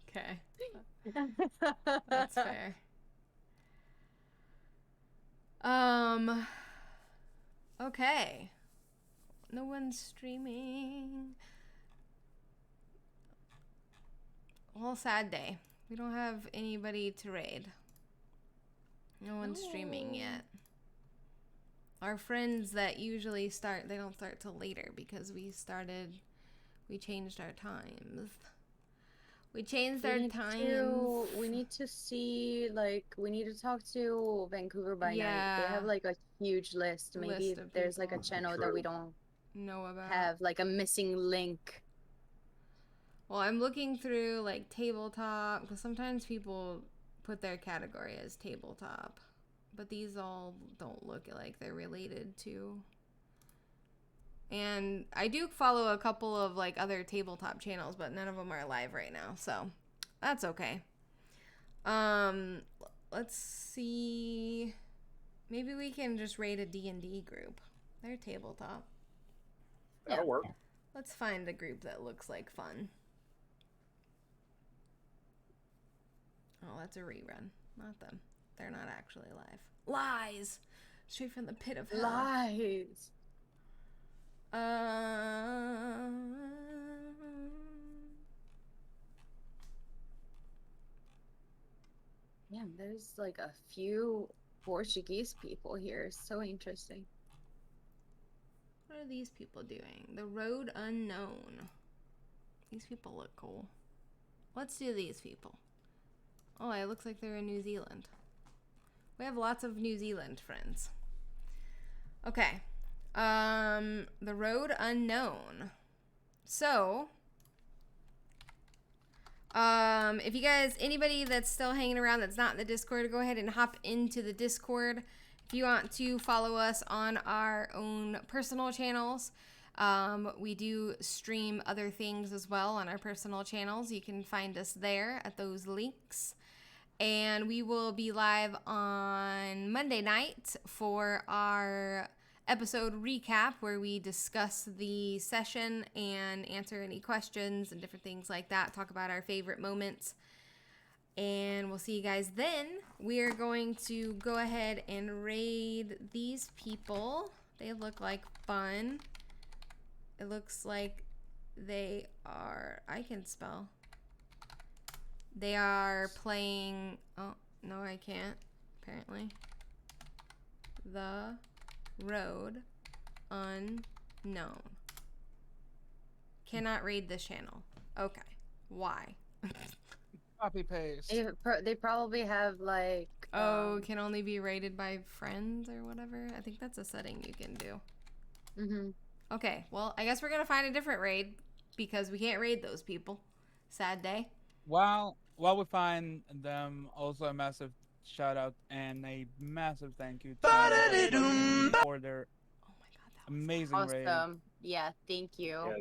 Okay, that's fair. Okay. No one's streaming. Well, sad day. We don't have anybody to raid. No one's streaming yet. Our friends that usually start, they don't start till later because we changed our times. We changed our times. We need to see, like, we need to talk to Vancouver by night. They have like a huge list. Maybe List of there's like a people. channel that we don't Know about. have, like a missing link. Well, I'm looking through like tabletop because sometimes people put their category as tabletop, but these all don't look like they're related to. And I do follow a couple of like other tabletop channels, but none of them are live right now, so that's okay. Let's see. Maybe we can just raid a D&D group. They're tabletop. That'll work. Let's find a group that looks like fun. Oh, that's a rerun. Not them. They're not actually live. Lies! Straight from the pit of hell. Lies. Yeah, there's like a few Portuguese people here. So interesting. What are these people doing? The Road Unknown. These people look cool. Let's do these people. Oh, it looks like they're in New Zealand. We have lots of New Zealand friends. Okay. The Road Unknown. So, if you guys, anybody that's still hanging around that's not in the Discord, go ahead and hop into the Discord. If you want to follow us on our own personal channels, we do stream other things as well on our personal channels. You can find us there at those links. And we will be live on Monday night for our episode recap where we discuss the session and answer any questions and different things like that. Talk about our favorite moments. And we'll see you guys then. We are going to go ahead and raid these people. They look like fun. It looks like they are... I can spell. They are playing... Oh, no, I can't, apparently. The Road Unknown. Cannot raid this channel. Okay. Why? Copy paste. They probably have like... can only be rated by friends or whatever. I think that's a setting you can do. Mm-hmm. Okay, well, I guess we're going to find a different raid because we can't raid those people. Sad day. While we find them, also a massive shout out and a massive thank you to for their Oh my god, that was amazing raid. Awesome. Yeah, thank you. Yeah.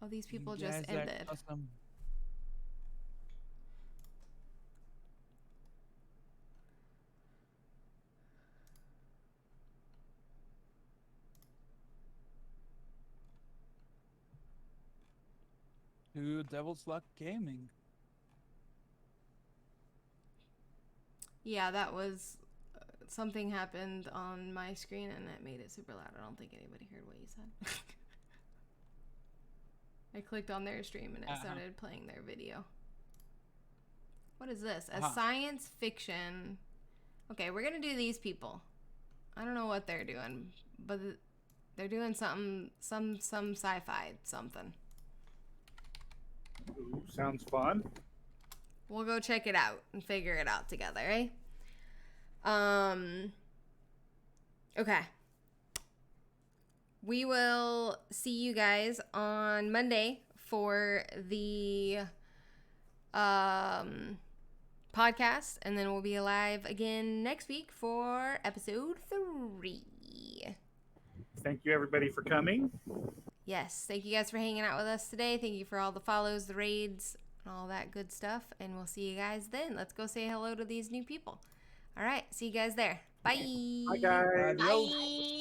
Oh, these people You just guys are ended. awesome. To Devil's Luck Gaming. Yeah, that was something happened on my screen and it made it super loud. I don't think anybody heard what you said. I clicked on their stream and it started playing their video. What is this? A science fiction Okay, we're gonna do these people. I don't know what they're doing, but they're doing something, some sci-fi something. Ooh, sounds fun. We'll go check it out and figure it out together, eh? Okay. We will see you guys on Monday for the podcast, and then we'll be live again next week for episode 3. Thank you, everybody, for coming. Yes, thank you guys for hanging out with us today. Thank you for all the follows, the raids, and all that good stuff. And we'll see you guys then. Let's go say hello to these new people. All right, see you guys there. Bye. Bye, guys. Adios. Bye.